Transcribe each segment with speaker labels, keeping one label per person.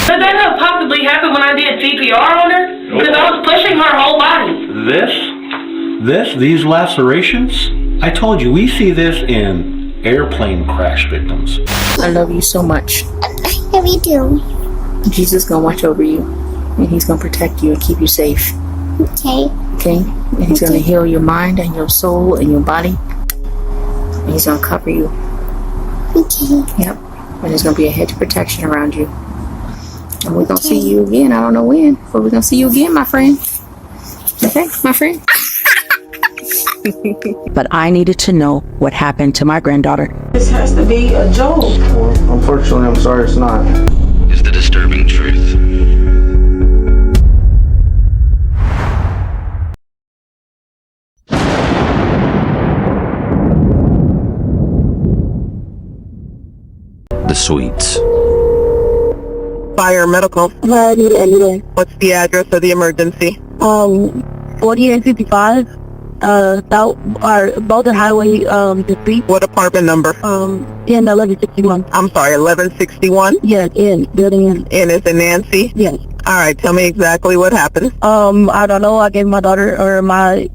Speaker 1: Could that have possibly happened when I did CPR on her? Because I was pushing her whole body.
Speaker 2: These lacerations, I told you, we see this in airplane crash victims.
Speaker 3: I love you so much.
Speaker 4: I love you too.
Speaker 3: Jesus gonna watch over you, and he's gonna protect you and keep you safe.
Speaker 4: Okay.
Speaker 3: Okay? And he's gonna heal your mind and your soul and your body. And he's gonna cover you.
Speaker 4: Okay.
Speaker 3: Yep. And there's gonna be a hedge of protection around you. And we're gonna see you again. I don't know when, but we're gonna see you again, my friend. Okay, my friend? But I needed to know what happened to my granddaughter.
Speaker 5: This has to be a joke.
Speaker 6: Well, unfortunately, I'm sorry it's not.
Speaker 7: Is the disturbing truth. The Suites.
Speaker 8: Fire medical. What's the address of the emergency?
Speaker 9: 4855, Bolton Highway, the street.
Speaker 8: What apartment number?
Speaker 9: In 1161.
Speaker 8: I'm sorry, 1161?
Speaker 9: Yes, building in.
Speaker 8: And is it Nancy?
Speaker 9: Yes.
Speaker 8: All right, tell me exactly what happened.
Speaker 9: I don't know. I gave my daughter, or my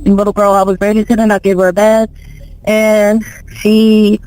Speaker 9: little girl I was babysitting, I gave her a bath, and she,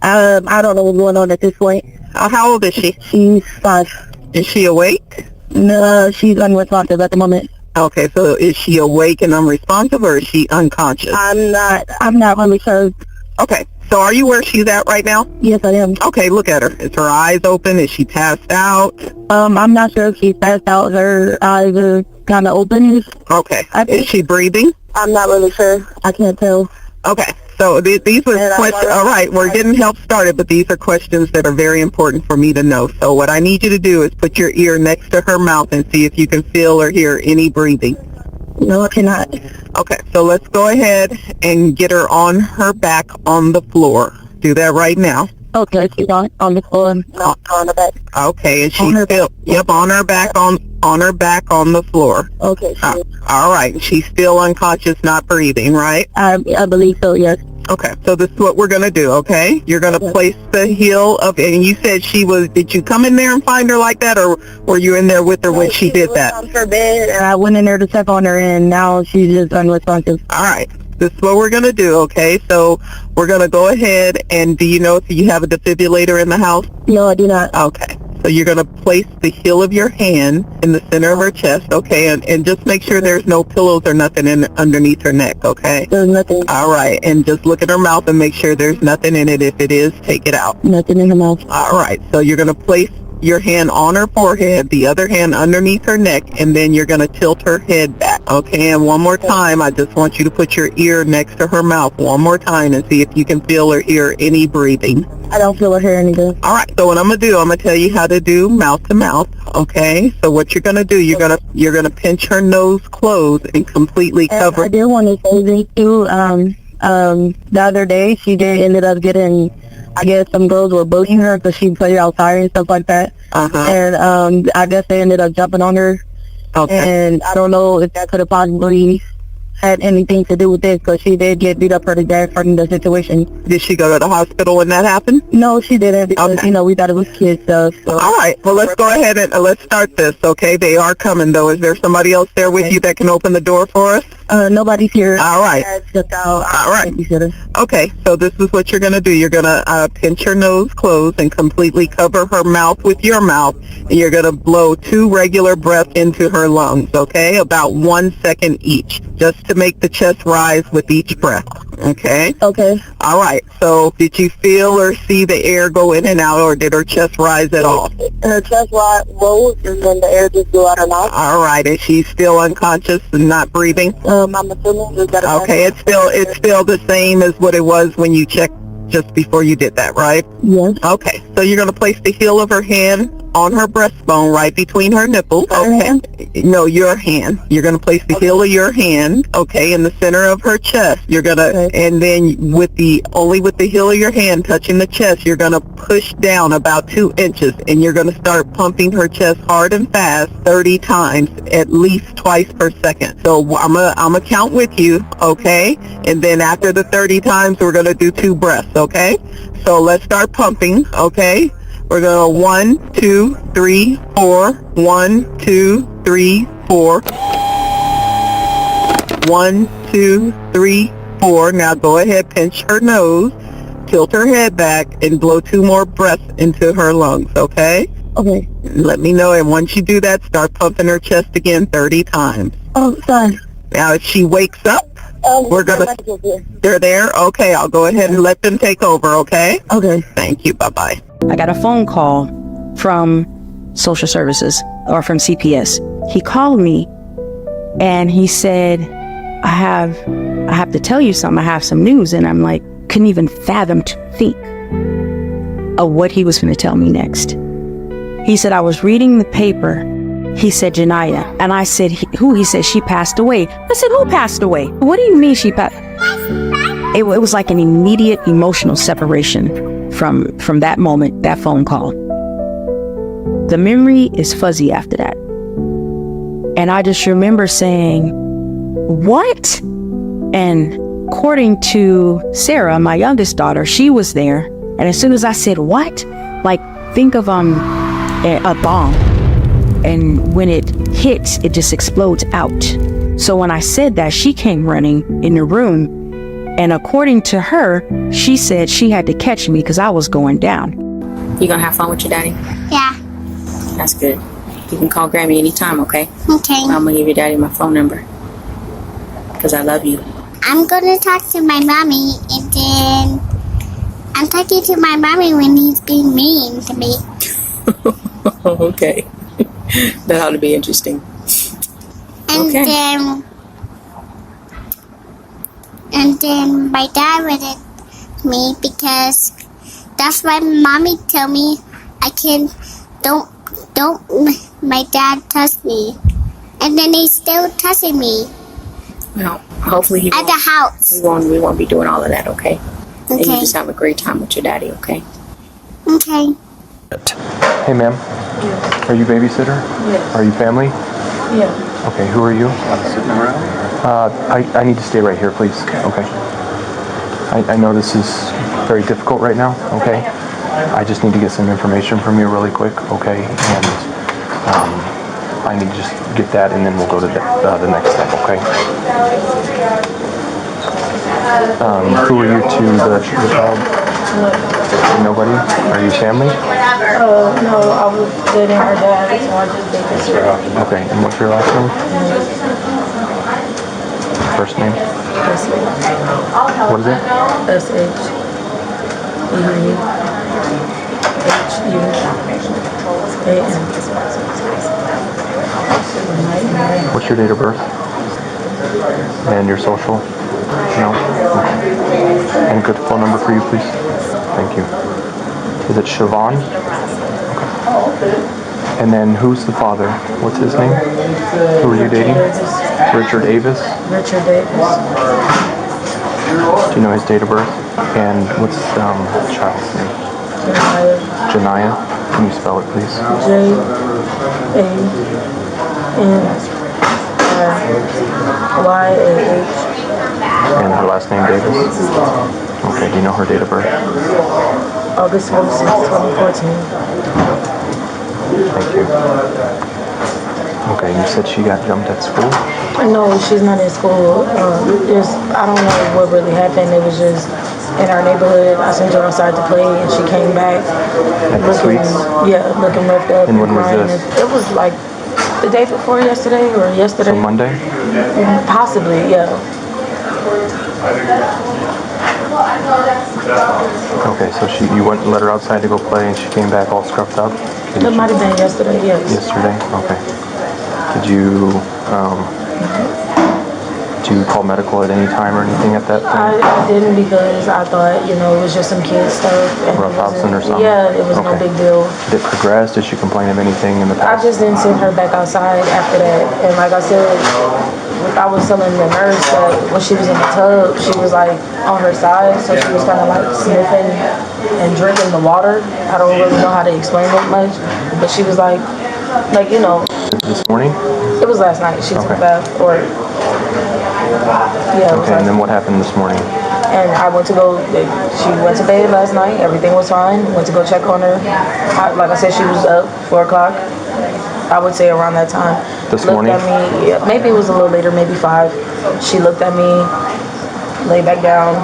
Speaker 9: I don't know what's going on at this point.
Speaker 8: How old is she?
Speaker 9: She's 5.
Speaker 8: Is she awake?
Speaker 9: No, she's unresponsive at the moment.
Speaker 8: Okay, so is she awake and unresponsive, or is she unconscious?
Speaker 9: I'm not really sure.
Speaker 8: Okay, so are you where she's at right now?
Speaker 9: Yes, I am.
Speaker 8: Okay, look at her. Is her eyes open? Is she passed out?
Speaker 9: I'm not sure if she's passed out. Her eyes are kind of open.
Speaker 8: Okay. Is she breathing?
Speaker 9: I'm not really sure. I can't tell.
Speaker 8: Okay, so these were questions. All right, we're getting help started, but these are questions that are very important for me to know. So what I need you to do is put your ear next to her mouth and see if you can feel or hear any breathing.
Speaker 9: No, I cannot.
Speaker 8: Okay, so let's go ahead and get her on her back on the floor. Do that right now.
Speaker 9: Okay, she's on the floor, not on her back.
Speaker 8: Okay, and she's still, yep, on her back on her back on the floor.
Speaker 9: Okay, sure.
Speaker 8: All right, she's still unconscious, not breathing, right?
Speaker 9: I believe so, yes.
Speaker 8: Okay, so this is what we're going to do, okay? You're going to place the heel of, and you said did you come in there and find her like that, or were you in there with her when she did that?
Speaker 9: On her bed, and I went in there to check on her, and now she's just unresponsive.
Speaker 8: All right, this is what we're going to do, okay? So we're going to go ahead, and do you know if you have a defibrillator in the house?
Speaker 9: No, I do not.
Speaker 8: Okay. So you're going to place the heel of your hand in the center of her chest, okay, and just make sure there's no pillows or nothing underneath her neck, okay?
Speaker 9: There's nothing.
Speaker 8: All right, and just look at her mouth and make sure there's nothing in it. If it is, take it out.
Speaker 9: Nothing in her mouth.
Speaker 8: All right, so you're going to place your hand on her forehead, the other hand underneath her neck, and then you're going to tilt her head back, okay? And one more time, I just want you to put your ear next to her mouth one more time and see if you can feel or hear any breathing.
Speaker 9: I don't feel or hear anything.
Speaker 8: All right, so what I'm going to do, I'm going to tell you how to do mouth to mouth, okay? So what you're going to do, you're going to pinch her nose closed and completely cover.
Speaker 9: I did want to say this too. The other day, she ended up getting, I guess some girls were bullying her because she played outside and stuff like that. And I guess they ended up jumping on her.
Speaker 8: Okay.
Speaker 9: And I don't know if that could have possibly had anything to do with this, because she did get beat up pretty bad from the situation.
Speaker 8: Did she go to the hospital when that happened?
Speaker 9: No, she didn't, because, we thought it was kids stuff. So.
Speaker 8: All right, well, let's go ahead and let's start this, okay? They are coming, though. Is there somebody else there with you that can open the door for us?
Speaker 9: Nobody's here.
Speaker 8: All right.
Speaker 9: All
Speaker 8: right. Okay, so this is what you're going to do. You're going to pinch her nose closed and completely cover her mouth with your mouth, and you're going to blow 2 regular breaths into her lungs, okay? About 1 second each, just to make the chest rise with each breath, okay?
Speaker 9: Okay.
Speaker 8: All right, so did you feel or see the air go in and out, or did her chest rise at all?
Speaker 9: Her chest rose, and then the air just blew out her mouth.
Speaker 8: All right, is she still unconscious and not breathing?
Speaker 9: I'm assuming.
Speaker 8: Okay, it's still the same as what it was when you checked just before you did that, right?
Speaker 9: Yes.
Speaker 8: Okay, so you're going to place the heel of her hand on her breastbone right between her nipples. Okay. No, your hand. You're going to place the heel of your hand, okay, in the center of her chest. You're going to, and then only with the heel of your hand touching the chest, you're going to push down about 2 inches, and you're going to start pumping her chest hard and fast 30 times, at least twice per second. So I'm going to count with you, okay? And then after the 30 times, we're going to do 2 breaths, okay? So let's start pumping, okay? We're going to 1, 2, 3, 4. 1, 2, 3, 4. 1, 2, 3, 4. Now go ahead, pinch her nose, tilt her head back, and blow 2 more breaths into her lungs, okay?
Speaker 9: Okay.
Speaker 8: Let me know, and once you do that, start pumping her chest again 30 times.
Speaker 9: Oh, sorry.
Speaker 8: Now, if she wakes up, we're going to... They're there? Okay, I'll go ahead and let them take over, okay?
Speaker 9: Okay.
Speaker 8: Thank you. Bye-bye.
Speaker 5: I got a phone call from social services or from CPS. He called me and he said, I have to tell you something. I have some news. And I'm like, couldn't even fathom to think of what he was going to tell me next. He said, I was reading the paper. He said, Janiyah. And I said, who? He said, she passed away. I said, who passed away? What do you mean she passed? It was like an immediate emotional separation from that moment, that phone call. The memory is fuzzy after that. And I just remember saying, what? And according to Sarah, my youngest daughter, she was there. And as soon as I said, what? Like, think of a bomb. And when it hits, it just explodes out. So when I said that, she came running in the room. And according to her, she said she had to catch me because I was going down.
Speaker 3: You gonna have fun with your daddy?
Speaker 4: Yeah.
Speaker 3: That's good. You can call Grammy anytime, okay?
Speaker 4: Okay.
Speaker 3: I'm gonna give your daddy my phone number. Because I love you.
Speaker 4: I'm gonna talk to my mommy, and then I'm talking to my mommy when he's being mean to me.
Speaker 3: Okay. That ought to be interesting.
Speaker 4: And
Speaker 3: Okay.
Speaker 4: then my dad read it to me because that's why mommy told me I can don't my dad touch me. And then he's still touching me.
Speaker 3: Well, hopefully he
Speaker 4: at the house.
Speaker 3: we won't be doing all of that, okay? And you
Speaker 4: Okay.
Speaker 3: just have a great time with your daddy, okay?
Speaker 4: Okay.
Speaker 6: Hey, ma'am. Are you babysitter?
Speaker 9: Yes.
Speaker 6: Are you family?
Speaker 9: Yeah.
Speaker 6: Okay, who are you? I need to stay right here, please. Okay. I know this is very difficult right now, okay? I just need to get some information from you really quick, okay? And I need to just get that, and then we'll go to the next step, okay? Who are you to the child? Nobody? Are you family?
Speaker 9: No, I was dating her dad, so I just dated her.
Speaker 6: Okay, and what's your last name? First name? What is it?
Speaker 9: S-H-E-H-U-A-N.
Speaker 6: What's your date of birth? And your social? No? Okay. And a good phone number for you, please? Thank you. Is it Shevhaun? Okay. And then who's the father? What's his name? Who are you dating? Richard Davis?
Speaker 9: Richard Davis.
Speaker 6: Do you know his date of birth? And what's the child's name? Janiyah. Can you spell it, please?
Speaker 9: J-A-N-I-Y-A-H.
Speaker 6: And her last name, Davis? Okay, do you know her date of birth?
Speaker 9: August 26, 2014.
Speaker 6: Thank you. Okay, you said she got jumped at school?
Speaker 9: No, she's not in school. I don't know what really happened. It was just in our neighborhood. I sent her outside to play, and she came back
Speaker 6: At the suites?
Speaker 9: looking roughed up
Speaker 6: And when was
Speaker 9: crying.
Speaker 6: this?
Speaker 9: It was like the day before yesterday or yesterday.
Speaker 6: So Monday?
Speaker 9: Possibly, yeah.
Speaker 6: Okay, so you went and let her outside to go play, and she came back all scruffed up?
Speaker 9: It might have been yesterday, yes.
Speaker 6: Yesterday? Okay. Did you call medical at any time or anything at that
Speaker 9: I
Speaker 6: point?
Speaker 9: didn't because I thought, it was just some kid stuff. And
Speaker 6: Roughhousing or something?
Speaker 9: Yeah, it was no
Speaker 6: Okay.
Speaker 9: big deal.
Speaker 6: Did it progress? Did she complain of anything in the
Speaker 9: I
Speaker 6: past?
Speaker 9: just didn't send her back outside after that. And like I said, I was telling the nurse that when she was in the tub, she was like on her side, so she was kind of like sniffing and drinking the water. I don't really know how to explain it much, but she was like,
Speaker 6: This morning?
Speaker 9: it was last night. She took a bath, or yeah.
Speaker 6: Okay, and then what happened this morning?
Speaker 5: And I went to go, she went to bed last night, everything was fine. Went to go check on her. Like I said, she was up 4 o'clock. I would say around that time.
Speaker 6: This
Speaker 5: looked
Speaker 6: morning?
Speaker 5: At me, yeah, maybe it was a little later, maybe 5. She looked at me, laid back down,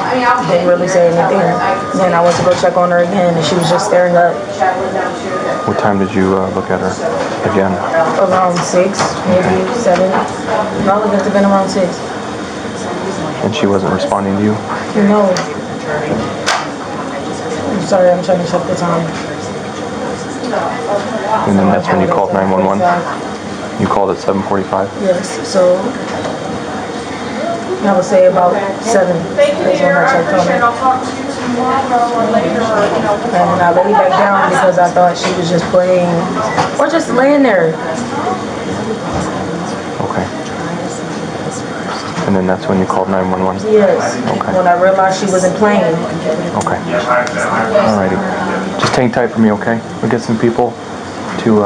Speaker 5: didn't really say anything. Then I went to go check on her again, and she was just staring up.
Speaker 6: What time did you look at her again?
Speaker 5: Around 6, maybe 7. No, it must have been around 6.
Speaker 6: And she wasn't responding to you?
Speaker 5: No. I'm sorry, I'm trying to check the time.
Speaker 6: And then that's when you called 911? You called at 7:45?
Speaker 5: Yes, so I would say about 7 is when I checked on her. And I laid back down because I thought she was just playing or just laying there.
Speaker 6: Okay. And then that's when you called 911?
Speaker 5: Yes,
Speaker 6: Okay.
Speaker 5: when I realized she wasn't playing.
Speaker 6: Okay. Alrighty. Just hang tight for me, okay? We'll get some people to,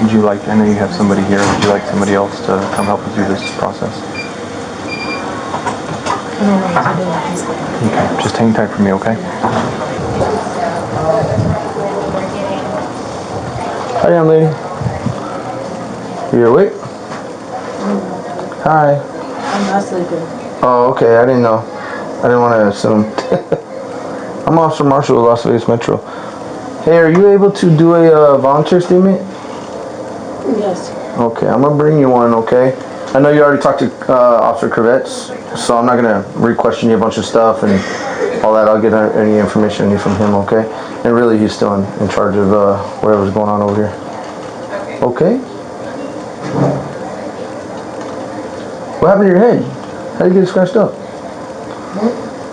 Speaker 6: would you like, I know you have somebody here, would you like somebody else to come help you through this process?
Speaker 5: I don't know what to do.
Speaker 6: Okay. Just hang tight for me, okay?
Speaker 10: Hi, young lady. You awake? Hi.
Speaker 5: I'm not sleeping.
Speaker 10: Oh, okay. I didn't know. I didn't want to assume. I'm Officer Marshall of Las Vegas Metro. Hey, are you able to do a volunteer statement?
Speaker 5: Yes.
Speaker 10: Okay, I'm gonna bring you one. Okay. I know you already talked to Officer Cravets, so I'm not gonna re-question you a bunch of stuff and all that. I'll get any information I need from him. Okay. And really, he's still in charge of whatever's going on over here. Okay. What happened to your head? How did you get scratched up?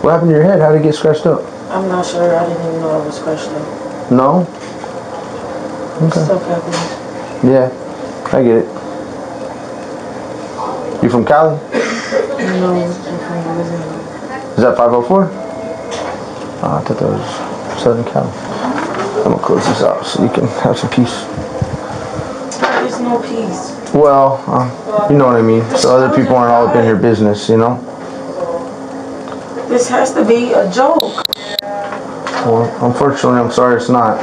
Speaker 10: What happened to your head? How did it get scratched up?
Speaker 5: I'm not sure. I didn't even know I was scratched up.
Speaker 10: No? Okay.
Speaker 5: Stuff happens.
Speaker 10: Yeah, I get it. You from Cali?
Speaker 5: No, I'm from Louisiana.
Speaker 10: Is that 504? Oh, I thought that was Southern Cali. I'm gonna close this out so you can have some peace.
Speaker 5: There's no peace.
Speaker 10: Well, you know what I mean. So other people aren't all up in your business, you know?
Speaker 5: This has to be a joke.
Speaker 10: Well, unfortunately, I'm sorry it's not.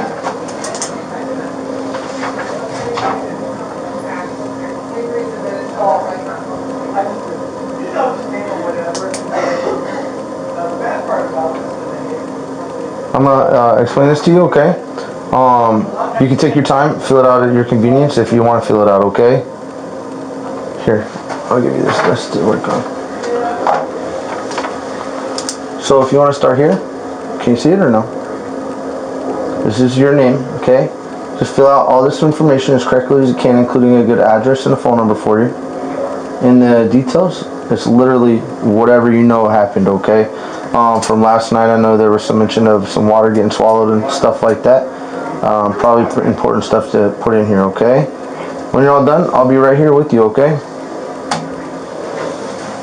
Speaker 10: I'm gonna explain this to you, okay? You can take your time, fill it out at your convenience if you want to fill it out, okay? Here, I'll give you this list to work on. So if you want to start here, can you see it or no? This is your name, okay? Just fill out all this information as correctly as you can, including a good address and a phone number for you. In the details, it's literally whatever you know happened, okay? From last night, I know there was some mention of some water getting swallowed and stuff like that. Probably important stuff to put in here, okay? When you're all done, I'll be right here with you, okay?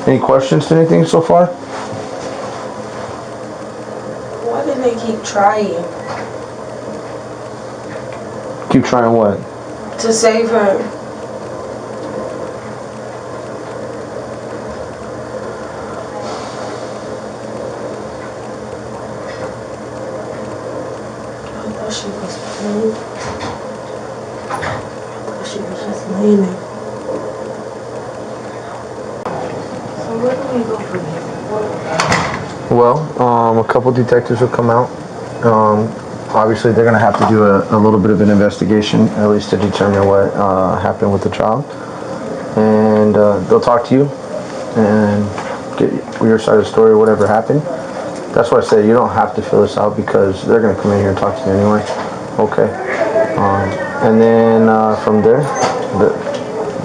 Speaker 10: Any questions to anything so far?
Speaker 5: Why did they keep trying
Speaker 10: Keep trying what?
Speaker 5: to save her? I thought she was playing. I thought she was just laying there. So where do we go from here?
Speaker 10: Well, a couple detectives will come out. Obviously, they're going to have to do a little bit of an investigation, at least to determine what happened with the child. And they'll talk to you and get your side of the story, whatever happened. That's why I say you don't have to fill this out because they're going to come in here and talk to you anyway. Okay. And then from there,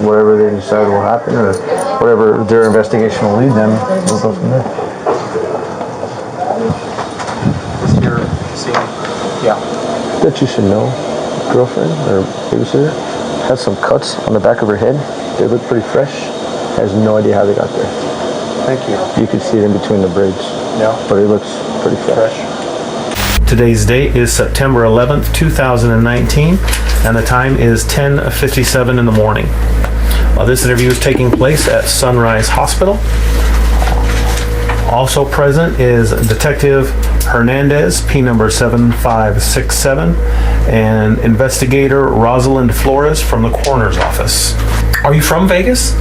Speaker 10: whatever they decide will happen or whatever their investigation will lead them, we'll go from there.
Speaker 6: Is your scene? Yeah.
Speaker 10: That you should know, girlfriend or babysitter has some cuts on the back of her head. They look pretty fresh. Has no idea how they got there.
Speaker 6: Thank you.
Speaker 10: You can see it in between the braids.
Speaker 6: Yeah.
Speaker 10: But it looks pretty fresh.
Speaker 2: Today's date is September 11th, 2019, and the time is 10:57 in the morning. This interview is taking place at Sunrise Hospital. Also present is Detective Hernandez, P number 7567, and Investigator Rosalind Flores from the Coroner's Office. Are you from Vegas?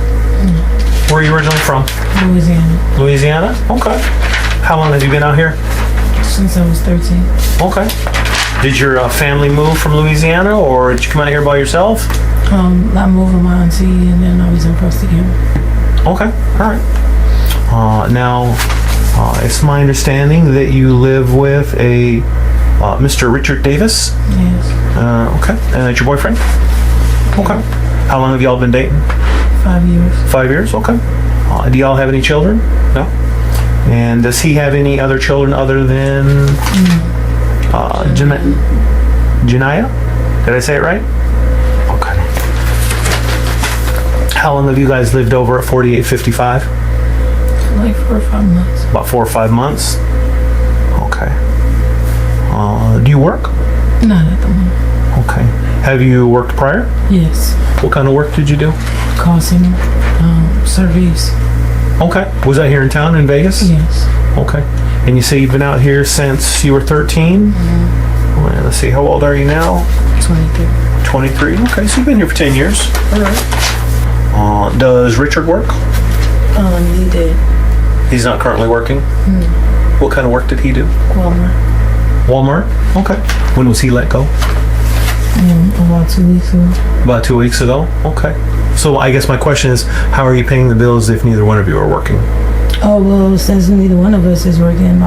Speaker 2: Where are you originally from?
Speaker 11: Louisiana.
Speaker 2: Louisiana? Okay. How long have you been out here?
Speaker 11: Since I was 13.
Speaker 2: Okay. Did your family move from Louisiana, or did you come out here by yourself?
Speaker 11: I moved with my auntie, and then I was in foster care.
Speaker 2: Okay, all right. Now, it's my understanding that you live with a Mr. Richard Davis.
Speaker 11: Yes.
Speaker 2: Okay, and that's your boyfriend? Okay. How long have y'all been dating?
Speaker 11: 5 years.
Speaker 2: 5 years, okay. Do y'all have any children? No? And does he have any other children other than Janiyah? Did I say it right? Okay. How long have you guys lived over at 4855?
Speaker 11: Like 4 or 5 months.
Speaker 2: About 4 or 5 months? Okay. Do you work?
Speaker 11: Not at the moment.
Speaker 2: Okay. Have you worked prior?
Speaker 11: Yes.
Speaker 2: What kind of work did you do?
Speaker 11: Call center, surveys.
Speaker 2: Okay. Was that here in town in Vegas?
Speaker 11: Yes.
Speaker 2: Okay. And you say you've been out here since you were 13? Well, let's see, how old are you now?
Speaker 11: 23.
Speaker 2: 23? Okay, so you've been here for 10 years. All right. Does Richard work?
Speaker 11: He did.
Speaker 2: He's not currently working? What kind of work did he do?
Speaker 11: Walmart.
Speaker 2: Walmart? Okay. When was he let go?
Speaker 11: About 2 weeks ago.
Speaker 2: About 2 weeks ago? Okay. So I guess my question is, how are you paying the bills if neither one of you are working?
Speaker 11: Oh, well, since neither one of us is working,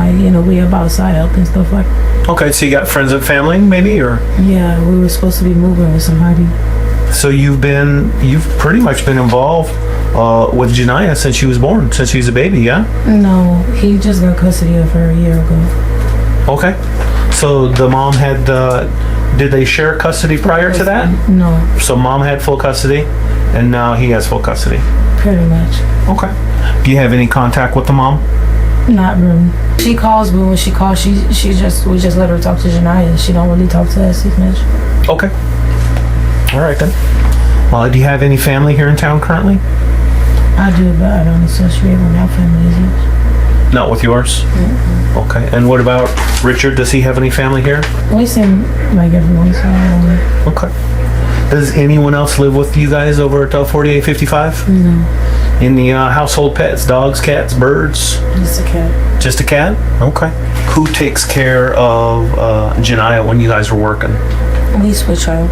Speaker 11: we up outside helping stuff like that.
Speaker 2: Okay, so you got friends and family, maybe, or?
Speaker 11: Yeah, we were supposed to be moving with somebody.
Speaker 2: So you've pretty much been involved with Janiyah since she was born, since she was a baby, yeah?
Speaker 11: No, he just got custody of her a year ago.
Speaker 2: Okay. So the mom had, did they share custody prior to that?
Speaker 11: No.
Speaker 2: So mom had full custody, and now he has full custody?
Speaker 11: Pretty much.
Speaker 2: Okay. Do you have any contact with the mom?
Speaker 11: Not really. She calls, but when she calls, we just let her talk to Janiyah. She don't really talk to us as much.
Speaker 2: Okay. All right then. Do you have any family here in town currently?
Speaker 11: I do, but I don't associate with my family as much.
Speaker 2: Not with yours? Mm-hmm. Okay. And what about Richard? Does he have any family here?
Speaker 11: We see him like every once in a while.
Speaker 2: Okay. Does anyone else live with you guys over at 4855?
Speaker 11: No.
Speaker 2: Any household pets? Dogs, cats, birds?
Speaker 11: Just a cat.
Speaker 2: Just a cat? Okay. Who takes care of Janiyah when you guys are working?
Speaker 11: We switch out.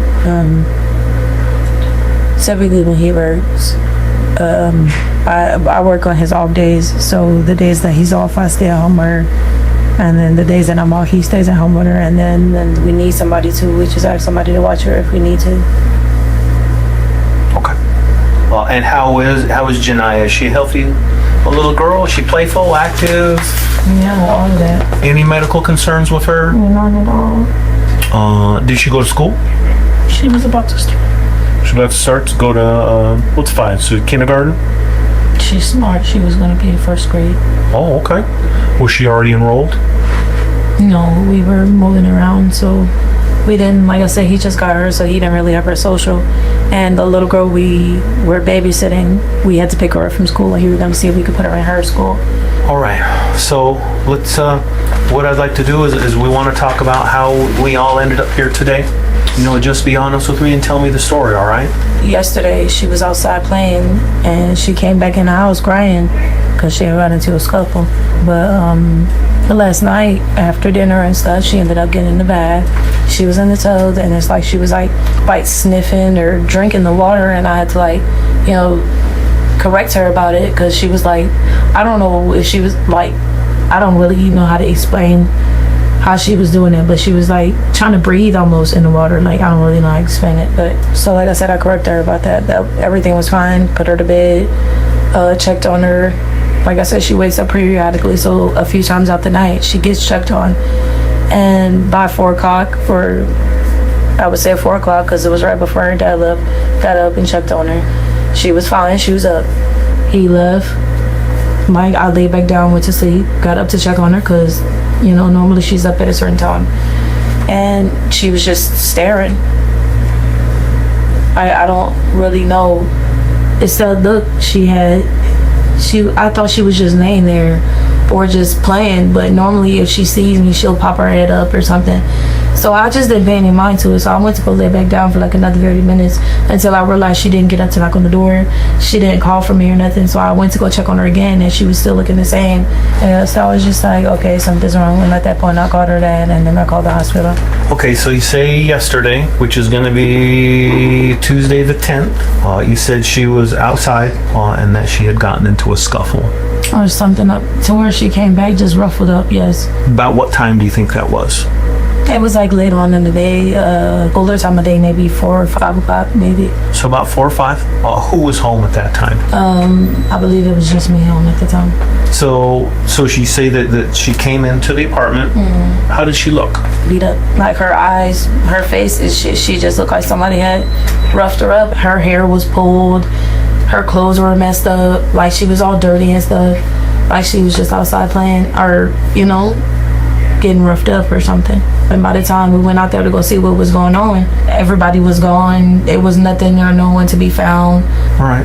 Speaker 11: Typically when he works, I work on his off days. So the days that he's off, I stay at home with her. And then the days that I'm off, he stays at home with her. And then we need somebody to, we just ask somebody to watch her if we need to.
Speaker 2: Okay. And how is Janiyah? Is she a healthy little girl? Is she playful, active?
Speaker 11: Yeah, all of that.
Speaker 2: Any medical concerns with her?
Speaker 11: None at all.
Speaker 2: Did she go to school?
Speaker 11: She was about to start.
Speaker 2: She was about to start to go to, what's 5? So kindergarten?
Speaker 11: She's smart. She was going to be in first grade.
Speaker 2: Oh, okay. Was she already enrolled?
Speaker 11: No, we were moving around, so we didn't, like I said, he just got her, so he didn't really have her social. And the little girl we were babysitting, we had to pick her up from school, and he was going to see if we could put her in her school.
Speaker 2: All right. So let's, what I'd like to do is we want to talk about how we all ended up here today. Just be honest with me and tell me the story, all right?
Speaker 11: Yesterday, she was outside playing, and she came back in the house crying because she had run into a scuffle. But last night, after dinner and stuff, she ended up getting in the bath. She was in the tub, and it's like she was like sniffing or drinking the water, and I had to correct her about it because she was like, I don't know if she was like, I don't really know how to explain how she was doing it, but she was like trying to breathe almost in the water. Like, I don't really know how to explain it, but so like I said, I corrected her about that everything was fine. Put her to bed, checked on her. Like I said, she wakes up periodically, so a few times out the night she gets checked on. And by 4 o'clock, I would say 4 o'clock because it was right before her dad left, got up and checked on her. She was fine. She was up. He left. I laid back down, went to sleep, got up to check on her because normally she's up at a certain time, and she was just staring. I don't really know. It's the look she had. I thought she was just laying there, or just playing. But normally if she sees me, she'll pop her head up or something. So I just didn't pay any mind to it. So I went to go lay back down for like another 30 minutes until I realized she didn't get up to knock on the door. She didn't call for me or nothing. So I went to go check on her again, and she was still looking the same. And so I was just like, okay, something's wrong. And at that point, I called her dad, and then I called the hospital.
Speaker 2: Okay, so you say yesterday, which is going to be Tuesday the 10th, you said she was outside and that she had gotten into a scuffle.
Speaker 11: Or something up to where she came back just ruffled up, yes.
Speaker 2: About what time do you think that was?
Speaker 11: It was like later on in the day, older time of day, maybe 4 or 5 o'clock, maybe.
Speaker 2: So about 4 or 5? Who was home at that time?
Speaker 11: I believe it was just me home at the time.
Speaker 2: So she say that she came into the apartment. How did she look?
Speaker 11: Beat up. Like her eyes, her face, she just looked like somebody had roughed her up. Her hair was pulled. Her clothes were messed up. Like she was all dirty and stuff. Like she was just outside playing or, getting roughed up or something. And by the time we went out there to go see what was going on, everybody was gone. There was nothing there, no one to be found.
Speaker 2: All right.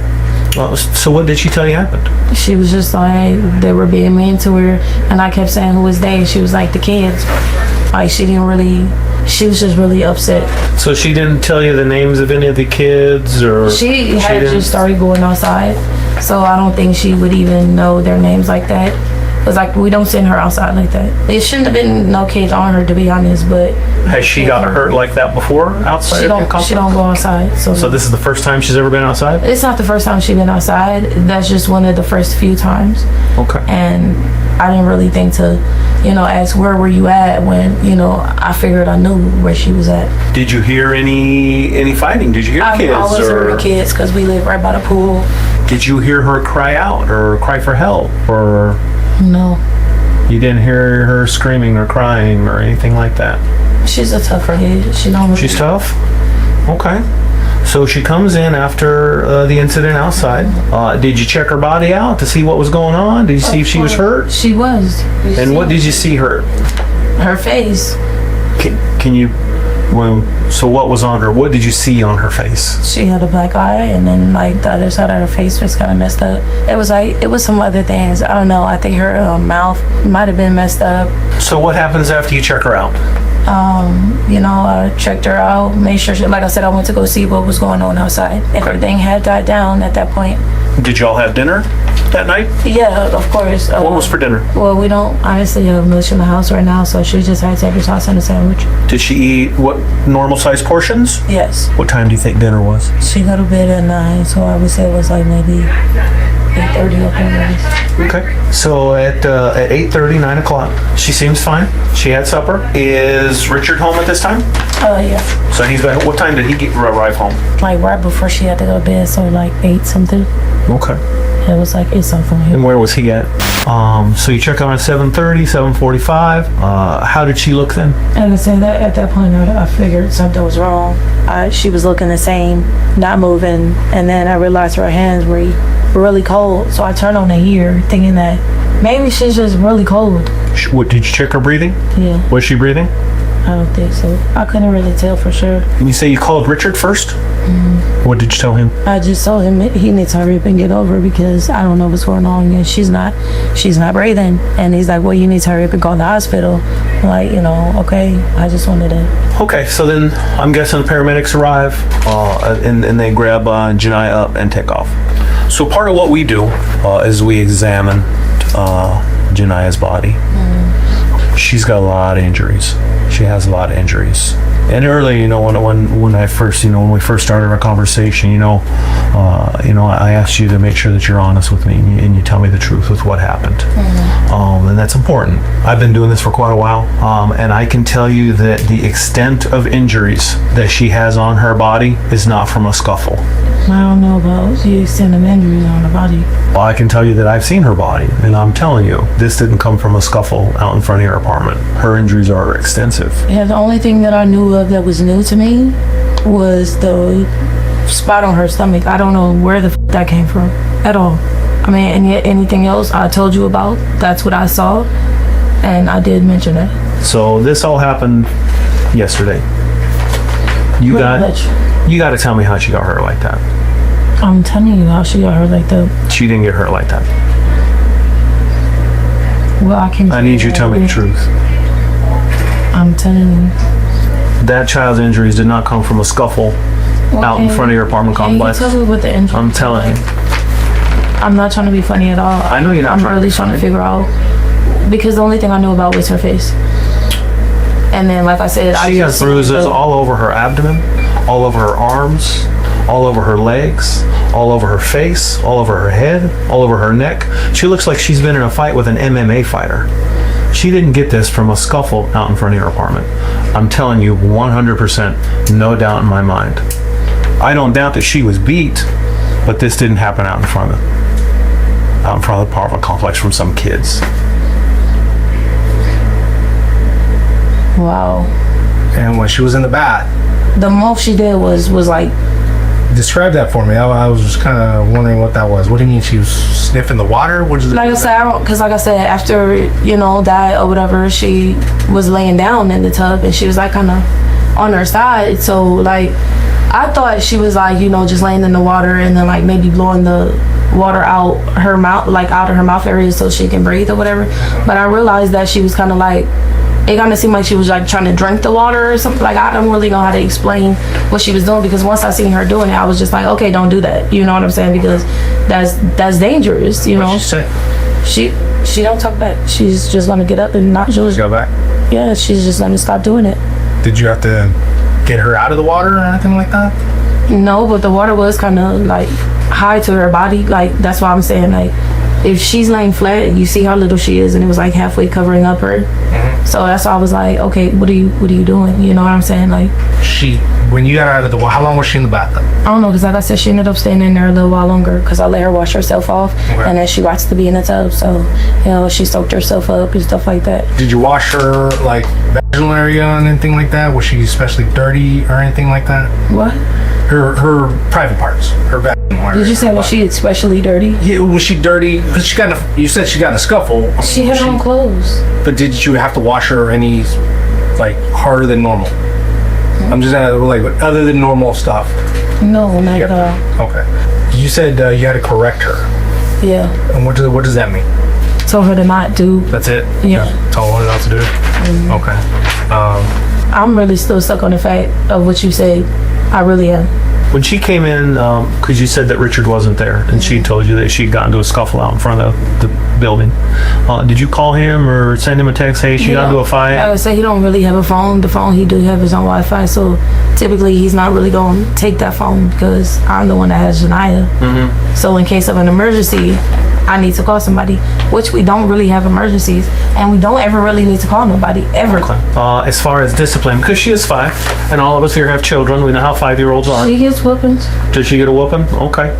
Speaker 2: Well, so what did she tell you happened?
Speaker 11: She was just like, they were being mean to her. And I kept saying, who was they? She was like, the kids. Like, she was just really upset.
Speaker 2: So she didn't tell you the names of any of the kids, or
Speaker 11: she had just started going outside, so I don't think she would even know their names like that. It's like we don't send her outside like that. It shouldn't have been no kids on her, to be honest. But
Speaker 2: has she got hurt like that before outside?
Speaker 11: She don't go outside. So
Speaker 2: this is the first time she's ever been outside?
Speaker 11: It's not the first time she's been outside. That's just one of the first few times.
Speaker 2: Okay.
Speaker 11: And I didn't really think to, ask where were you at when, I figured I knew where she was at.
Speaker 2: Did you hear any fighting? Did you hear kids?
Speaker 11: I always heard the kids because we live right by the pool.
Speaker 2: Did you hear her cry out or cry for help, or?
Speaker 11: No.
Speaker 2: You didn't hear her screaming or crying or anything like that?
Speaker 11: She's a tougher kid.
Speaker 2: She's tough? Okay. So she comes in after the incident outside. Did you check her body out to see what was going on? Did you see if she was hurt?
Speaker 11: She was.
Speaker 2: And what did you see hurt?
Speaker 11: Her face.
Speaker 2: Can you... Well, so what was on her? What did you see on her face?
Speaker 11: She had a black eye, and then like the other side of her face was kind of messed up. It was some other things. I don't know. I think her mouth might have been messed up.
Speaker 2: So what happens after you check her out?
Speaker 11: I checked her out, made sure like I said, I went to go see what was going on outside. Everything had died down at that point.
Speaker 2: Did y'all have dinner that night?
Speaker 11: Yeah, of course.
Speaker 2: What was for dinner?
Speaker 11: Well, we don't honestly have much in the house right now, so she just had tender tots and a sandwich.
Speaker 2: Did she eat what normal size portions?
Speaker 11: Yes.
Speaker 2: What time do you think dinner was?
Speaker 11: She got to bed at 9, so I would say it was like maybe 8:30 up there.
Speaker 2: Okay. So at 8:30, 9 o'clock, she seems fine. She had supper. Is Richard home at this time?
Speaker 11: Yeah.
Speaker 2: So he's back. What time did he arrive home?
Speaker 11: Like right before she had to go to bed, so like 8 something.
Speaker 2: Okay.
Speaker 11: It was like 8 something.
Speaker 2: And where was he at? So you check on at 7:30, 7:45. How did she look then?
Speaker 11: And I said that at that point, I figured something was wrong. She was looking the same, not moving, and then I realized her hands were really cold. So I turned on the heater, thinking that maybe she's just really cold.
Speaker 2: What, did you check her breathing?
Speaker 11: Yeah.
Speaker 2: Was she breathing?
Speaker 11: I don't think so. I couldn't really tell for sure.
Speaker 2: And you say you called Richard first? Mm-hmm. What did you tell him?
Speaker 11: I just told him he needs to hurry up and get over because I don't know what's going on and she's not breathing. And he's like, well, you need to hurry up and go to the hospital. I'm like, okay. I just wanted to.
Speaker 2: Okay, so then I'm guessing the paramedics arrive and they grab Janiyah up and take off. So part of what we do is we examine Janiyah's body. Mm. She's got a lot of injuries. She has a lot of injuries. And early, when I first, when we first started our conversation, I asked you to make sure that you're honest with me and you tell me the truth with what happened. Mm-hmm. And that's important. I've been doing this for quite a while, and I can tell you that the extent of injuries that she has on her body is not from a scuffle.
Speaker 11: I don't know about the extent of injuries on her body.
Speaker 2: Well, I can tell you that I've seen her body, and I'm telling you, this didn't come from a scuffle out in front of your apartment. Her injuries are extensive.
Speaker 11: Yeah, the only thing that I knew of that was new to me was the spot on her stomach. I don't know where the that came from at all. I mean, and yet anything else I told you about, that's what I saw, and I did mention that.
Speaker 2: So this all happened yesterday. You got to tell me how she got hurt like that.
Speaker 11: I'm telling you how she got hurt like that.
Speaker 2: She didn't get hurt like that.
Speaker 11: Well, I can.
Speaker 2: I need you to tell me the truth.
Speaker 11: I'm telling you.
Speaker 2: That child's injuries did not come from a scuffle out in front of your apartment complex.
Speaker 11: Can you tell me what the injury?
Speaker 2: I'm telling you.
Speaker 11: I'm not trying to be funny at all.
Speaker 2: I know you're not.
Speaker 11: I'm really trying to figure out, because the only thing I knew about was her face. And then, like I said,
Speaker 2: She has bruises all over her abdomen, all over her arms, all over her legs, all over her face, all over her head, all over her neck. She looks like she's been in a fight with an MMA fighter. She didn't get this from a scuffle out in front of your apartment. I'm telling you 100%, no doubt in my mind. I don't doubt that she was beat, but this didn't happen out in front of the apartment complex from some kids.
Speaker 11: Wow.
Speaker 12: And when she was in the bath,
Speaker 11: The most she did was like,
Speaker 12: describe that for me. I was just kind of wondering what that was. What do you mean she was sniffing the water? What is it?
Speaker 11: like I said, because like I said, after, died or whatever, she was laying down in the tub and she was like kind of on her side. So like, I thought she was like, just laying in the water and then like maybe blowing the water out her mouth, like out of her mouth area so she can breathe or whatever. But I realized that she was kind of like, it kind of seemed like she was like trying to drink the water or something. Like, I don't really know how to explain what she was doing, because once I seen her doing it, I was just like, okay, don't do that. You know what I'm saying? Because that's dangerous,
Speaker 12: What'd she say?
Speaker 11: She don't talk back. She's just gonna get up and not just
Speaker 12: Go back?
Speaker 11: Yeah, she's just gonna stop doing it.
Speaker 12: Did you have to get her out of the water or anything like that?
Speaker 11: No, but the water was kind of like high to her body. Like, that's why I'm saying, like, if she's laying flat, you see how little she is, and it was like halfway covering up her. So that's why I was like, okay, what are you doing? You know what I'm saying? Like,
Speaker 12: when you got her out of the water, how long was she in the bathtub?
Speaker 11: I don't know, because like I said, she ended up staying in there a little while longer because I let her wash herself off, and then she watched to be in the tub. So, she soaked herself up and stuff like that.
Speaker 12: Did you wash her like vaginal area and anything like that? Was she especially dirty or anything like that?
Speaker 11: What?
Speaker 12: Her private parts, her vaginal area.
Speaker 11: Did you say was she especially dirty?
Speaker 12: Yeah, was she dirty? Because you said she got in a scuffle.
Speaker 11: She had on clothes.
Speaker 12: But did you have to wash her any like harder than normal? I'm just like other than normal stuff.
Speaker 11: No, not at all.
Speaker 12: Okay. You said you had to correct her.
Speaker 11: Yeah.
Speaker 12: And what does that mean?
Speaker 11: Told her to not do.
Speaker 12: That's it?
Speaker 11: Yeah.
Speaker 12: Told her not to do it?
Speaker 11: Mm-hmm.
Speaker 12: Okay.
Speaker 11: I'm really still stuck on the fact of what you said. I really am.
Speaker 2: When she came in, because you said that Richard wasn't there, and she told you that she'd gotten into a scuffle out in front of the building, did you call him or send him a text, hey, she got into a fight?
Speaker 11: I would say he don't really have a phone. The phone he do have his own Wi-Fi, so typically he's not really going to take that phone because I'm the one that has Janiyah.
Speaker 2: Mm-hmm.
Speaker 11: So in case of an emergency, I need to call somebody, which we don't really have emergencies, and we don't ever really need to call nobody, ever.
Speaker 2: Okay. As far as discipline, because she is 5, and all of us here have children, we know how 5-year-olds are.
Speaker 11: She gets whoopings.
Speaker 2: Did she get a whooping? Okay.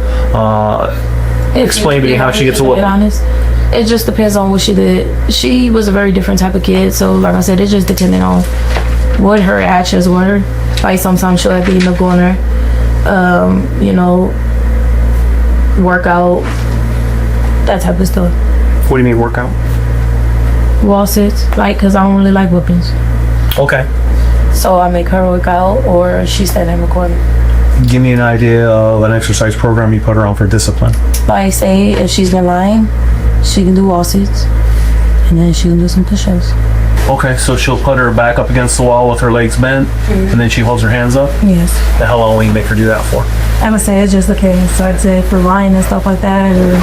Speaker 2: Explain to me how she gets a whooping.
Speaker 11: To be honest, it just depends on what she did. She was a very different type of kid, so like I said, it just depended on what her actions were. Like sometimes she'll have to end up going there, work out, that type of stuff.
Speaker 2: What do you mean workout?
Speaker 11: Wall sits, because I don't really like whoopings.
Speaker 2: Okay.
Speaker 11: So I make her work out, or she stand in the corner.
Speaker 2: Give me an idea of an exercise program you put her on for discipline.
Speaker 11: Like, say, if she's been lying, she can do wall sits, and then she can do some push-ups.
Speaker 2: Okay, so she'll put her back up against the wall with her legs bent, and then she holds her hands up?
Speaker 11: Yes.
Speaker 2: And how long will you make her do that for?
Speaker 11: I would say it's just the case. So I'd say for lying and stuff like that, or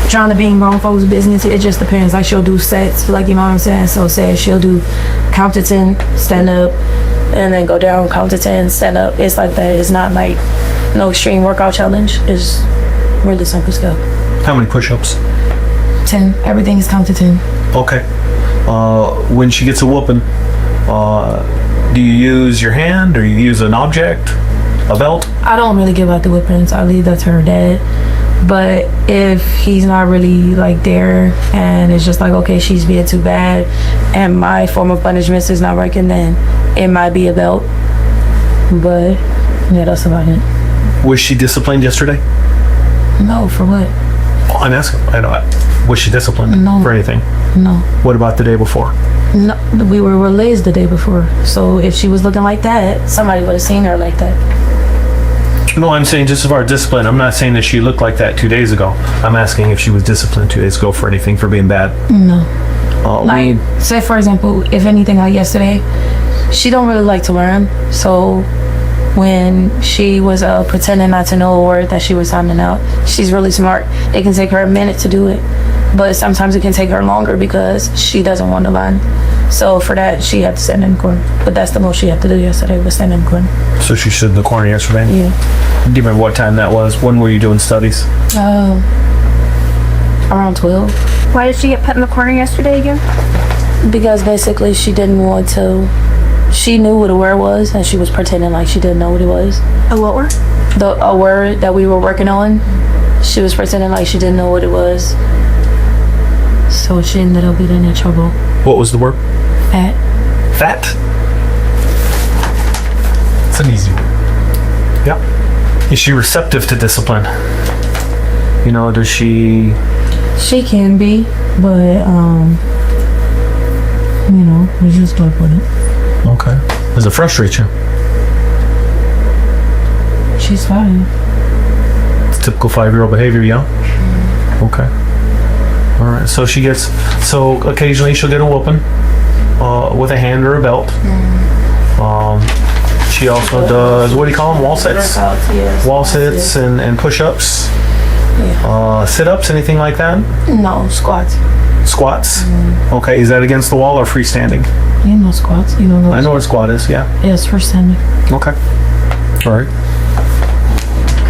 Speaker 11: trying to be in wrong folks' business, it just depends. Like, she'll do sets, like, you know what I'm saying? So say she'll do count to 10, stand up, and then go down, count to 10, stand up. It's like that. It's not like no extreme workout challenge. It's really simple stuff.
Speaker 2: How many push-ups?
Speaker 11: 10. Everything is count to 10.
Speaker 2: Okay. When she gets a whooping, do you use your hand or you use an object, a belt?
Speaker 11: I don't really give out the whippings. I leave that to her dad. But if he's not really like there and it's just like, okay, she's being too bad and my form of punishment is not working, then it might be a belt. But yeah, that's about it.
Speaker 2: Was she disciplined yesterday?
Speaker 11: No, for what?
Speaker 2: I'm asking. Was she disciplined for anything?
Speaker 11: No.
Speaker 2: What about the day before?
Speaker 11: No, we were released the day before. So if she was looking like that, somebody would have seen her like that.
Speaker 2: No, I'm saying just as far as discipline. I'm not saying that she looked like that 2 days ago. I'm asking if she was disciplined 2 days ago for anything for being bad.
Speaker 11: No.
Speaker 2: We
Speaker 11: Say for example, if anything like yesterday, she don't really like to learn. So when she was pretending not to know a word that she was sounding out, she's really smart. It can take her a minute to do it, but sometimes it can take her longer because she doesn't want to learn. So for that, she had to stand in the corner. But that's the most she had to do yesterday, was stand in the corner.
Speaker 2: So she stood in the corner yesterday?
Speaker 11: Yeah.
Speaker 2: Do you remember what time that was? When were you doing studies?
Speaker 11: Around 12.
Speaker 13: Why did she get put in the corner yesterday again?
Speaker 11: Because basically she didn't want to. She knew what a word was, and she was pretending like she didn't know what it was.
Speaker 13: A what word?
Speaker 11: A word that we were working on. She was pretending like she didn't know what it was. So she ended up getting in trouble.
Speaker 2: What was the word?
Speaker 11: Fat.
Speaker 2: Fat?
Speaker 12: It's an easy one.
Speaker 2: Yeah. Is she receptive to discipline? You know, does she...
Speaker 11: She can be, but, you know, we just work with it.
Speaker 2: Okay. Does it frustrate you?
Speaker 11: She's fine.
Speaker 2: It's typical 5-year-old behavior, yeah? Okay. All right. So she gets... So occasionally she'll get a whooping with a hand or a belt. She also does, what do you call them? Wall sits? Wall sits and push-ups?
Speaker 11: Yeah.
Speaker 2: Sit-ups, anything like that?
Speaker 11: No, squats.
Speaker 2: Squats? Okay. Is that against the wall or freestanding?
Speaker 11: You know squats. You don't know.
Speaker 2: I know what a squat is, yeah.
Speaker 11: Yeah, it's freestanding.
Speaker 2: Okay. All right.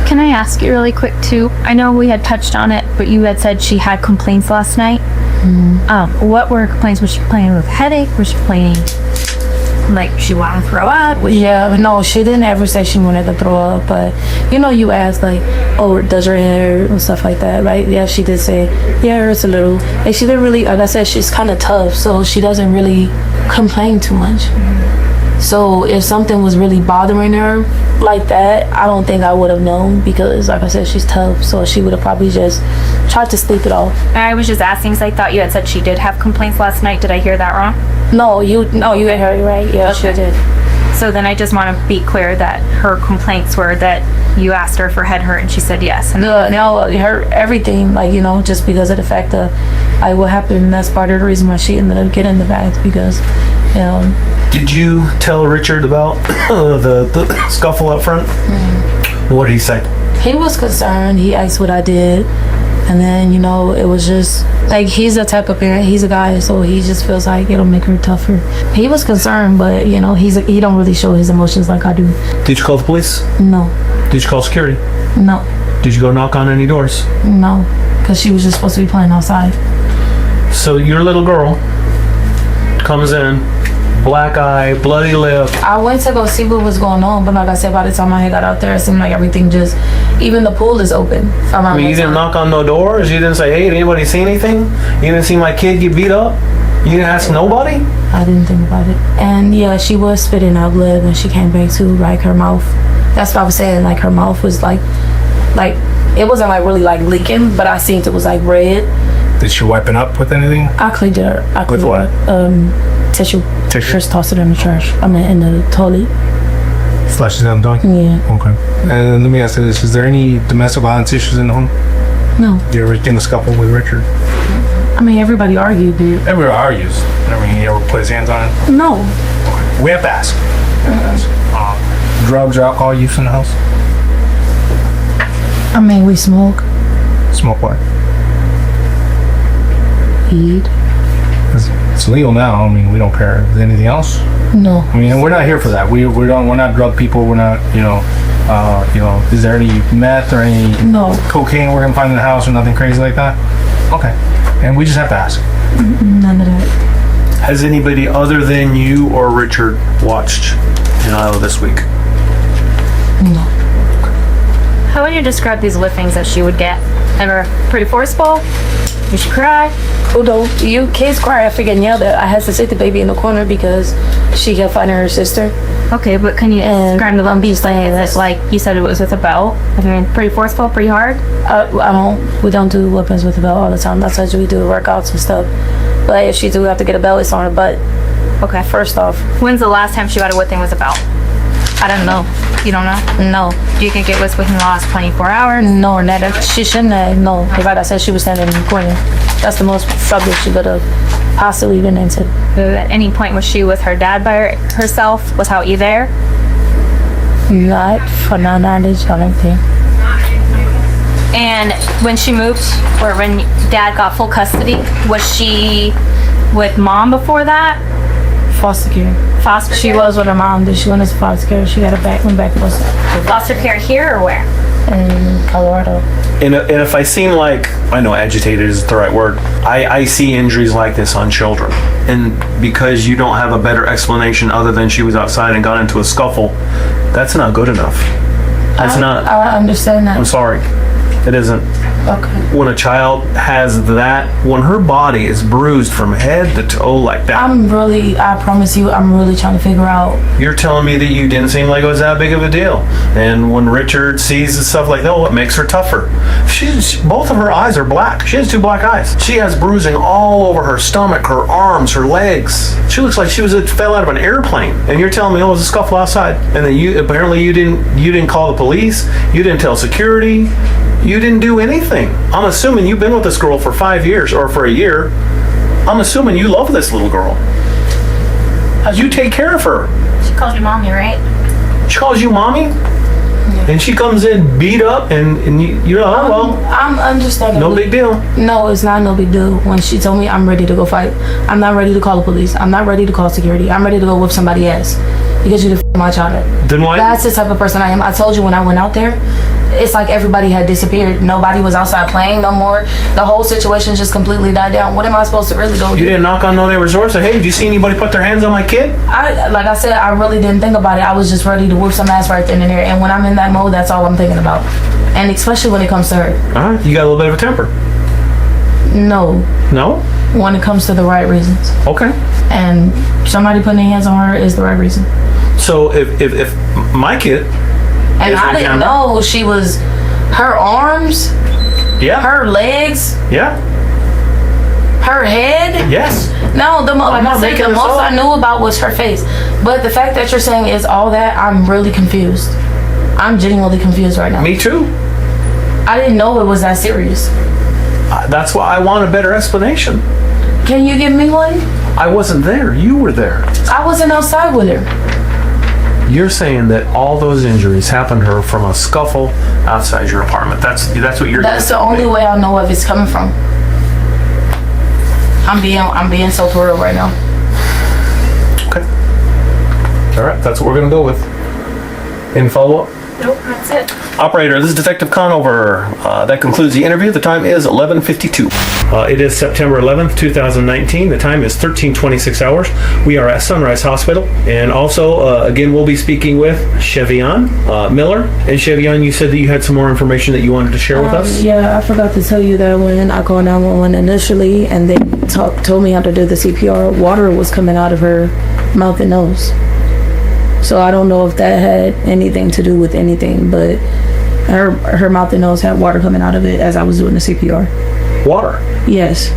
Speaker 13: Can I ask you really quick too? I know we had touched on it, but you had said she had complaints last night. What were her complaints? Was she complaining with headache? Was she complaining like she wanted to throw up?
Speaker 11: Yeah, no, she didn't ever say she wanted to throw up, but you know, you asked like, oh, does her hair and stuff like that, right? Yeah, she did say, yeah, it hurts a little. Like she didn't really, like I said, she's kind of tough, so she doesn't really complain too much. So if something was really bothering her like that, I don't think I would have known because, like I said, she's tough. So she would have probably just tried to sleep it off.
Speaker 13: I was just asking because I thought you had said she did have complaints last night. Did I hear that wrong?
Speaker 11: No, you had heard it right. Yeah,
Speaker 13: Okay.
Speaker 11: she did.
Speaker 13: So then I just want to be clear that her complaints were that you asked her for head hurt and she said yes. And
Speaker 11: No, her everything, like, you know, just because of the fact that what happened, that's part of the reason why she ended up getting the bath because, you know.
Speaker 2: Did you tell Richard about the scuffle up front? What did he say?
Speaker 11: He was concerned. He asked what I did. And then, you know, it was just, like, he's the type of parent, he's a guy, so he just feels like it'll make her tougher. He was concerned, but, you know, he don't really show his emotions like I do.
Speaker 2: Did you call the police?
Speaker 11: No.
Speaker 2: Did you call security?
Speaker 11: No.
Speaker 2: Did you go knock on any doors?
Speaker 11: No. Because she was just supposed to be playing outside.
Speaker 2: So your little girl comes in, black eye, bloody lip.
Speaker 11: I went to go see what was going on, but like I said, by the time I got out there, it seemed like everything just, even the pool is open.
Speaker 2: I mean, you didn't knock on no doors? You didn't say, hey, did anybody see anything? You didn't see my kid get beat up? You didn't ask nobody?
Speaker 11: I didn't think about it. And yeah, she was spitting out blood when she came back too, like her mouth. That's what I was saying, like her mouth was like, it wasn't like really like leaking, but I seen it was like red.
Speaker 12: Did she wipe it up with anything?
Speaker 11: I cleaned it.
Speaker 12: With what?
Speaker 11: Tissue.
Speaker 12: Tissue?
Speaker 11: Just tossed it in the trash. I mean, in the toilet.
Speaker 12: Flushed it down the toilet?
Speaker 11: Yeah.
Speaker 12: Okay. And let me ask you this: is there any domestic violence issues in the home?
Speaker 11: No.
Speaker 12: Did you ever get in a scuffle with Richard?
Speaker 11: I mean, everybody argued, dude.
Speaker 12: Everybody argues. Never he ever put his hands on it?
Speaker 11: No.
Speaker 12: We have to ask. Drugs or alcohol use in the house?
Speaker 11: I mean, we smoke.
Speaker 12: Smoke what?
Speaker 11: Weed.
Speaker 12: It's legal now. I mean, we don't care. Is there anything else?
Speaker 11: No.
Speaker 12: I mean, we're not here for that. We're not drug people. We're not, is there any meth or any cocaine we're gonna find in the house or nothing crazy like that? Okay. And we just have to ask.
Speaker 11: None of that.
Speaker 2: Has anybody other than you or Richard watched Janiyah this week?
Speaker 11: No.
Speaker 13: How would you describe these liftings that she would get? And are pretty forceful? Did she cry?
Speaker 11: Although you kids cry, I figured yell that I had to sit the baby in the corner because she kept fighting her sister.
Speaker 13: Okay, but can you describe the lumpy saying that, like you said, it was with a belt? I mean, pretty forceful, pretty hard?
Speaker 11: We don't do weapons with a belt all the time. That's why we do workouts and stuff. But if she do have to get a belt, it's on her butt.
Speaker 13: Okay.
Speaker 11: First off.
Speaker 13: When's the last time she got a whipping with a belt? I don't know. You don't know? No. Do you think it was within the last 24 hours?
Speaker 11: No, never. She shouldn't have. No. Like I said, she was standing in the corner. That's the most trouble she could have possibly been into.
Speaker 13: At any point was she with her dad by herself? Was Howie there?
Speaker 11: Not for my knowledge, I don't think.
Speaker 13: And when she moved, or when dad got full custody, was she with mom before that?
Speaker 11: Foster care.
Speaker 13: Foster
Speaker 11: She
Speaker 13: care?
Speaker 11: was with her mom. Then she went into foster care. She got went back was
Speaker 13: Foster care here or where?
Speaker 11: in Colorado.
Speaker 2: And if I seem like, I know agitated is the right word, I see injuries like this on children. And because you don't have a better explanation other than she was outside and got into a scuffle, that's not good enough. That's not.
Speaker 11: I understand that.
Speaker 2: I'm sorry. It isn't.
Speaker 11: Okay.
Speaker 2: When a child has that, when her body is bruised from head to toe like that.
Speaker 11: I promise you, I'm really trying to figure out.
Speaker 2: You're telling me that you didn't seem like it was that big of a deal. And when Richard sees the stuff like that, what makes her tougher? Both of her eyes are black. She has 2 black eyes. She has bruising all over her stomach, her arms, her legs. She looks like she fell out of an airplane. And you're telling me, it was a scuffle outside. And then you didn't call the police. You didn't tell security. You didn't do anything. I'm assuming you've been with this girl for 5 years or for a year. I'm assuming you love this little girl. You take care of her.
Speaker 13: She calls you mommy, right?
Speaker 2: She calls you mommy? Yeah. And she comes in beat up and you're like, oh, well.
Speaker 11: I'm understanding.
Speaker 2: No big deal.
Speaker 11: No, it's not no big deal. When she told me I'm ready to go fight, I'm not ready to call the police. I'm not ready to call security. I'm ready to go whip somebody ass. Because you did my child up.
Speaker 2: Then why?
Speaker 11: That's the type of person I am. I told you when I went out there, it's like everybody had disappeared. Nobody was outside playing no more. The whole situation just completely died down. What am I supposed to really go do?
Speaker 2: You didn't knock on no neighbor's door and say, hey, did you see anybody put their hands on my kid?
Speaker 11: Like I said, I really didn't think about it. I was just ready to whoop some ass right then and there. And when I'm in that mode, that's all I'm thinking about. And especially when it comes to her.
Speaker 2: All right, you got a little bit of a temper.
Speaker 11: No.
Speaker 2: No?
Speaker 11: When it comes to the right reasons.
Speaker 2: Okay.
Speaker 11: And somebody putting their hands on her is the right reason.
Speaker 2: So if my kid...
Speaker 11: And I didn't know she was... Her arms...
Speaker 2: Yeah.
Speaker 11: Her legs...
Speaker 2: Yeah.
Speaker 11: Her head...
Speaker 2: Yes.
Speaker 11: No, like I said, the most I knew about was her face. But the fact that you're saying is all that, I'm really confused. I'm genuinely confused right now.
Speaker 2: Me too.
Speaker 11: I didn't know it was that serious.
Speaker 2: That's why I want a better explanation.
Speaker 11: Can you give me one?
Speaker 2: I wasn't there. You were there.
Speaker 11: I wasn't outside with her.
Speaker 2: You're saying that all those injuries happened to her from a scuffle outside your apartment. That's what you're.
Speaker 11: That's the only way I know if it's coming from. I'm being so thorough right now.
Speaker 2: Okay. All right, that's what we're gonna go with. Any follow-up?
Speaker 13: Nope, that's it.
Speaker 2: Operator, this is Detective Conover. That concludes the interview. The time is 11:52. It is September 11th, 2019. The time is 13:26 hours. We are at Sunrise Hospital. And also, again, we'll be speaking with Shevhaun Miller. And Shevhaun, you said that you had some more information that you wanted to share with us?
Speaker 11: Yeah, I forgot to tell you that when I called 911 initially and they told me how to do the CPR, water was coming out of her mouth and nose. So I don't know if that had anything to do with anything, but her mouth and nose had water coming out of it as I was doing the CPR.
Speaker 2: Water?
Speaker 11: Yes.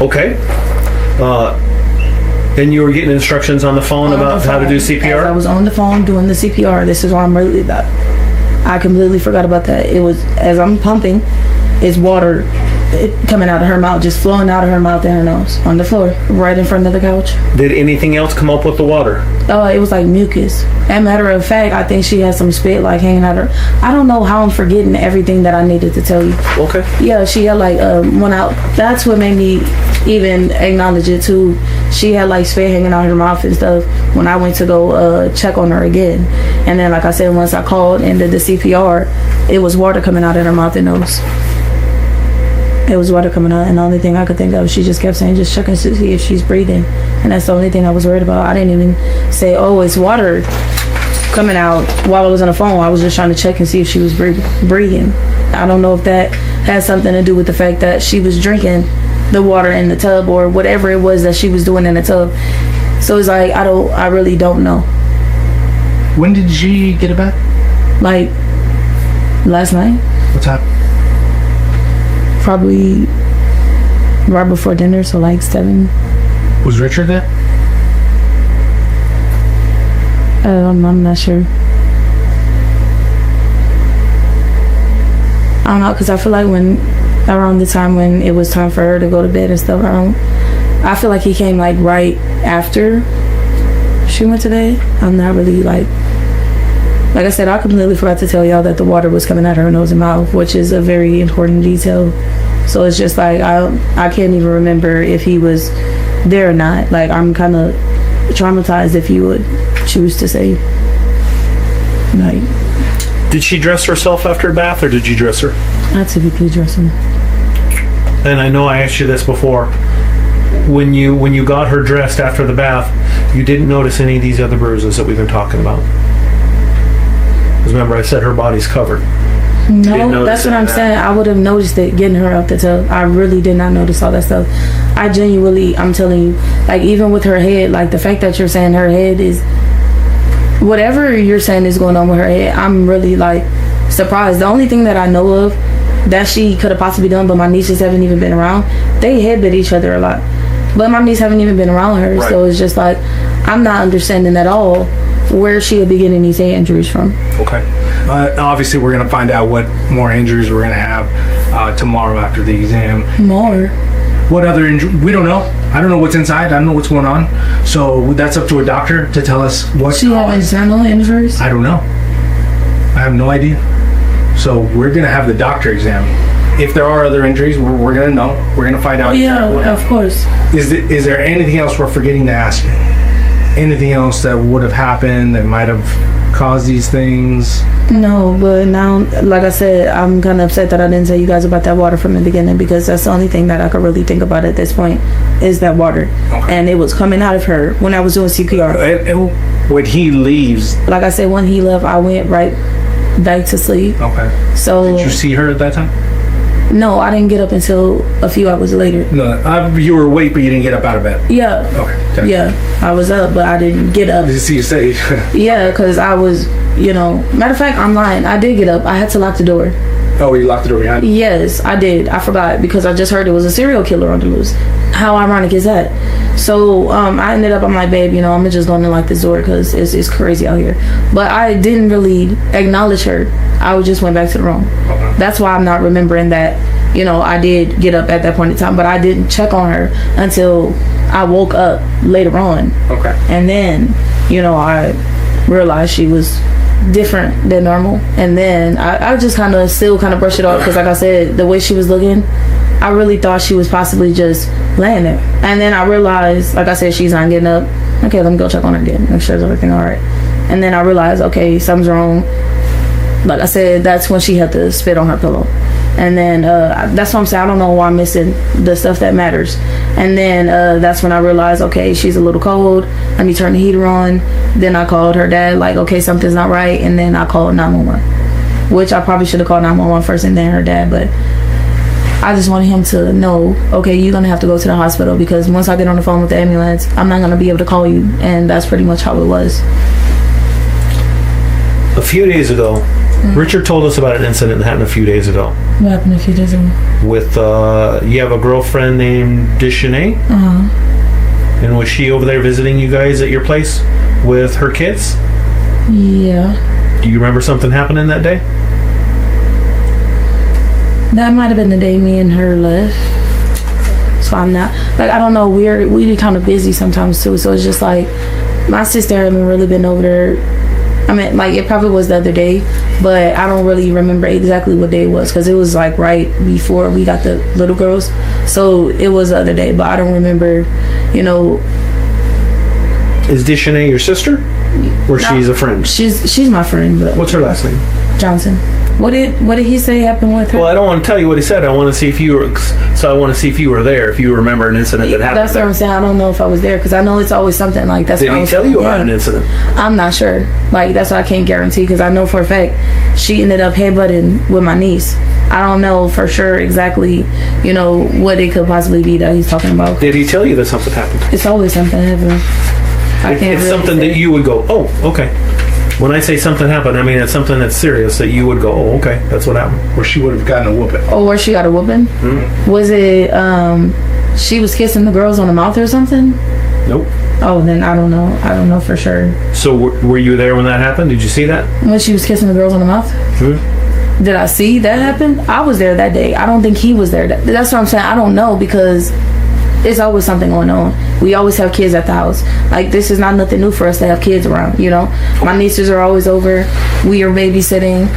Speaker 2: Okay. And you were getting instructions on the phone about how to do CPR?
Speaker 11: As I was on the phone doing the CPR. This is why I'm really that. I completely forgot about that. It was, as I'm pumping, it's water coming out of her mouth, just flowing out of her mouth and her nose on the floor, right in front of the couch.
Speaker 2: Did anything else come up with the water?
Speaker 11: It was like mucus. As a matter of fact, I think she had some spit like hanging out of her. I don't know how I'm forgetting everything that I needed to tell you.
Speaker 2: Okay.
Speaker 11: Yeah, she had like that's what made me even acknowledge it too. She had like spit hanging out of her mouth and stuff when I went to go check on her again. And then, like I said, once I called and did the CPR, it was water coming out of her mouth and nose. It was water coming out, and the only thing I could think of, she just kept saying, just checking to see if she's breathing. And that's the only thing I was worried about. I didn't even say, oh, it's water coming out while I was on the phone. I was just trying to check and see if she was breathing. I don't know if that had something to do with the fact that she was drinking the water in the tub or whatever it was that she was doing in the tub. So it's like, I really don't know.
Speaker 12: When did she get it back?
Speaker 11: Like, last night.
Speaker 12: What's up?
Speaker 11: Probably right before dinner, so like 7.
Speaker 12: Was Richard there?
Speaker 11: I'm not sure. I don't know, because I feel like around the time when it was time for her to go to bed and stuff, I feel like he came like right after she went to bed. I'm not really like I said, I completely forgot to tell y'all that the water was coming out of her nose and mouth, which is a very important detail. So it's just like, I can't even remember if he was there or not. Like, I'm kind of traumatized, if you would choose to say. Like,
Speaker 2: Did she dress herself after a bath, or did you dress her?
Speaker 11: I typically dress him.
Speaker 2: And I know I asked you this before. When you got her dressed after the bath, you didn't notice any of these other bruises that we've been talking about. Because remember, I said her body's covered.
Speaker 11: No, that's what I'm saying. I would have noticed it getting her up the tub. I really did not notice all that stuff. I genuinely, I'm telling you, like, even with her head, like the fact that you're saying her head is, whatever you're saying is going on with her head, I'm really like surprised. The only thing that I know of that she could have possibly done, but my nieces haven't even been around, they headbutt each other a lot. But my niece haven't even been around her, right. So it's just like, I'm not understanding at all where she would be getting these head injuries from.
Speaker 12: Okay. Obviously, we're going to find out what more injuries we're going to have tomorrow after the exam.
Speaker 11: More?
Speaker 12: What other injury? We don't know. I don't know what's inside. I don't know what's going on. So that's up to a doctor to tell us what.
Speaker 11: She have internal injuries?
Speaker 12: I don't know. I have no idea. So we're going to have the doctor examine. If there are other injuries, we're going to know. We're going to find out.
Speaker 11: Yeah, of course.
Speaker 12: Is there anything else we're forgetting to ask you? Anything else that would have happened that might have caused these things?
Speaker 11: No, but now, like I said, I'm kind of upset that I didn't tell you guys about that water from the beginning, because that's the only thing that I could really think about at this point is that water. Okay. And it was coming out of her when I was doing CPR.
Speaker 12: And when he leaves?
Speaker 11: Like I said, when he left, I went right back to sleep.
Speaker 12: Okay.
Speaker 11: So
Speaker 12: did you see her at that time?
Speaker 11: No, I didn't get up until a few hours later.
Speaker 12: No, you were awake, but you didn't get up out of bed?
Speaker 11: Yeah.
Speaker 12: Okay.
Speaker 11: Yeah, I was up, but I didn't get up.
Speaker 12: Did you see you say?
Speaker 11: Yeah, because I was, matter of fact, I'm lying. I did get up. I had to lock the door.
Speaker 12: Oh, you locked the door behind you?
Speaker 11: Yes, I did. I forgot, because I just heard it was a serial killer on the loose. How ironic is that? So I ended up, I'm like, babe, I'm just going to lock this door because it's crazy out here. But I didn't really acknowledge her. I just went back to the room. Okay. That's why I'm not remembering that, I did get up at that point in time, but I didn't check on her until I woke up later on. Okay. And then, I realized she was different than normal. And then I just still brushed it off, because like I said, the way she was looking, I really thought she was possibly just laying there. And then I realized, like I said, she's not getting up. Okay, let me go check on her again, make sure everything all right. And then I realized, okay, something's wrong. Like I said, that's when she had to spit on her pillow. And then that's what I'm saying, I don't know why I'm missing the stuff that matters. And then that's when I realized, okay, she's a little cold, let me turn the heater on. Then I called her dad, like, okay, something's not right. And then I called 911, which I probably should have called 911 first and then her dad, but I just wanted him to know, okay, you're going to have to go to the hospital, because once I get on the phone with the ambulance, I'm not going to be able to call you. And that's pretty much how it was.
Speaker 2: A few days ago, Richard told us about an incident that happened a few days ago.
Speaker 11: What happened a few days ago?
Speaker 2: With, you have a girlfriend named Janiyah?
Speaker 11: Uh-huh.
Speaker 2: And was she over there visiting you guys at your place with her kids?
Speaker 11: Yeah.
Speaker 2: Do you remember something happening that day?
Speaker 11: That might have been the day me and her left. So I'm not, I don't know, we kind of busy sometimes too. So it's just like, my sister hasn't really been over there. I mean, it probably was the other day, but I don't really remember exactly what day it was, because it was right before we got the little girls. So it was the other day, but I don't remember,
Speaker 2: Is Janiyah your sister? Or she's a friend?
Speaker 11: She's my friend. But
Speaker 2: what's her last name?
Speaker 11: Johnson. What did he say happened with her?
Speaker 2: Well, I don't want to tell you what he said. I want to see if you were there, if you remember an incident that happened.
Speaker 11: That's what I'm saying. I don't know if I was there, because I know it's always something like that.
Speaker 2: Did he tell you about an incident?
Speaker 11: I'm not sure. That's what I can't guarantee, because I know for a fact she ended up headbutting with my niece. I don't know for sure exactly, what it could possibly be that he's talking about.
Speaker 2: Did he tell you that something happened?
Speaker 11: It's always something happening.
Speaker 2: It's something that you would go, oh, okay. When I say something happened, I mean it's something that's serious that you would go, oh, okay, that's what happened.
Speaker 12: Or she would have gotten a whooping.
Speaker 11: Oh, where she got a whooping?
Speaker 2: Mm-hmm.
Speaker 11: Was it, she was kissing the girls on the mouth or something?
Speaker 2: Nope.
Speaker 11: Oh, then I don't know. I don't know for sure.
Speaker 2: So were you there when that happened? Did you see that?
Speaker 11: When she was kissing the girls on the mouth? Did I see that happen? I was there that day. I don't think he was there. That's what I'm saying. I don't know, because it's always something going on. We always have kids at the house. Like, this is not nothing new for us to have kids around, you know? My nieces are always over. We are babysitting.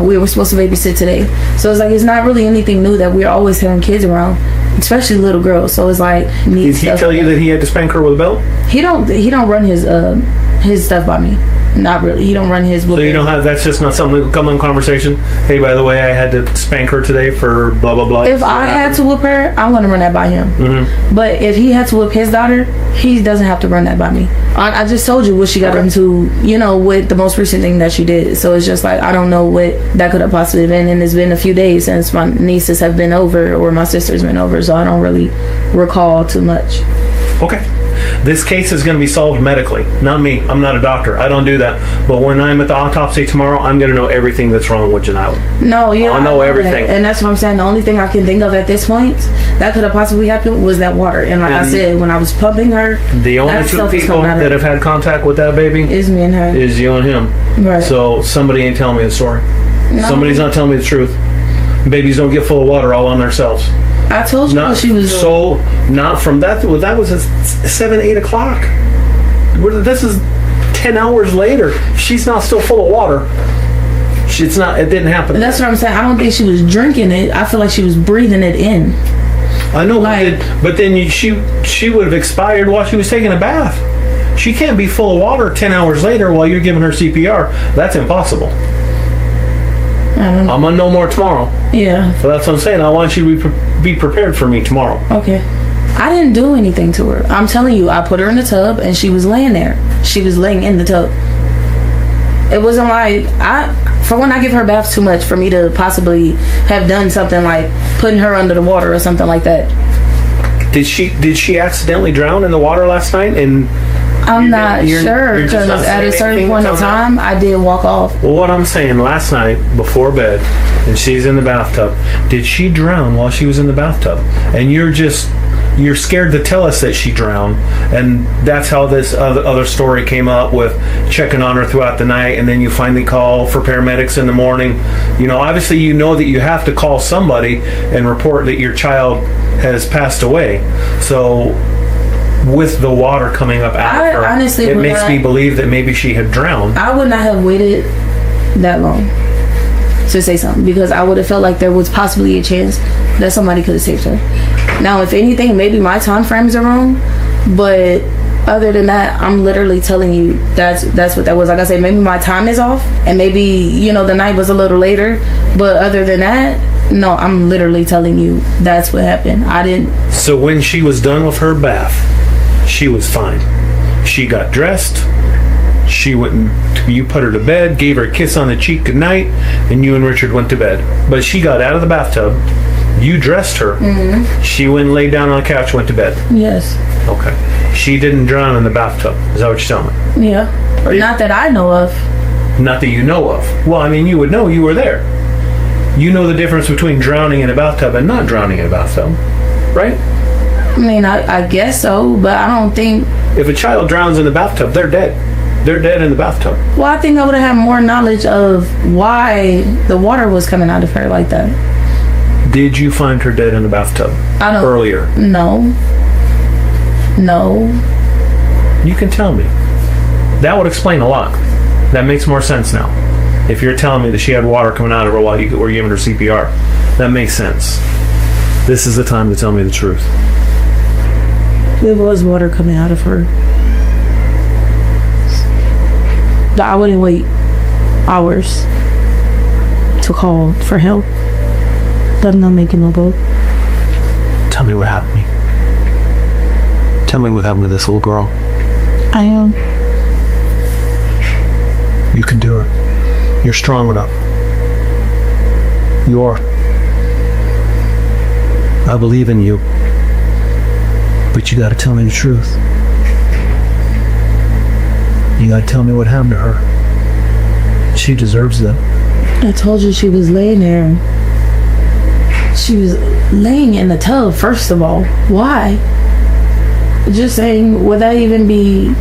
Speaker 11: We were supposed to babysit today. So it's like, it's not really anything new that we're always having kids around, especially little girls. So it's like...
Speaker 2: Did he tell you that he had to spank her with a belt?
Speaker 11: He don't run his stuff by me. Not really. He don't run his...
Speaker 2: So you don't have... That's just not something that will come in conversation? Hey, by the way, I had to spank her today for blah, blah, blah.
Speaker 11: If I had to whoop her, I'm going to run that by him. Mm-hmm. But if he had to whoop his daughter, he doesn't have to run that by me. I just told you what she got into, you know, with the most recent thing that she did. So it's just like, I don't know what that could have possibly been. And it's been a few days since my nieces have been over or my sister's been over. So I don't really recall too much.
Speaker 2: Okay. This case is going to be solved medically. Not me. I'm not a doctor. I don't do that. But when I'm at the autopsy tomorrow, I'm going to know everything that's wrong with Janiyah.
Speaker 11: No, yeah.
Speaker 2: I'll know everything.
Speaker 11: And that's what I'm saying. The only thing I can think of at this point that could have possibly happened was that water. And like I said, when I was pumping her,
Speaker 2: the only two people that have had contact with that baby
Speaker 11: is me and her.
Speaker 2: Is you and him.
Speaker 11: Right.
Speaker 2: So somebody ain't telling me the story. No. Somebody's not telling me the truth. Babies don't get full of water all on themselves.
Speaker 11: I told you she was...
Speaker 2: So, not from that... Well, that was at 7, 8 o'clock. This is 10 hours later. She's not still full of water. It's not... It didn't happen.
Speaker 11: That's what I'm saying. I don't think she was drinking it. I feel like she was breathing it in.
Speaker 2: I know, but then she would have expired while she was taking a bath. She can't be full of water 10 hours later while you're giving her CPR. That's impossible. I'm gonna know more tomorrow.
Speaker 11: Yeah.
Speaker 2: So that's what I'm saying. I want you to be prepared for me tomorrow.
Speaker 11: Okay. I didn't do anything to her. I'm telling you, I put her in the tub and she was laying there. She was laying in the tub. It wasn't like for when I give her baths too much for me to possibly have done something like putting her under the water or something like that.
Speaker 2: Did she accidentally drown in the water last night? And
Speaker 11: I'm not sure, because at a certain point in time, I did walk off.
Speaker 2: Well, what I'm saying, last night before bed, and she's in the bathtub, did she drown while she was in the bathtub? And you're scared to tell us that she drowned, and that's how this other story came up with checking on her throughout the night, and then you finally call for paramedics in the morning. You know, obviously you know that you have to call somebody and report that your child has passed away. So with the water coming up out of her, honestly, it makes me believe that maybe she had drowned.
Speaker 11: I would not have waited that long to say something, because I would have felt like there was possibly a chance that somebody could have saved her. Now, if anything, maybe my time frames are wrong, but other than that, I'm literally telling you that's what that was. Like I said, maybe my time is off, and maybe, you know, the night was a little later, but other than that, no, I'm literally telling you that's what happened. I didn't.
Speaker 2: So when she was done with her bath, she was fine. She got dressed. She went and you put her to bed, gave her a kiss on the cheek goodnight, and you and Richard went to bed. But she got out of the bathtub. You dressed her. Mm-hmm. She went and laid down on the couch, went to bed.
Speaker 11: Yes.
Speaker 2: Okay. She didn't drown in the bathtub. Is that what you're telling me?
Speaker 11: Yeah. Not that I know of.
Speaker 2: Not that you know of. Well, I mean, you would know. You were there. You know the difference between drowning in a bathtub and not drowning in a bathtub, right?
Speaker 11: I mean, I guess so, but I don't think...
Speaker 2: If a child drowns in the bathtub, they're dead. They're dead in the bathtub.
Speaker 11: Well, I think I would have had more knowledge of why the water was coming out of her like that.
Speaker 2: Did you find her dead in the bathtub earlier?
Speaker 11: No.
Speaker 2: You can tell me. That would explain a lot. That makes more sense now. If you're telling me that she had water coming out of her while you were giving her CPR, that makes sense. This is the time to tell me the truth.
Speaker 11: There was water coming out of her. But I wouldn't wait hours to call for help. I'm not making no boat.
Speaker 2: Tell me what happened to me. Tell me what happened to this little girl.
Speaker 11: I am.
Speaker 2: You can do it. You're strong enough. You are. I believe in you. But you gotta tell me the truth. You gotta tell me what happened to her. She deserves that.
Speaker 11: I told you she was laying there. She was laying in the tub, first of all. Why? Just saying, would that even be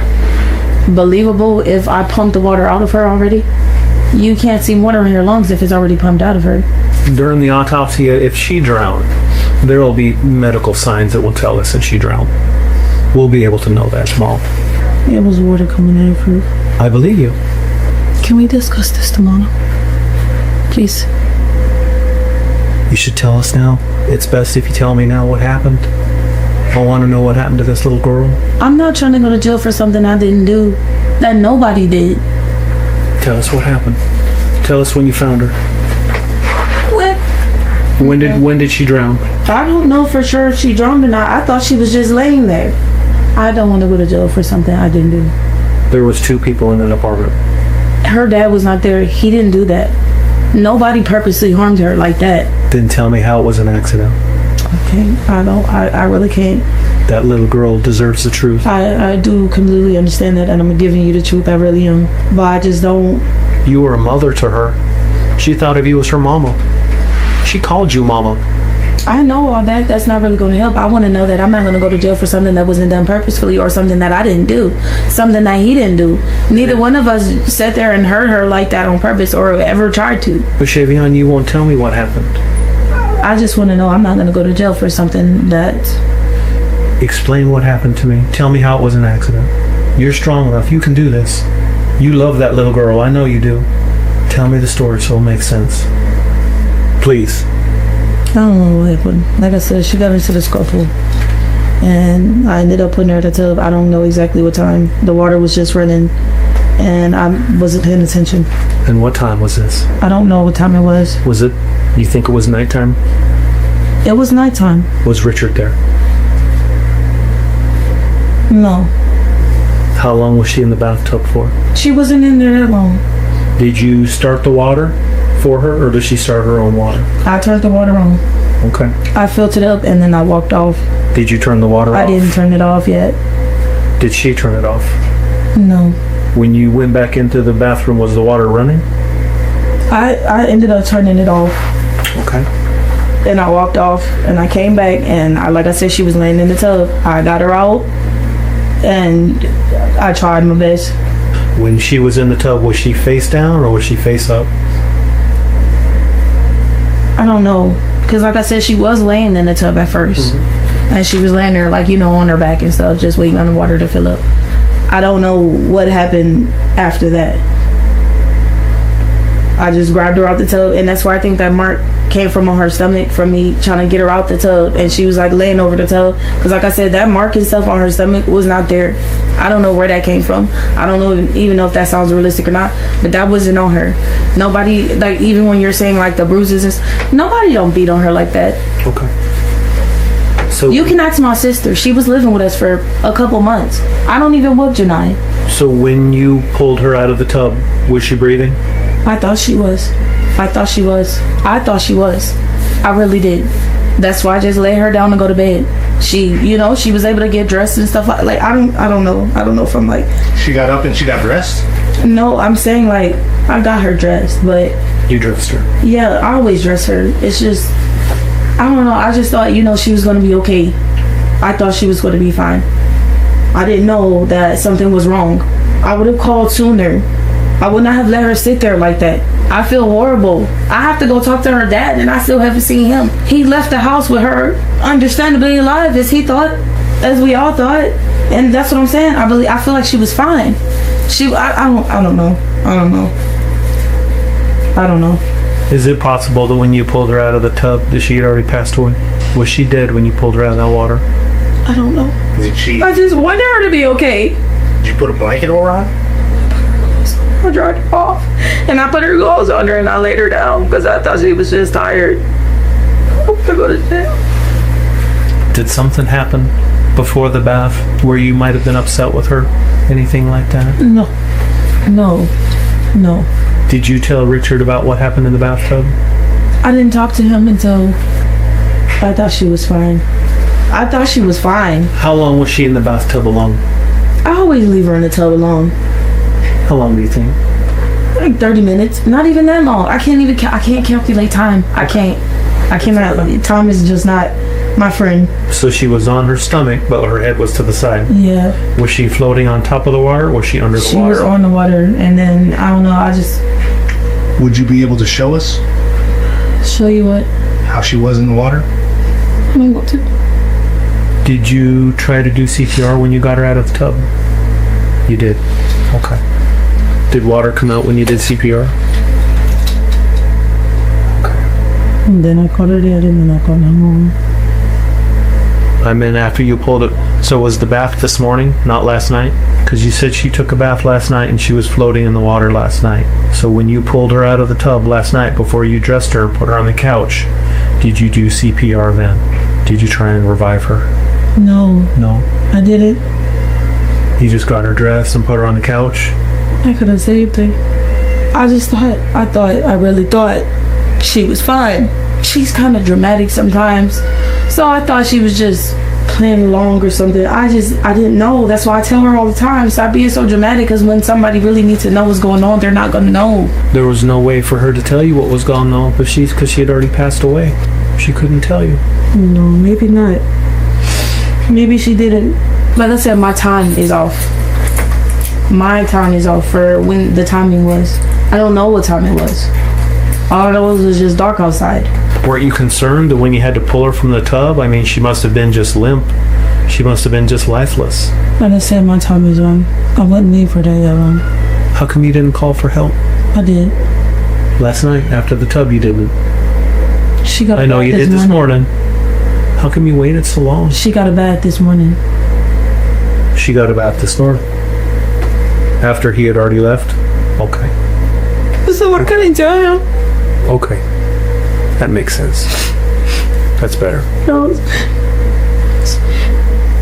Speaker 11: believable if I pumped the water out of her already? You can't see water in her lungs if it's already pumped out of her.
Speaker 2: During the autopsy, if she drowned, there will be medical signs that will tell us that she drowned. We'll be able to know that tomorrow.
Speaker 11: It was water coming out of her.
Speaker 2: I believe you.
Speaker 11: Can we discuss this tomorrow? Please.
Speaker 2: You should tell us now. It's best if you tell me now what happened. I want to know what happened to this little girl.
Speaker 11: I'm not trying to go to jail for something I didn't do, that nobody did.
Speaker 2: Tell us what happened. Tell us when you found her.
Speaker 11: What?
Speaker 2: When did she drown?
Speaker 11: I don't know for sure if she drowned or not. I thought she was just laying there. I don't want to go to jail for something I didn't do.
Speaker 2: There was 2 people in an apartment.
Speaker 11: Her dad was not there. He didn't do that. Nobody purposely harmed her like that.
Speaker 2: Then tell me how it was an accident.
Speaker 11: Okay, I really can't.
Speaker 2: That little girl deserves the truth.
Speaker 11: I do completely understand that, and I'm giving you the truth. I really am. But I just don't.
Speaker 2: You were a mother to her. She thought of you as her mama. She called you mama.
Speaker 11: I know all that. That's not really going to help. I want to know that I'm not going to go to jail for something that wasn't done purposefully or something that I didn't do. Something that he didn't do. Neither one of us sat there and hurt her like that on purpose or ever tried to.
Speaker 2: But Shevhaun, you won't tell me what happened.
Speaker 11: I just want to know I'm not going to go to jail for something that...
Speaker 2: Explain what happened to me. Tell me how it was an accident. You're strong enough. You can do this. You love that little girl. I know you do. Tell me the story so it'll make sense. Please.
Speaker 11: I don't know what happened. Like I said, she got into the scuffle. And I ended up putting her in the tub. I don't know exactly what time. The water was just running. And I wasn't paying attention.
Speaker 2: And what time was this?
Speaker 11: I don't know what time it was.
Speaker 2: Was it... You think it was nighttime?
Speaker 11: It was nighttime.
Speaker 2: Was Richard there?
Speaker 11: No.
Speaker 2: How long was she in the bathtub for?
Speaker 11: She wasn't in there that long.
Speaker 2: Did you start the water for her, or did she start her own water?
Speaker 11: I turned the water on.
Speaker 2: Okay.
Speaker 11: I filled it up and then I walked off.
Speaker 2: Did you turn the water off?
Speaker 11: I didn't turn it off yet.
Speaker 2: Did she turn it off?
Speaker 11: No.
Speaker 2: When you went back into the bathroom, was the water running?
Speaker 11: I ended up turning it off.
Speaker 2: Okay.
Speaker 11: And I walked off and I came back and like I said, she was laying in the tub. I got her out and I tried my best.
Speaker 2: When she was in the tub, was she face down or was she face up?
Speaker 11: I don't know. Because like I said, she was laying in the tub at first. Mm-hmm. And she was laying there like, on her back and stuff, just waiting on the water to fill up. I don't know what happened after that. I just grabbed her out the tub, and that's why I think that mark came from on her stomach from me trying to get her out the tub, and she was like laying over the tub. Because like I said, that mark and stuff on her stomach was not there. I don't know where that came from. I don't know even know if that sounds realistic or not, but that wasn't on her. Nobody, like even when you're saying like the bruises, nobody don't beat on her like that.
Speaker 2: Okay. So
Speaker 11: you can ask my sister. She was living with us for a couple months. I don't even whoop Janiyah.
Speaker 2: So when you pulled her out of the tub, was she breathing?
Speaker 11: I thought she was. I really did. That's why I just laid her down and go to bed. She was able to get dressed and stuff like I don't know. I don't know if I'm like.
Speaker 12: She got up and she got dressed?
Speaker 11: No, I'm saying like I got her dressed, but.
Speaker 2: You dressed her?
Speaker 11: Yeah, I always dress her. It's just, I don't know. I just thought, she was going to be okay. I thought she was going to be fine. I didn't know that something was wrong. I would have called sooner. I would not have let her sit there like that. I feel horrible. I have to go talk to her dad, and I still haven't seen him. He left the house with her, understandably alive, as he thought, as we all thought, and that's what I'm saying. I feel like she was fine. I don't know.
Speaker 2: Is it possible that when you pulled her out of the tub, that she had already passed away? Was she dead when you pulled her out of that water?
Speaker 11: I don't know.
Speaker 12: Did she?
Speaker 11: I just wanted her to be okay.
Speaker 12: Did you put a blanket over her?
Speaker 11: I dried her off, and I put her clothes on her, and I laid her down because I thought she was just tired. I want to go to jail.
Speaker 2: Did something happen before the bath where you might have been upset with her? Anything like that?
Speaker 11: No.
Speaker 2: Did you tell Richard about what happened in the bathtub?
Speaker 11: I didn't talk to him until I thought she was fine.
Speaker 2: How long was she in the bathtub alone?
Speaker 11: I always leave her in the tub alone.
Speaker 2: How long do you think?
Speaker 11: Like 30 minutes. Not even that long. I can't calculate time. I cannot. Time is just not. My friend.
Speaker 2: So she was on her stomach, but her head was to the side.
Speaker 11: Yeah.
Speaker 2: Was she floating on top of the water, or was she under the
Speaker 11: She
Speaker 2: water?
Speaker 11: was on the water, and then I don't know. I just
Speaker 12: Would you be able to show us
Speaker 11: show you what
Speaker 12: how she was in the water?
Speaker 11: I'm going to.
Speaker 2: Did you try to do CPR when you got her out of the tub? You did. Okay. Did water come out when you did CPR?
Speaker 11: And then I called her dad, and then I called my mom.
Speaker 2: I mean, after you pulled it. So was the bath this morning, not last night? Because you said she took a bath last night and she was floating in the water last night. So when you pulled her out of the tub last night, before you dressed her, put her on the couch, did you do CPR then? Did you try and revive her?
Speaker 11: No,
Speaker 2: No.
Speaker 11: I didn't.
Speaker 2: You just got her dressed and put her on the couch?
Speaker 11: I could have saved her. I really thought she was fine. She's kind of dramatic sometimes. So I thought she was just playing along or something. I didn't know. That's why I tell her all the time, stop being so dramatic, because when somebody really needs to know what's going on, they're not going to know.
Speaker 2: There was no way for her to tell you what was going on, but because she had already passed away. She couldn't tell you.
Speaker 11: No, maybe not. Maybe she didn't. Like I said, my time is off. My time is off for when the timing was. I don't know what time it was. All I know was just dark outside.
Speaker 2: Weren't you concerned that when you had to pull her from the tub? I mean, she must have been just limp. She must have been just lifeless.
Speaker 11: Like I said, my time is on. I wouldn't leave for that long.
Speaker 2: How come you didn't call for help?
Speaker 11: I did.
Speaker 2: Last night, after the tub, you didn't.
Speaker 11: She got a
Speaker 2: I know
Speaker 11: bath
Speaker 2: you did this morning. How come you waited so long?
Speaker 11: She got a bath this morning.
Speaker 2: She got a bath this morning? After he had already left? Okay.
Speaker 11: So what can I tell him?
Speaker 2: Okay. That makes sense. That's better.
Speaker 11: No.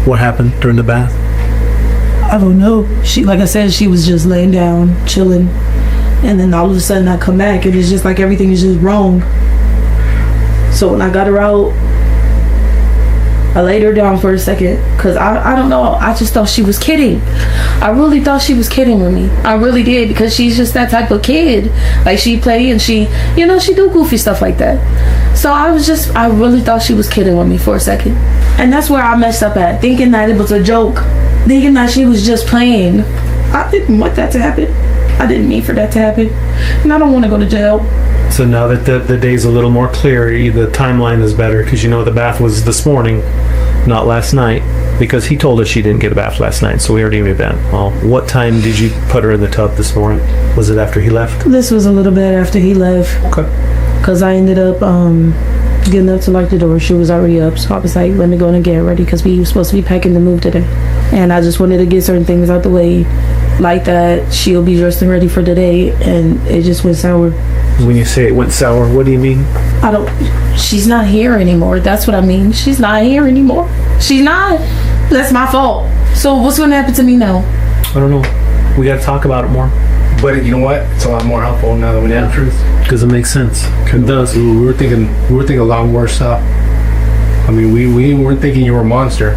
Speaker 2: What happened during the bath?
Speaker 11: I don't know. She, like I said, she was just laying down, chilling. And then all of a sudden I come back and it's just like everything is just wrong. So when I got her out, I laid her down for a second because I don't know. I just thought she was kidding. I really thought she was kidding with me. I really did, because she's just that type of kid. Like, she play and she do goofy stuff like that. So I really thought she was kidding with me for a second. And that's where I messed up at, thinking that it was a joke. Thinking that she was just playing. I didn't want that to happen. I didn't mean for that to happen. And I don't want to go to jail.
Speaker 2: So now that the day's a little more clear, the timeline is better, because the bath was this morning, not last night, because he told us she didn't get a bath last night, so we already knew that. Well, what time did you put her in the tub this morning? Was it after he left?
Speaker 11: This was a little bit after he left.
Speaker 2: Okay.
Speaker 11: Because I ended up getting up to lock the door. She was already up, so I was like, let me go and get ready, because we were supposed to be packing to move today. And I just wanted to get certain things out the way, like that she'll be dressed and ready for the day, and it just went sour.
Speaker 2: When you say it went sour, what do you mean?
Speaker 11: She's not here anymore. That's what I mean. She's not here anymore. She's not. That's my fault. So what's going to happen to me now?
Speaker 2: I don't know. We got to talk about it more.
Speaker 12: But you know what? It's a lot more helpful now that we know the truth.
Speaker 2: Because it makes sense. It does.
Speaker 12: We were thinking a lot worse stuff. I mean, we weren't thinking you were a monster.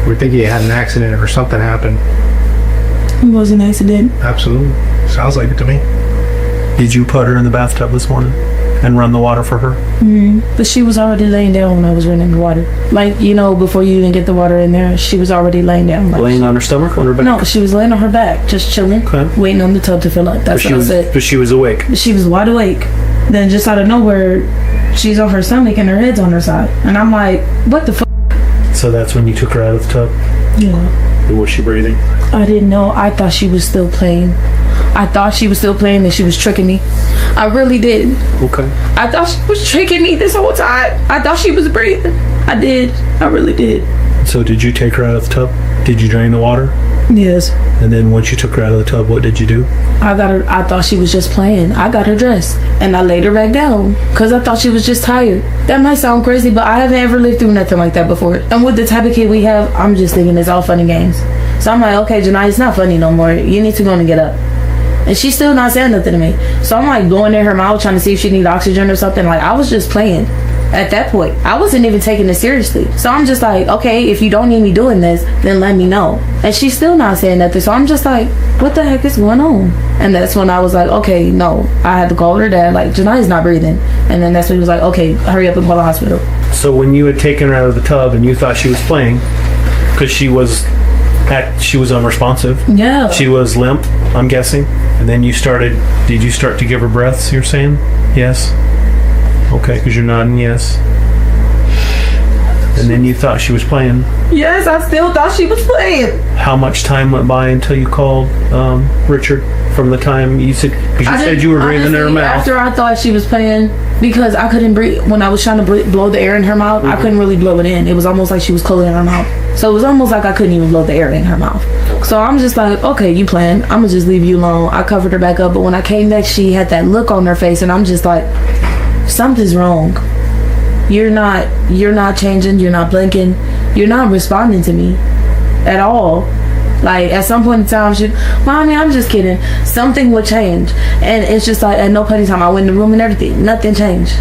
Speaker 12: We were thinking you had an accident or something happened.
Speaker 11: It was an accident.
Speaker 12: Absolutely. Sounds like it to me.
Speaker 2: Did you put her in the bathtub this morning and run the water for her?
Speaker 11: But she was already laying down when I was running the water. Like, before you even get the water in there, she was already laying down. Like,
Speaker 2: laying on her stomach or on her back?
Speaker 11: No, she was laying on her back, just chilling, waiting on the tub to fill up. That's what I said.
Speaker 2: But she was awake.
Speaker 11: She was wide awake. Then just out of nowhere, she's on her stomach and her head's on her side. And I'm like, what the fuck?
Speaker 2: So that's when you took her out of the tub?
Speaker 11: Yeah.
Speaker 2: Was she breathing?
Speaker 11: I didn't know. I thought she was still playing. And she was tricking me. I really did.
Speaker 2: Okay.
Speaker 11: I thought she was tricking me this whole time. I thought she was breathing. I did. I really did.
Speaker 2: So did you take her out of the tub? Did you drain the water?
Speaker 11: Yes.
Speaker 2: And then once you took her out of the tub, what did you do?
Speaker 11: I thought she was just playing. I got her dressed and I laid her back down because I thought she was just tired. That might sound crazy, but I haven't ever lived through nothing like that before. And with the type of kid we have, I'm just thinking it's all fun and games. So I'm like, okay, Janiyah, it's not funny no more. You need to go and get up. And she's still not saying nothing to me. So I'm like going in her mouth trying to see if she needs oxygen or something. Like, I was just playing. at that point. I wasn't even taking it seriously. So I'm just like, okay, if you don't need me doing this, then let me know. And she's still not saying nothing. So I'm just like, what the heck is going on? And that's when I was like, okay, no. I had to call her dad, like, Janiyah's not breathing. And then that's when he was like, okay, hurry up and call the hospital.
Speaker 2: So when you had taken her out of the tub and you thought she was playing, because she was unresponsive.
Speaker 11: Yeah.
Speaker 2: She was limp, I'm guessing. And then did you start to give her breaths, you're saying? Yes? Okay, because you're nodding yes. And then you thought she was playing.
Speaker 11: Yes, I still thought she was playing.
Speaker 2: How much time went by until you called Richard from the time you said, because you said you were breathing in her mouth.
Speaker 11: After I thought she was playing, because I couldn't breathe, when I was trying to blow the air in her mouth, I couldn't really blow it in. It was almost like she was closing her mouth. So it was almost like I couldn't even blow the air in her mouth. So I'm just like, okay, you playing. I'm gonna just leave you alone. I covered her back up, but when I came back, she had that look on her face, and I'm just like, something's wrong. You're not changing, you're not blinking, you're not responding to me at all. Like, at some point in time, Mommy, I'm just kidding. Something would change. And it's just like, at no point in time, I went in the room and everything. Nothing changed.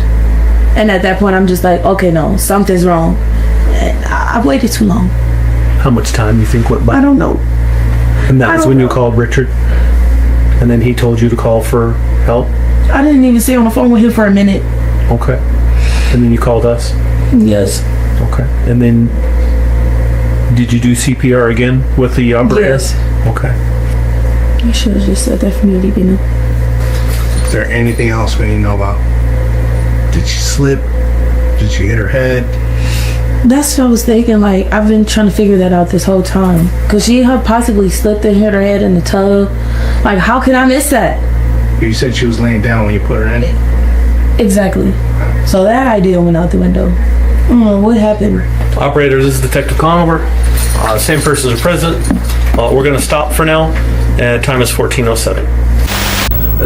Speaker 11: And at that point, I'm just like, okay, no, something's wrong. And I waited too long.
Speaker 2: How much time you think went by?
Speaker 11: I don't know.
Speaker 2: And that was when you called Richard? And then he told you to call for help?
Speaker 11: I didn't even stay on the phone with him for a minute.
Speaker 2: Okay. And then you called us?
Speaker 11: Yes.
Speaker 2: Okay. And then did you do CPR again with the upper air?
Speaker 11: Yes.
Speaker 2: Okay.
Speaker 11: You should have just said that from the beginning.
Speaker 12: Is there anything else we need to know about? Did she slip? Did she hit her head?
Speaker 11: That's what I was thinking. Like, I've been trying to figure that out this whole time. Could she have possibly slipped and hit her head in the tub? Like, how could I miss that?
Speaker 12: You said she was laying down when you put her in.
Speaker 11: Exactly. So that idea went out the window. What happened?
Speaker 2: Operators, this is Detective Conover. Same person as present. We're going to stop for now. Time is 14:07.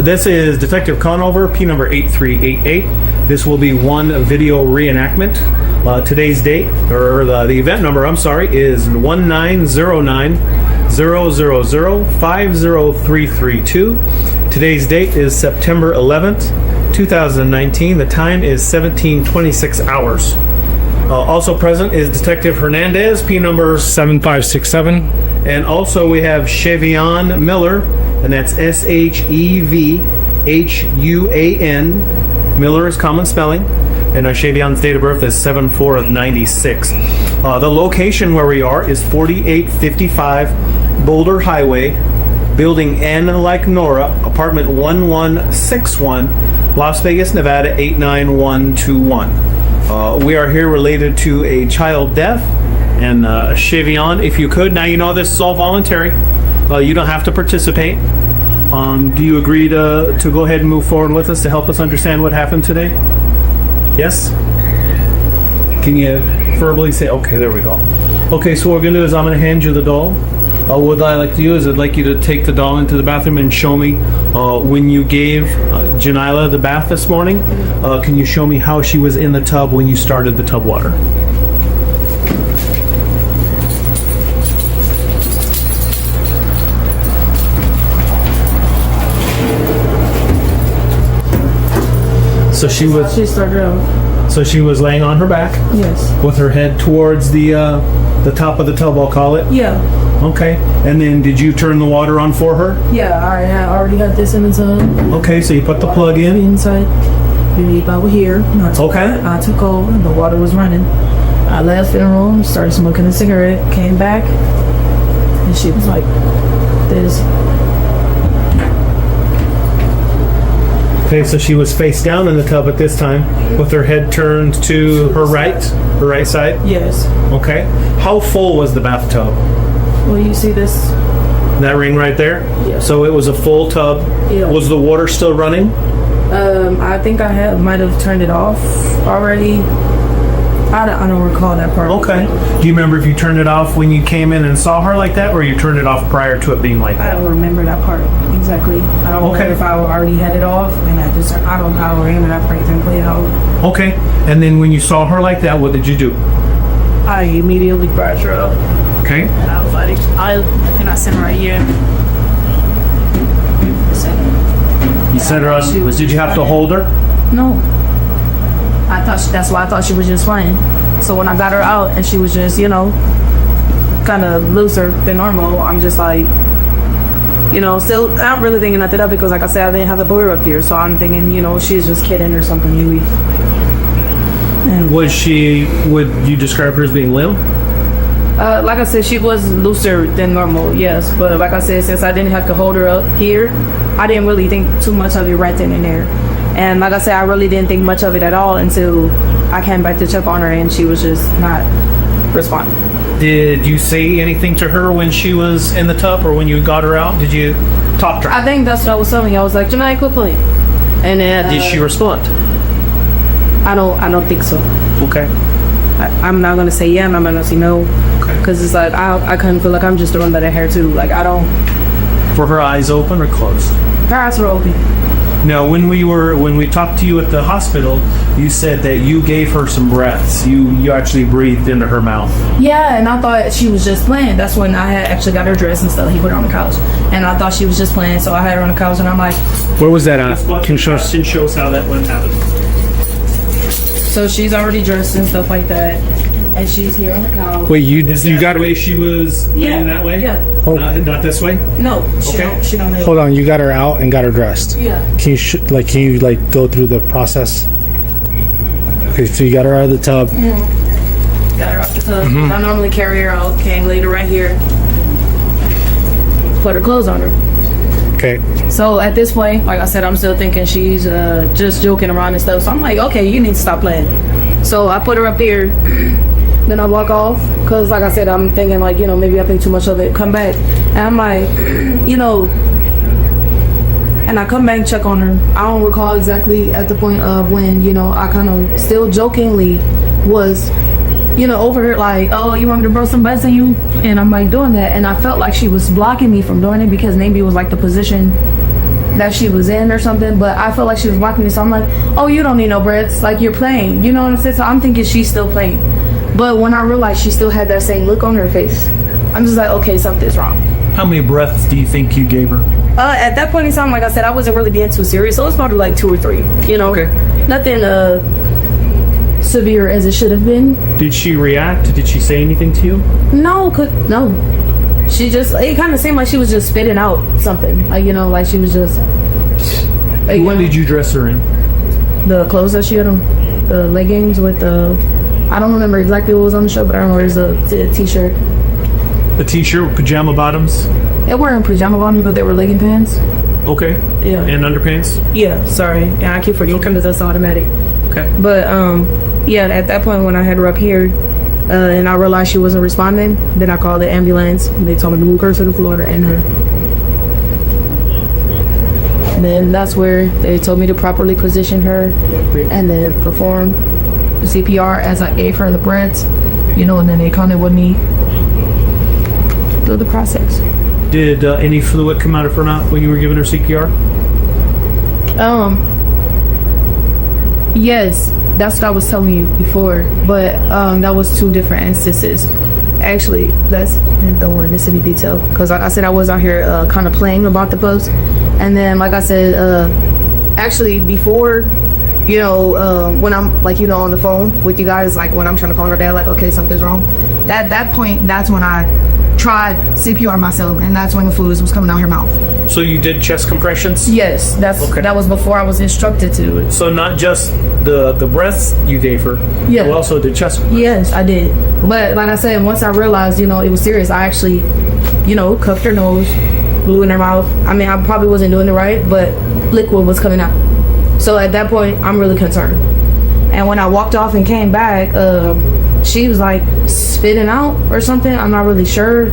Speaker 2: This is Detective Conover, P number 8388. This will be one video reenactment. Today's date, or the event number, I'm sorry, is 1909-000-50332. Today's date is September 11th, 2019. The time is 17:26 hours. Also present is Detective Hernandez, P number
Speaker 12: 7567.
Speaker 2: and also we have Shevhaun Miller, and that's Shevhaun. Miller is common spelling, and Shevhaun's date of birth is 7/4/96. The location where we are is 4855 Boulder Highway, Building N like Nora, apartment 1161, Las Vegas, Nevada 89121. We are here related to a child death, and Shevhaun, if you could, now you know this is all voluntary. You don't have to participate. Do you agree to go ahead and move forward with us to help us understand what happened today? Yes? Can you verbally say, okay, there we go. Okay, so what we're going to do is I'm going to hand you the doll. What I'd like to do is I'd like you to take the doll into the bathroom and show me when you gave Janiyah the bath this morning. Can you show me how she was in the tub when you started the tub water? So she started out. So she was laying on her back?
Speaker 11: Yes.
Speaker 2: With her head towards the top of the tub, I'll call it?
Speaker 11: Yeah.
Speaker 2: Okay. And then did you turn the water on for her?
Speaker 11: Yeah, I already had this in the tub.
Speaker 2: Okay, so you put the plug in?
Speaker 11: Inside. Maybe about here.
Speaker 2: Okay.
Speaker 11: I took over and the water was running. I left in the room, started smoking a cigarette, came back, and she was like this.
Speaker 2: Okay, so she was face down in the tub at this time, with her head turned to her right side?
Speaker 11: Yes.
Speaker 2: Okay. How full was the bathtub?
Speaker 11: Well, you see this?
Speaker 2: That ring right there?
Speaker 11: Yeah.
Speaker 2: So it was a full tub?
Speaker 11: Yeah.
Speaker 2: Was the water still running?
Speaker 11: I think I might have turned it off already. I don't recall that part.
Speaker 2: Okay. Do you remember if you turned it off when you came in and saw her like that, or you turned it off prior to it being like that?
Speaker 11: I don't remember that part exactly. I don't remember if I already had it off, and I don't remember that part exactly at all.
Speaker 2: Okay. And then when you saw her like that, what did you do?
Speaker 11: I immediately brought her up.
Speaker 2: Okay.
Speaker 11: And I was like, I think I sent her right here.
Speaker 2: You set her on. Did you have to hold her?
Speaker 11: No. That's why I thought she was just playing. So when I got her out and she was just, kind of looser than normal, I'm just like, still not really thinking nothing of it because, like I said, I didn't have the boy up here. So I'm thinking, she's just kidding or something maybe. And
Speaker 2: would you describe her as being limp?
Speaker 11: like I said, she was looser than normal, yes. But like I said, since I didn't have to hold her up here, I didn't really think too much of it right then and there. And like I said, I really didn't think much of it at all until I came back to check on her and she was just not responding.
Speaker 2: Did you say anything to her when she was in the tub or when you got her out? Did you talk to her?
Speaker 11: I think that's what I was telling you. I was like, Janiyah, quit playing. And then
Speaker 2: did she respond?
Speaker 11: I don't think so.
Speaker 2: Okay.
Speaker 11: I'm not gonna say yeah, and I'm not gonna say no.
Speaker 2: Okay.
Speaker 11: Because it's like I kind of feel like I'm just throwing that at her too. Like I don't.
Speaker 2: Were her eyes open or closed?
Speaker 11: Her eyes were open.
Speaker 2: No, when we talked to you at the hospital, you said that you gave her some breaths. You actually breathed into her mouth.
Speaker 11: Yeah, and I thought she was just playing. That's when I had actually got her dressed and stuff. He put her on the couch, and I thought she was just playing. So I had her on the couch, and I'm like,
Speaker 12: where was that at?
Speaker 2: Can show us how that went happen.
Speaker 11: So she's already dressed and stuff like that, and she's here on the couch.
Speaker 12: Wait, you got
Speaker 2: the way she was laying that way?
Speaker 11: Yeah.
Speaker 2: Not this way?
Speaker 11: No. She don't
Speaker 12: Hold on, you got her out and got her dressed.
Speaker 11: Yeah.
Speaker 12: Can you go through the process? Okay, so you got her out of the tub.
Speaker 11: Mm-hmm. Got her off the tub.
Speaker 12: Mm-hmm.
Speaker 11: I normally carry her out. Came laid her right here. Put her clothes on her.
Speaker 12: Okay.
Speaker 11: So at this point, like I said, I'm still thinking she's just joking around and stuff. So I'm like, okay, you need to stop playing. So I put her up here. Then I walk off because, like I said, I'm thinking like, maybe I think too much of it. Come back, and I'm like, and I come back and check on her. I don't recall exactly at the point of when, I kind of still jokingly was, over her like, oh, you want me to blow some butts on you? And I'm like doing that, and I felt like she was blocking me from doing it because maybe it was like the position that she was in or something, but I felt like she was blocking me. So I'm like, oh, you don't need no breaths, like you're playing, you know what I'm saying? So I'm thinking she's still playing. But when I realized she still had that same look on her face, I'm just like, okay, something's wrong.
Speaker 2: How many breaths do you think you gave her?
Speaker 11: At that point in time, like I said, I wasn't really being too serious, so it's probably like 2 or 3.
Speaker 2: Okay.
Speaker 11: Nothing severe as it should have been.
Speaker 2: Did she react? Did she say anything to you?
Speaker 11: No. She just, it kind of seemed like she was just spitting out something, like like she was just. Like,
Speaker 2: what did you dress her in?
Speaker 11: The clothes that she had on, the leggings with the. I don't remember exactly what was on the show, but I remember it was a t-shirt.
Speaker 2: A t-shirt, pajama bottoms?
Speaker 11: They weren't pajama bottoms, but they were legging pants.
Speaker 2: Okay.
Speaker 11: Yeah.
Speaker 2: And underpants?
Speaker 11: Yeah, sorry. Yeah, I keep forgetting because that's automatic.
Speaker 2: Okay.
Speaker 11: But, yeah, at that point when I had her up here, and I realized she wasn't responding, then I called the ambulance. They told me to move her to the floor and her. And then that's where they told me to properly position her and then perform CPR as I gave her the breaths, and then they kind of with me through the process.
Speaker 2: Did any fluid come out of her mouth when you were giving her CPR?
Speaker 11: Yes, that's what I was telling you before, but that was 2 different instances. Actually, don't want this in detail because like I said, I was out here kind of playing about the post, and then like I said, actually before. When I'm like, on the phone with you guys, like when I'm trying to call her dad, like, okay, something's wrong. That point, that's when I tried CPR myself, and that's when the fluids was coming out her mouth.
Speaker 2: So you did chest compressions?
Speaker 11: Yes, that was before I was instructed to do it.
Speaker 2: So not just the breaths you gave her,
Speaker 11: yeah.
Speaker 2: You also did chest compressions?
Speaker 11: Yes, I did. But like I said, once I realized, it was serious, I actually, cupped her nose, blew in her mouth. I mean, I probably wasn't doing it right, but liquid was coming out. So at that point, I'm really concerned. And when I walked off and came back, she was like spitting out or something. I'm not really sure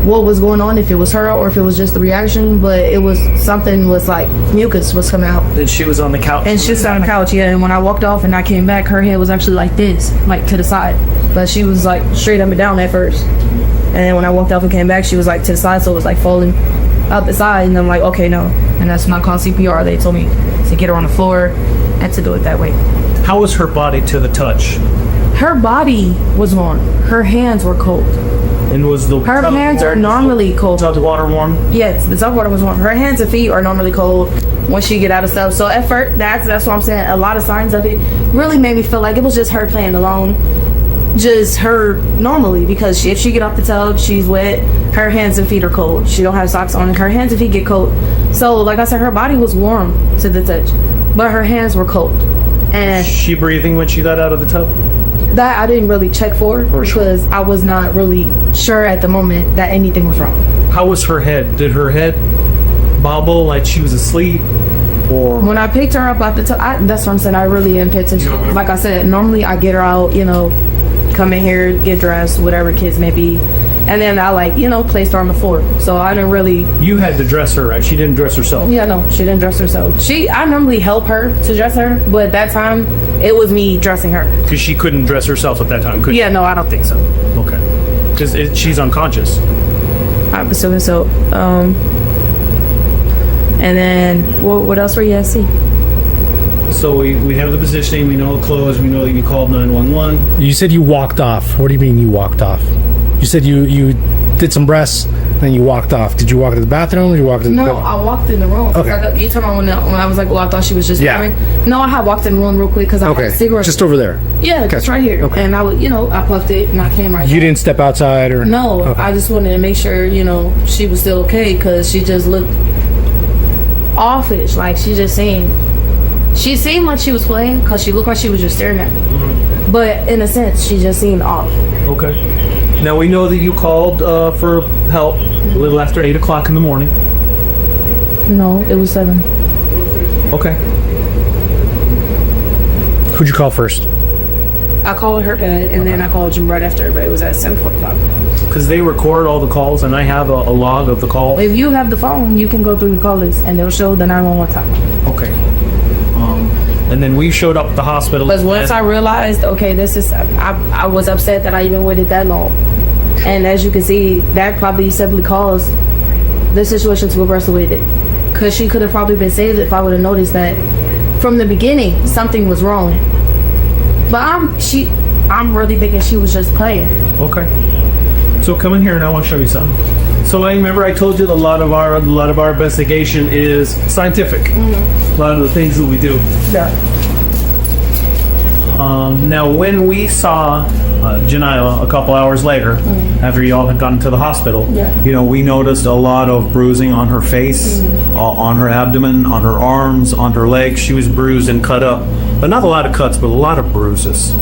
Speaker 11: what was going on, if it was her or if it was just the reaction, but it was something was like mucus was coming out.
Speaker 2: And she was on the couch?
Speaker 11: And she was on the couch, yeah. And when I walked off and I came back, her head was actually like this, like to the side. But she was like straight up and down at first. And then when I walked off and came back, she was like to the side, so it was like falling out the side. And I'm like, okay, no. And that's when I called CPR. They told me to get her on the floor and to do it that way.
Speaker 2: How was her body to the touch?
Speaker 11: Her body was warm. Her hands were cold.
Speaker 2: And was the
Speaker 11: Her hands are normally cold.
Speaker 2: tub water warm?
Speaker 11: Yes, the tub water was warm. Her hands and feet are normally cold when she get out of stuff. So at first, that's what I'm saying. A lot of signs of it really made me feel like it was just her playing alone, just her normally, because if she get off the tub, she's wet. Her hands and feet are cold. She don't have socks on, and her hands and feet get cold. So like I said, her body was warm to the touch, but her hands were cold. And
Speaker 2: she breathing when she got out of the tub?
Speaker 11: that I didn't really check for because I was not really sure at the moment that anything was wrong.
Speaker 2: How was her head? Did her head bobble like she was asleep? Or
Speaker 11: when I picked her up out the tub, that's what I'm saying, I really am paying attention. Like I said, normally I get her out, come in here, get dressed, whatever kids may be, and then I placed her on the floor. So I didn't really.
Speaker 2: You had to dress her, right? She didn't dress herself.
Speaker 11: Yeah, no, she didn't dress herself. I normally help her to dress her, but at that time it was me dressing her.
Speaker 2: Because she couldn't dress herself at that time, could she?
Speaker 11: Yeah, no, I don't think so.
Speaker 2: Okay. Because she's unconscious.
Speaker 11: I'm assuming so. And then what else were you at see?
Speaker 2: So we have the positioning, we know the clothes, we know that you called 911.
Speaker 12: You said you walked off. What do you mean you walked off? You said you did some breaths, then you walked off. Did you walk to the bathroom or did you walk to the
Speaker 11: No, I walked in the room.
Speaker 12: Okay.
Speaker 11: You talking about when I was like, well, I thought she was just coming? No, I had walked in the room real quick because I had a cigarette.
Speaker 12: Just over there?
Speaker 11: Yeah, just right here. Okay. And I would, I puffed it and I came right
Speaker 12: You didn't step outside or?
Speaker 11: No, okay. I just wanted to make sure, she was still okay because she just looked offish. Like she seemed like she was playing because she looked like she was just staring at me. Mm-hmm. But in a sense, she just seemed off.
Speaker 2: Okay. Now we know that you called for help a little after 8 o'clock in the morning.
Speaker 11: No, it was 7.
Speaker 2: Okay.
Speaker 12: Who'd you call first?
Speaker 11: I called her dad, and then I called him right after everybody was at 7:45.
Speaker 2: Because they record all the calls, and I have a log of the call.
Speaker 11: If you have the phone, you can go through the call list, and they'll show the 911 time.
Speaker 2: Okay. And then we showed up at the hospital.
Speaker 11: Because once I realized, okay, I was upset that I even waited that long. And as you can see, that probably simply caused the situation to progress the way it did. Because she could have probably been saved if I would have noticed that from the beginning, something was wrong. But I'm really thinking she was just playing.
Speaker 2: Okay. So come in here and I want to show you something. So I remember I told you that a lot of our investigation is scientific. Mm-hmm. A lot of the things that we do.
Speaker 11: Yeah.
Speaker 2: Now when we saw Janiyah a couple hours later, after y'all had gone to the hospital, we noticed a lot of bruising on her face, on her abdomen, on her arms, on her legs. She was bruised and cut up, but not a lot of cuts, but a lot of bruises.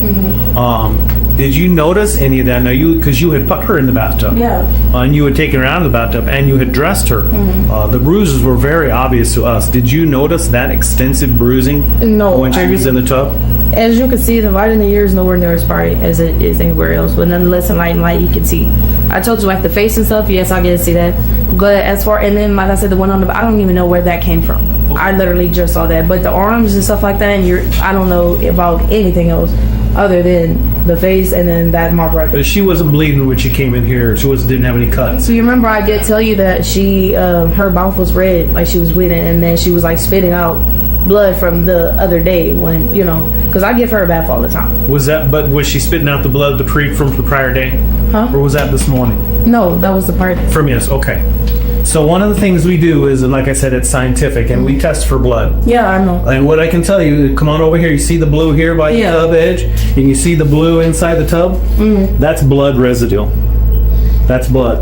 Speaker 2: Did you notice any of that? Now because you had put her in the bathtub, and you had taken her out of the bathtub, and you had dressed her. The bruises were very obvious to us. Did you notice that extensive bruising?
Speaker 11: No.
Speaker 2: When she was in the tub?
Speaker 11: As you can see, the light in the ear is nowhere near as bright as it is anywhere else. But nonetheless, in light you can see. I told you, like the face and stuff, yes, I get to see that. But as far, and then like I said, the one on the, I don't even know where that came from. I literally just saw that. But the arms and stuff like that, and I don't know about anything else other than the face and then that mark right there.
Speaker 2: But she wasn't bleeding when she came in here. She didn't have any cuts.
Speaker 11: So you remember I did tell you that her mouth was red, like she was bleeding, and then she was like spitting out blood from the other day when, because I give her a bath all the time.
Speaker 2: Was she spitting out the blood from the prior day?
Speaker 11: Huh?
Speaker 2: Or was that this morning?
Speaker 11: No, that was the part.
Speaker 2: From yes, okay. So one of the things we do is, like I said, it's scientific, and we test for blood.
Speaker 11: Yeah, I know.
Speaker 2: And what I can tell you, come on over here, you see the blue here by the tub edge, and you see the blue inside the tub? Mm-hmm. That's blood residue. That's blood.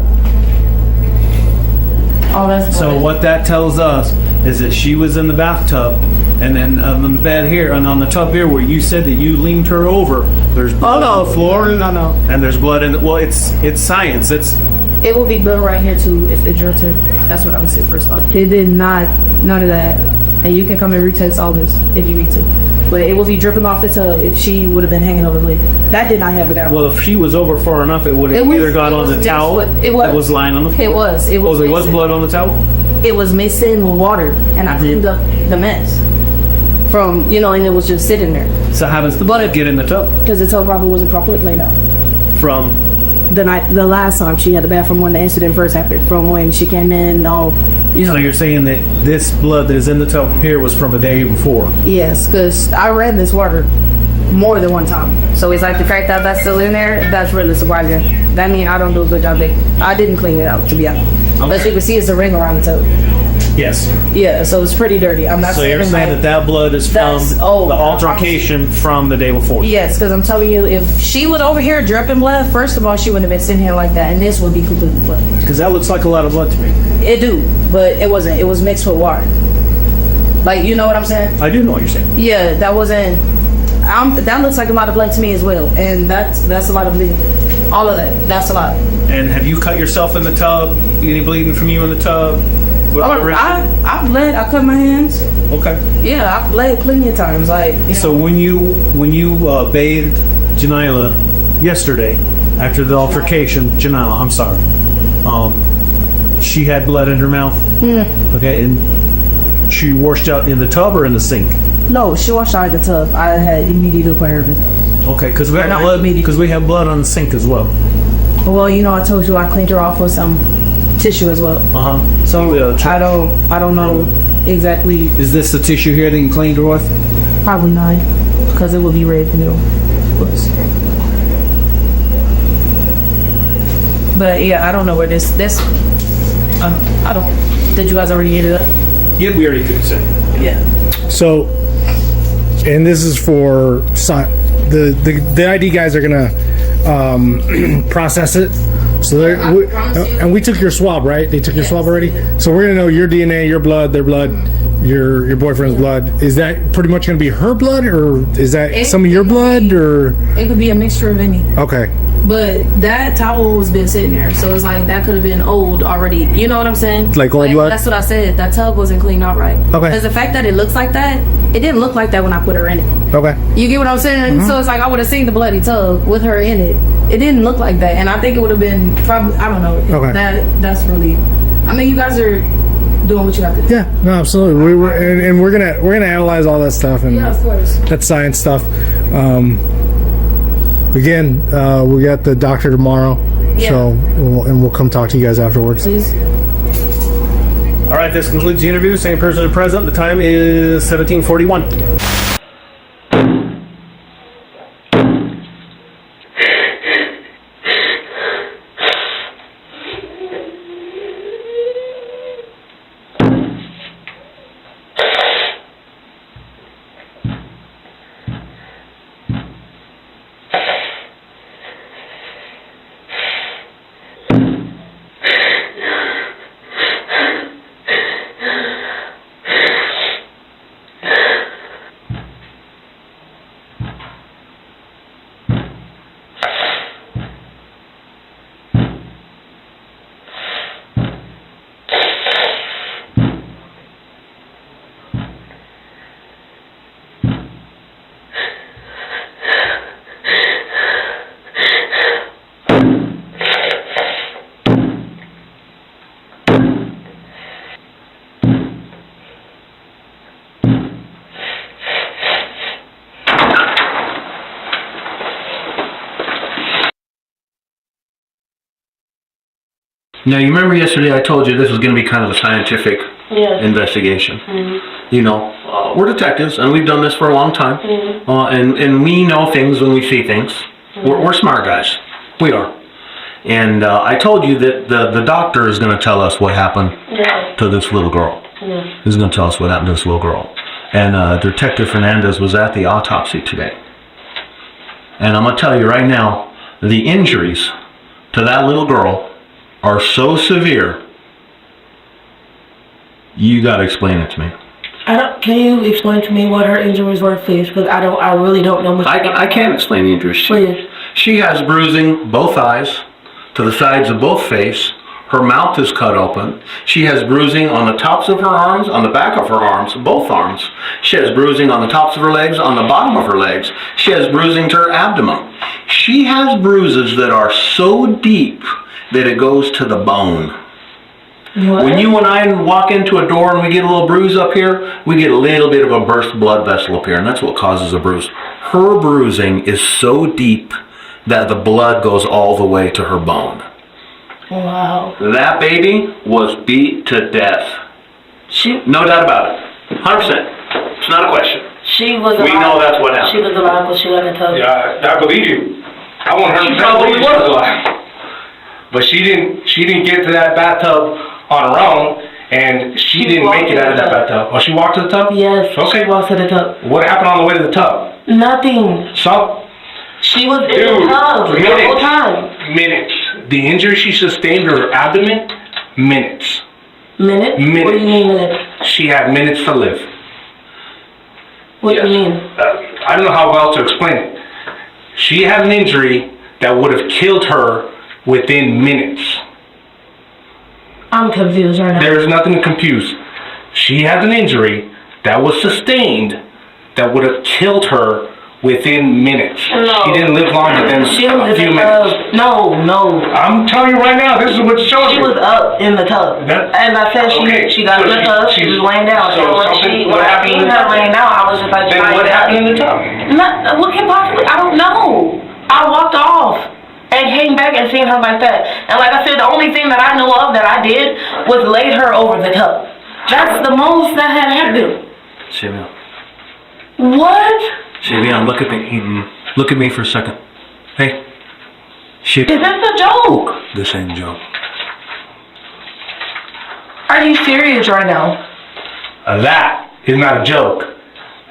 Speaker 11: Oh, that's blood.
Speaker 2: So what that tells us is that she was in the bathtub, and then on the bed here, and on the tub here, where you said that you leaned her over, there's blood on the floor.
Speaker 11: No.
Speaker 2: And there's blood in it. Well, it's science.
Speaker 11: It will be blood right here too if it's your turn. That's what I would say first off. It did not, none of that. And you can come and retest all this if you need to. But it will be dripping off the tub if she would have been hanging over the lid. That did not happen that way.
Speaker 2: Well, if she was over far enough, it would have either got on the towel that was lying on the floor.
Speaker 11: It was.
Speaker 2: There was blood on the towel?
Speaker 11: It was mixed in with water, and I cleaned up the mess from, and it was just sitting there.
Speaker 2: So how does the blood get in the tub?
Speaker 11: Because the tub probably wasn't properly cleaned out.
Speaker 2: From?
Speaker 11: The last time she had the bathroom when the incident first happened, from when she came in and all.
Speaker 2: So you're saying that this blood that is in the tub here was from a day before?
Speaker 11: Yes, because I ran this water
Speaker 14: more than one time. So it's like the fact that that's still in there, that's really surprising. That means I don't do a good job. I didn't clean it out, to be honest.
Speaker 2: Okay.
Speaker 14: But you can see it's a ring around the tub.
Speaker 2: Yes.
Speaker 14: Yeah, so it's pretty dirty. I'm not
Speaker 2: So you're saying that blood is from the altercation from the day before?
Speaker 14: Yes, because I'm telling you, if she was over here dripping blood, first of all, she wouldn't have been sitting here like that, and this would be completely blood.
Speaker 2: Because that looks like a lot of blood to me.
Speaker 14: It do, but it wasn't. It was mixed with water. Like, you know what I'm saying?
Speaker 2: I do know what you're saying.
Speaker 14: Yeah, that wasn't. That looks like a lot of blood to me as well, and that's a lot of bleeding. All of that, that's a lot.
Speaker 2: And have you cut yourself in the tub? Any bleeding from you in the tub?
Speaker 14: I bled. I cut my hands.
Speaker 2: Okay.
Speaker 14: Yeah, I bled plenty of times. Like.
Speaker 2: So when you bathed Janiyah yesterday after the altercation, Janiyah, I'm sorry. She had blood in her mouth. Okay, and she washed out in the tub or in the sink?
Speaker 14: No, she washed out the tub. I had immediately put her in.
Speaker 2: Okay, because we have blood on the sink as well.
Speaker 14: Well, you know, I told you I cleaned her off with some tissue as well.
Speaker 2: So
Speaker 14: I don't know exactly.
Speaker 2: Is this the tissue here that you cleaned her with?
Speaker 14: Probably not, because it would be red noodle. But yeah, I don't know where this. I don't. Did you guys already get it up?
Speaker 2: Yeah, we already did it.
Speaker 14: Yeah.
Speaker 12: So, and this is for the ID guys are gonna process it. So and we took your swab, right? They took your swab already. So we're gonna know your DNA, your blood, their blood, your boyfriend's blood. Is that pretty much gonna be her blood, or is that some of your blood, or?
Speaker 14: It could be a mixture of any.
Speaker 12: Okay.
Speaker 14: But that towel has been sitting there, so it's like that could have been old already. You know what I'm saying?
Speaker 12: Like old blood?
Speaker 14: That's what I said. That tub wasn't cleaned out right.
Speaker 12: Okay.
Speaker 14: Because the fact that it looks like that, it didn't look like that when I put her in it.
Speaker 12: Okay.
Speaker 14: You get what I'm saying? So it's like I would have seen the bloody tub with her in it. It didn't look like that, and I think it would have been probably, I don't know.
Speaker 12: Okay.
Speaker 14: That's really. I mean, you guys are doing what you have to do.
Speaker 12: Yeah, no, absolutely. And we're gonna analyze all that stuff, and
Speaker 14: yeah, of course.
Speaker 12: That's science stuff. Again, we got the doctor tomorrow, so we'll come talk to you guys afterwards.
Speaker 14: Please.
Speaker 2: All right, this concludes the interview. Same person present. The time is 17:41. Now, you remember yesterday I told you this was going to be kind of a scientific investigation. You know, we're detectives, and we've done this for a long time, and we know things when we see things. We're smart guys. We are. And I told you that the doctor is going to tell us what happened to this little girl. He's going to tell us what happened to this little girl. And Detective Fernandez was at the autopsy today. And I'm going to tell you right now, the injuries to that little girl are so severe, you got to explain it to me.
Speaker 11: Can you explain to me what her injuries were, please? Because I really don't know much.
Speaker 2: I can't explain the injuries.
Speaker 11: Please.
Speaker 2: She has bruising both eyes, to the sides of both face. Her mouth is cut open. She has bruising on the tops of her arms, on the back of her arms, both arms. She has bruising on the tops of her legs, on the bottom of her legs. She has bruising to her abdomen. She has bruises that are so deep that it goes to the bone.
Speaker 11: What?
Speaker 2: When you and I walk into a door and we get a little bruise up here, we get a little bit of a burst blood vessel up here, and that's what causes a bruise. Her bruising is so deep that the blood goes all the way to her bone.
Speaker 11: Wow.
Speaker 2: That baby was beat to death. No doubt about it. 100%. It's not a question.
Speaker 1: She was
Speaker 15: We
Speaker 1: alive.
Speaker 15: know that's what happened.
Speaker 1: She was alive, but she got in the tub.
Speaker 15: Yeah, I believe you. I want her
Speaker 1: She
Speaker 15: to
Speaker 1: probably
Speaker 15: believe she was alive. But she didn't get to that bathtub on her own, and she didn't make it out of that bathtub. Oh, she walked to the tub?
Speaker 1: Yes,
Speaker 15: Okay.
Speaker 1: she walked to the tub.
Speaker 15: What happened on the way to the tub?
Speaker 1: Nothing. She was in the tub the whole time.
Speaker 15: Minutes. The injury she sustained to her abdomen, minutes.
Speaker 1: Minutes? What do you mean minutes?
Speaker 15: She had minutes to live.
Speaker 1: What do you mean?
Speaker 15: I don't know how else to explain it. She had an injury that would have killed her within minutes.
Speaker 1: I'm confused right now.
Speaker 15: There's nothing to confuse. She has an injury that was sustained that would have killed her within minutes.
Speaker 1: No.
Speaker 15: She didn't live longer than
Speaker 1: She was
Speaker 15: a
Speaker 1: in
Speaker 15: few
Speaker 1: the
Speaker 15: minutes.
Speaker 1: tub. No.
Speaker 15: I'm telling you right now, this is what's showing
Speaker 1: She
Speaker 15: you.
Speaker 1: was up in the tub. As I said, she got in the tub. She was laying down.
Speaker 15: So
Speaker 1: when I seen her laying down, I was just like,
Speaker 15: Then what happened in the tub?
Speaker 1: What can possibly? I don't know. I walked off and came back and seen her like that. And like I said, the only thing that I knew of that I did was laid her over the tub. That's the most that had happened.
Speaker 16: Shevhaun.
Speaker 1: What?
Speaker 16: Shevhaun, look at me. Look at me for a second. Hey.
Speaker 1: Is this a joke?
Speaker 16: This ain't a joke.
Speaker 1: Are you serious right now?
Speaker 15: That is not a joke.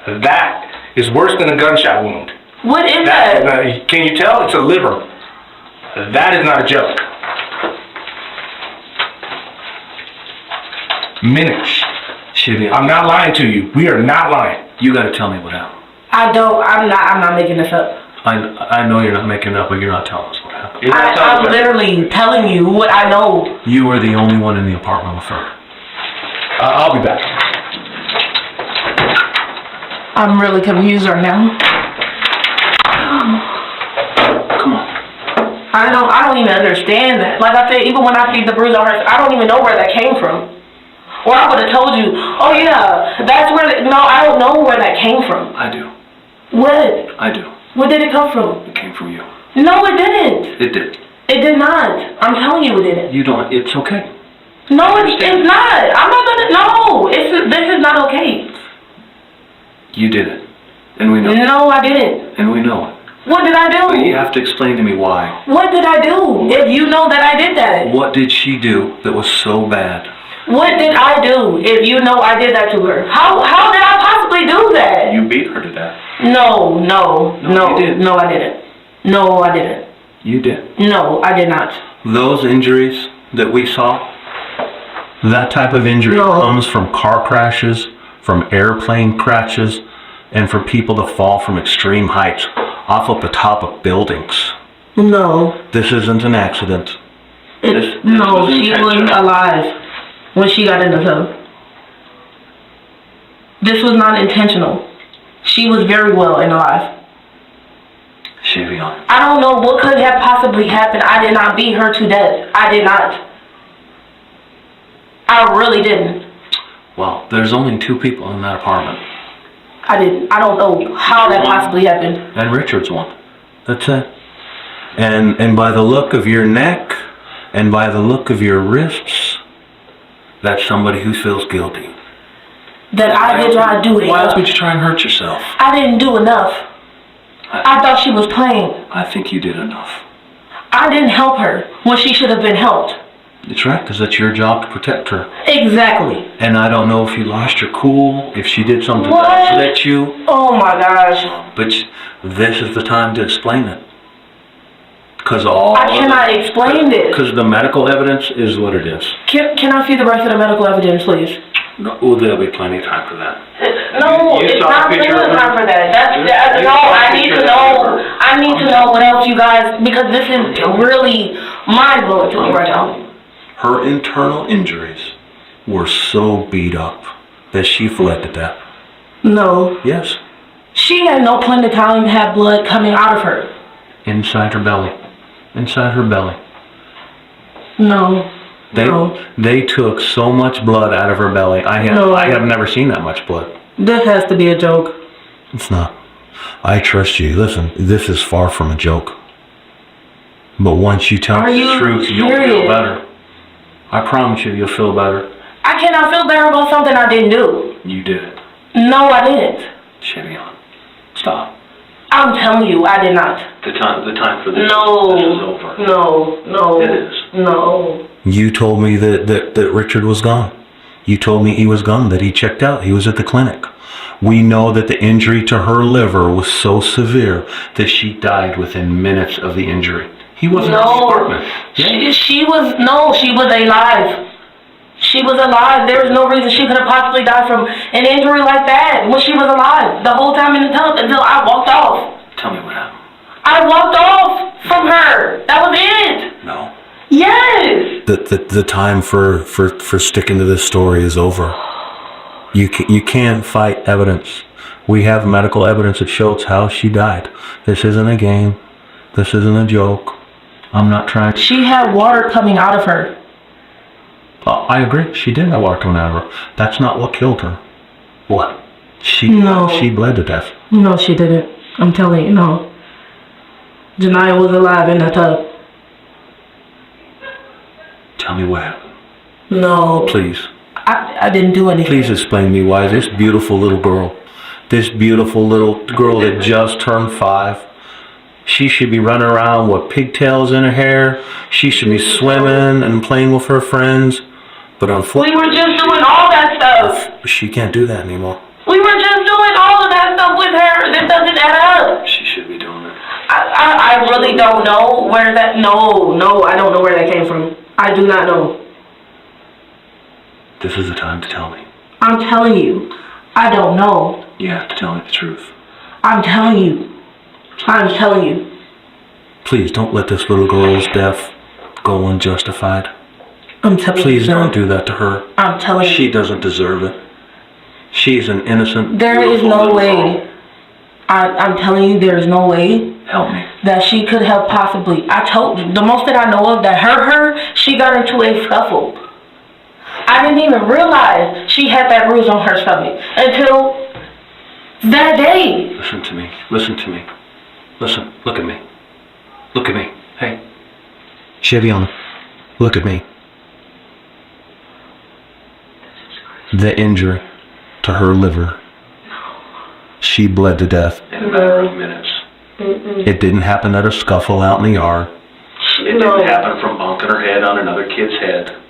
Speaker 15: That is worse than a gunshot wound.
Speaker 1: What is that?
Speaker 15: Can you tell? It's a liver. That is not a joke. Minutes.
Speaker 16: Shevhaun.
Speaker 15: I'm not lying to you. We are not lying.
Speaker 16: You gotta tell me what happened.
Speaker 1: I'm not making this up.
Speaker 16: I know you're not making it up, but you're not telling us what happened.
Speaker 1: I'm literally telling you what I know.
Speaker 16: You were the only one in the apartment with her.
Speaker 15: I'll be back.
Speaker 1: I'm really confused right now.
Speaker 16: Come on.
Speaker 1: I don't even understand that. Like I said, even when I see the bruise on her, I don't even know where that came from. Or I would have told you, oh yeah, that's where, no, I don't know where that came from.
Speaker 16: I do.
Speaker 1: What?
Speaker 16: I do.
Speaker 1: Where did it come from?
Speaker 16: It came from you.
Speaker 1: No, it didn't.
Speaker 16: It did.
Speaker 1: It did not. I'm telling you it didn't.
Speaker 16: You don't. It's okay.
Speaker 1: No, it's not. I'm not gonna, no, this is not okay.
Speaker 16: You did it. And we know it.
Speaker 1: No, I didn't.
Speaker 16: And we know it.
Speaker 1: What did I do?
Speaker 16: But you have to explain to me why.
Speaker 1: What did I do? If you know that I did that.
Speaker 16: What did she do that was so bad?
Speaker 1: What did I do if you know I did that to her? How did I possibly do that?
Speaker 16: You beat her to death.
Speaker 1: No,
Speaker 16: you did.
Speaker 1: No, I didn't. No, I didn't.
Speaker 16: You did.
Speaker 1: No, I did not.
Speaker 16: Those injuries that we saw, that type of injury comes from car crashes, from airplane crashes, and for people to fall from extreme heights off of the top of buildings.
Speaker 1: No.
Speaker 16: This isn't an accident.
Speaker 1: She was alive when she got in the tub. This was not intentional. She was very well and alive.
Speaker 16: Shevhaun.
Speaker 1: I don't know what could have possibly happened. I did not beat her to death. I did not. I really didn't.
Speaker 16: Well, there's only 2 people in that apartment.
Speaker 1: I didn't. I don't know how that possibly happened.
Speaker 16: And Richard's one. That's it. And by the look of your neck and by the look of your wrists, that's somebody who feels guilty.
Speaker 1: That I did not do it.
Speaker 16: Why else would you try and hurt yourself?
Speaker 1: I didn't do enough. I thought she was playing.
Speaker 16: I think you did enough.
Speaker 1: I didn't help her when she should have been helped.
Speaker 16: That's right, because it's your job to protect her.
Speaker 1: Exactly.
Speaker 16: And I don't know if you lost your cool, if she did something to upset you.
Speaker 1: Oh my gosh.
Speaker 16: But this is the time to explain it. Because
Speaker 1: I cannot explain this.
Speaker 16: Because the medical evidence is what it is.
Speaker 1: Can I see the rest of the medical evidence, please?
Speaker 16: No, well, there'll be plenty of time for that.
Speaker 1: No, it's not plenty of time for that. No, I need to know. I need to know what else you guys, because this is really mind-blowing to me right now.
Speaker 16: Her internal injuries were so beat up that she fled to death.
Speaker 1: No.
Speaker 16: Yes.
Speaker 1: She had no point in time to have blood coming out of her.
Speaker 16: Inside her belly. Inside her belly.
Speaker 1: No.
Speaker 16: They took so much blood out of her belly. I have never seen that much blood.
Speaker 1: This has to be a joke.
Speaker 16: It's not. I trust you. Listen, this is far from a joke. But once you tell me the truth, you'll feel better. I promise you'll feel better.
Speaker 1: I cannot feel better about something I didn't do.
Speaker 16: You did it.
Speaker 1: No, I didn't.
Speaker 16: Shevhaun.
Speaker 15: Stop.
Speaker 1: I'm telling you, I did not.
Speaker 7: The time for this,
Speaker 1: No.
Speaker 7: this is over.
Speaker 1: No.
Speaker 7: It is.
Speaker 1: No.
Speaker 16: You told me that Richard was gone. You told me he was gone, that he checked out. He was at the clinic. We know that the injury to her liver was so severe that she died within minutes of the injury. He wasn't in the apartment.
Speaker 1: She was alive. She was alive. There was no reason she could have possibly died from an injury like that when she was alive the whole time in the tub until I walked off.
Speaker 7: Tell me what happened.
Speaker 1: I walked off from her. That was it.
Speaker 7: No.
Speaker 1: Yes.
Speaker 16: The time for sticking to this story is over. You can't fight evidence. We have medical evidence that shows how she died. This isn't a game. This isn't a joke. I'm not trying to...
Speaker 1: She had water coming out of her.
Speaker 16: I agree. She did have water coming out of her. That's not what killed her. What? She bled to death.
Speaker 1: No, she didn't. I'm telling you, no. Janiyah was alive in the tub.
Speaker 16: Tell me what happened.
Speaker 1: No.
Speaker 16: Please.
Speaker 1: I didn't do anything.
Speaker 16: Please explain to me why this beautiful little girl that just turned 5, she should be running around with pigtails in her hair. She should be swimming and playing with her friends. But unfortunately,
Speaker 1: we were just doing all that stuff.
Speaker 16: She can't do that anymore.
Speaker 1: We were just doing all of that stuff with her. That doesn't add up.
Speaker 7: She should be doing it.
Speaker 1: I really don't know where that... No, I don't know where that came from. I do not know.
Speaker 16: This is the time to tell me.
Speaker 1: I'm telling you. I don't know.
Speaker 16: You have to tell me the truth.
Speaker 1: I'm telling you.
Speaker 16: Please don't let this little girl's death go unjustified.
Speaker 1: I'm telling you.
Speaker 16: Please don't do that to her.
Speaker 1: I'm telling you.
Speaker 16: She doesn't deserve it. She's an innocent...
Speaker 1: There is no way. I'm telling you, there is no way.
Speaker 16: Help me.
Speaker 1: That she could have possibly... I told you, the most that I know of that hurt her, she got into a scuffle. I didn't even realize she had that bruise on her stomach until that day.
Speaker 16: Listen to me. Listen, look at me. Look at me. Hey. Shevhaun, look at me. The injury to her liver. She bled to death.
Speaker 7: In a matter of minutes.
Speaker 16: It didn't happen at a scuffle out in the yard.
Speaker 7: It didn't happen from bonking her head on another kid's head.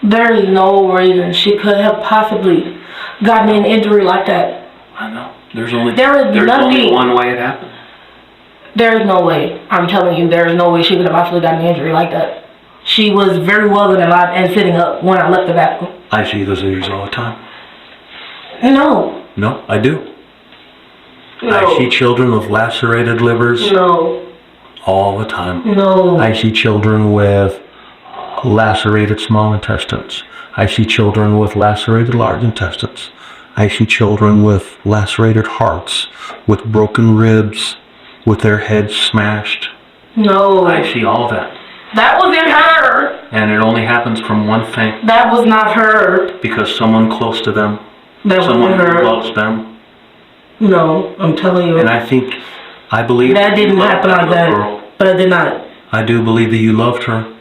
Speaker 1: There is no reason she could have possibly gotten an injury like that.
Speaker 7: I know. There's only
Speaker 1: nothing.
Speaker 7: one way it happened.
Speaker 1: There is no way. I'm telling you, there is no way she could have possibly gotten an injury like that. She was very well and alive and sitting up when I left the bathroom.
Speaker 16: I see those injuries all the time.
Speaker 1: No.
Speaker 16: No, I do.
Speaker 1: No.
Speaker 16: I see children with lacerated livers.
Speaker 1: No.
Speaker 16: All the time.
Speaker 1: No.
Speaker 16: I see children with lacerated small intestines. I see children with lacerated large intestines. I see children with lacerated hearts, with broken ribs, with their heads smashed.
Speaker 1: No.
Speaker 16: I see all that.
Speaker 1: That wasn't her.
Speaker 16: And it only happens from one thing.
Speaker 1: That was not her.
Speaker 16: Because someone close to them.
Speaker 1: That
Speaker 16: someone
Speaker 1: wasn't her.
Speaker 16: who loves them.
Speaker 1: No, I'm telling you.
Speaker 16: And I believe
Speaker 1: that didn't happen like that. But it did not.
Speaker 16: I do believe that you loved her.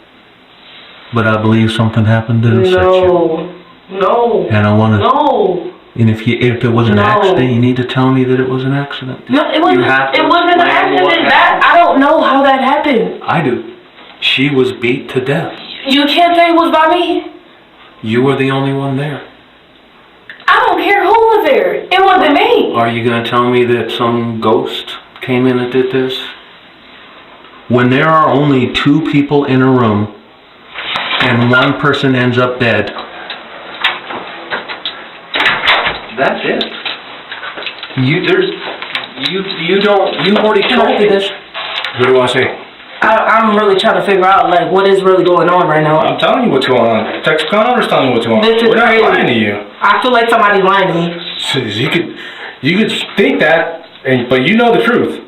Speaker 16: But I believe something happened to upset you.
Speaker 1: No.
Speaker 16: And I want to...
Speaker 1: No.
Speaker 16: And if it was an accident, you need to tell me that it was an accident.
Speaker 1: No, it wasn't an accident. I don't know how that happened.
Speaker 16: I do. She was beat to death.
Speaker 1: You can't say it was by me.
Speaker 16: You were the only one there.
Speaker 1: I don't care who was there. It wasn't me.
Speaker 16: Are you going to tell me that some ghost came in and did this? When there are only 2 people in a room and one person ends up dead.
Speaker 7: That's it. You've already told me this.
Speaker 16: What do I say?
Speaker 1: I'm really trying to figure out what is really going on right now.
Speaker 15: I'm telling you what's going on. Text Connor's telling you what's going on. We're not lying to you.
Speaker 1: I feel like somebody's lying to me.
Speaker 15: So you could think that, but you know the truth.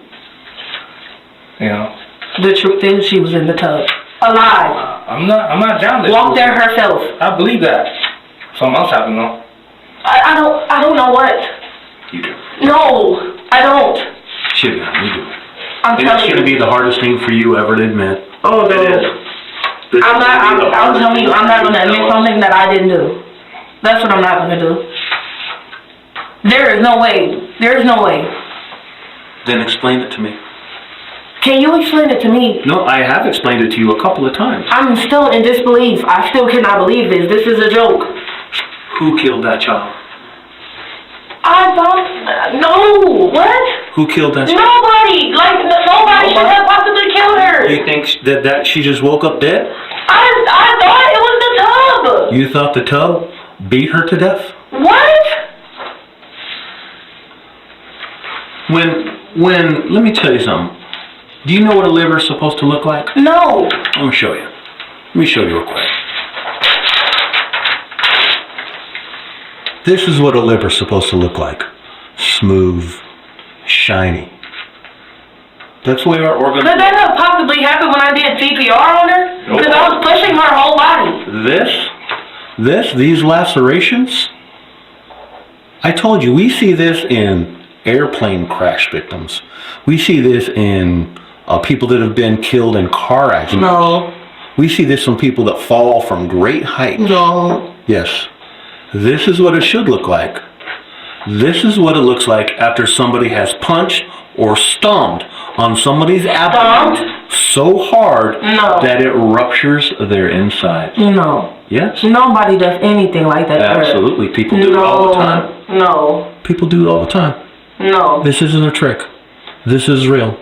Speaker 15: You know.
Speaker 1: The truth is, she was in the tub, alive.
Speaker 15: I'm not down there.
Speaker 1: Walked there herself.
Speaker 15: I believe that. Something else happened though.
Speaker 1: I don't know what.
Speaker 16: You do.
Speaker 1: No, I don't.
Speaker 16: Shevhaun, you do.
Speaker 1: I'm telling
Speaker 16: it's going to be the hardest thing for you ever to admit.
Speaker 1: Oh no.
Speaker 16: It is.
Speaker 1: I'm telling you, I'm not going to admit something that I didn't do. That's what I'm not going to do. There is no way There's no way.
Speaker 16: Then explain it to me.
Speaker 1: Can you explain it to me?
Speaker 16: No, I have explained it to you a couple of times.
Speaker 1: I'm still in disbelief. I still cannot believe this. This is a joke.
Speaker 16: Who killed that child?
Speaker 1: I thought... No! What?
Speaker 16: Who killed that child?
Speaker 1: Nobody! Like, nobody should have possibly killed her.
Speaker 16: You think that she just woke up dead?
Speaker 1: I thought it was the tub.
Speaker 16: You thought the tub beat her to death?
Speaker 1: What?
Speaker 16: When, let me tell you something. Do you know what a liver is supposed to look like?
Speaker 1: No.
Speaker 16: Let me show you. Let me show you real quick. This is what a liver is supposed to look like. Smooth, shiny. That's the way our organs...
Speaker 1: Could that have possibly happened when I did CPR on her? Because I was pushing her whole body.
Speaker 16: These lacerations, I told you, we see this in airplane crash victims. We see this in people that have been killed in car accidents.
Speaker 1: No.
Speaker 16: We see this in people that fall from great heights.
Speaker 1: No.
Speaker 16: Yes. This is what it should look like. This is what it looks like after somebody has punched or stomped on somebody's abdomen so hard that it ruptures their insides.
Speaker 1: No.
Speaker 16: Yes.
Speaker 1: Nobody does anything like that.
Speaker 16: Absolutely. People do it all the time.
Speaker 1: No.
Speaker 16: People do it all the time.
Speaker 1: No.
Speaker 16: This isn't a trick. This is real.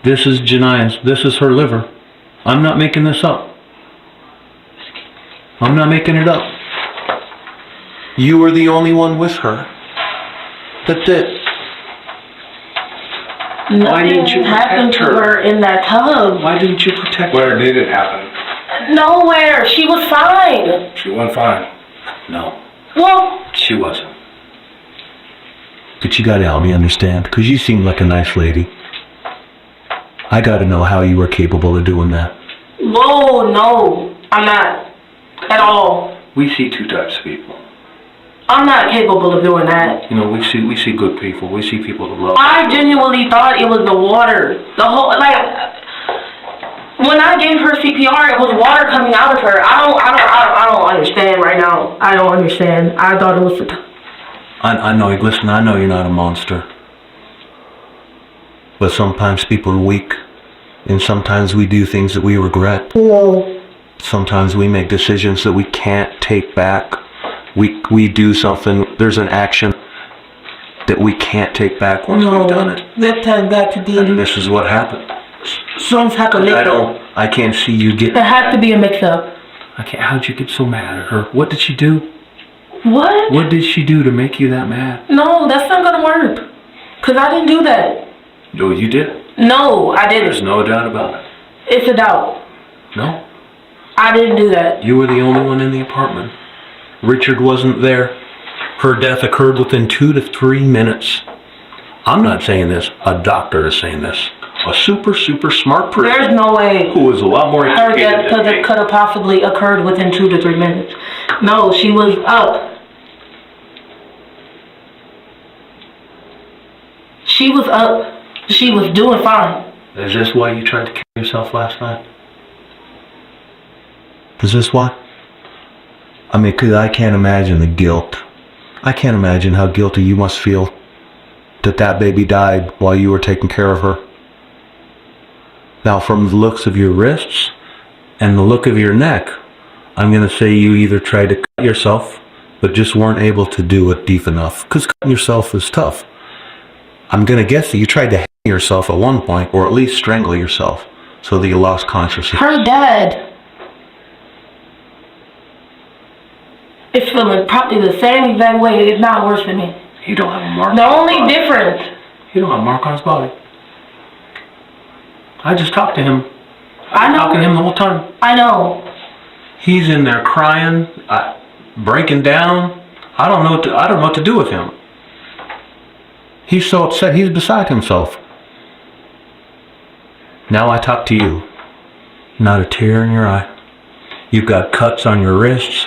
Speaker 16: This is Janiyah's. This is her liver. I'm not making this up. I'm not making it up. You were the only one with her. That's it. Why didn't you
Speaker 1: happened to her in that tub?
Speaker 16: Why didn't you protect her?
Speaker 15: Where did it happen?
Speaker 1: Nowhere. She was fine.
Speaker 15: She wasn't fine.
Speaker 16: No.
Speaker 1: Well,
Speaker 16: she wasn't. But you gotta help me understand, because you seem like a nice lady. I gotta know how you were capable of doing that.
Speaker 1: whoa, no. I'm not. At all.
Speaker 16: We see two types of people.
Speaker 1: I'm not capable of doing that.
Speaker 16: You know, we see good people. We see people that love.
Speaker 1: I genuinely thought it was the water. The whole, like, when I gave her CPR, it was water coming out of her. I don't understand right now. I don't understand. I thought it was the
Speaker 16: I know, listen, I know you're not a monster. But sometimes people are weak. And sometimes we do things that we regret.
Speaker 1: No.
Speaker 16: Sometimes we make decisions that we can't take back. We do something, there's an action that we can't take back once we've done it.
Speaker 1: That time back to the...
Speaker 16: And this is what happened.
Speaker 1: Something's happened.
Speaker 16: I can't see you get...
Speaker 1: There has to be a mix-up.
Speaker 16: How'd you get so mad at her? What did she do?
Speaker 1: What?
Speaker 16: What did she do to make you that mad?
Speaker 1: No, that's not gonna work. Because I didn't do that.
Speaker 16: No, you did.
Speaker 1: No, I didn't.
Speaker 16: There's no doubt about it.
Speaker 1: It's a doubt.
Speaker 16: No.
Speaker 1: I didn't do that.
Speaker 16: You were the only one in the apartment. Richard wasn't there. Her death occurred within 2 to 3 minutes. I'm not saying this. A doctor is saying this. A super smart person.
Speaker 1: There's no way.
Speaker 16: Who was a lot more
Speaker 1: Her
Speaker 16: educated
Speaker 1: death could have possibly occurred within 2 to 3 minutes. No, she was up. She was up. She was doing fine.
Speaker 16: Is this why you tried to kill yourself last night? Is this why? I mean, 'cause I can't imagine the guilt. I can't imagine how guilty you must feel that baby died while you were taking care of her. Now, from the looks of your wrists and the look of your neck, I'm going to say you either tried to cut yourself, but just weren't able to do it deep enough. 'Cause cutting yourself is tough. I'm going to guess that you tried to hang yourself at one point, or at least strangle yourself, so that you lost consciousness.
Speaker 1: Her dad is feeling probably the same exact way, if not worse than me.
Speaker 16: You don't have a mark.
Speaker 1: The only difference.
Speaker 16: You don't have a mark on his body. I just talked to him.
Speaker 1: I know.
Speaker 16: Talking to him the whole time.
Speaker 1: I know.
Speaker 16: He's in there crying, breaking down. I don't know what to do with him. He's so upset. He's beside himself. Now I talk to you. Not a tear in your eye. You've got cuts on your wrists.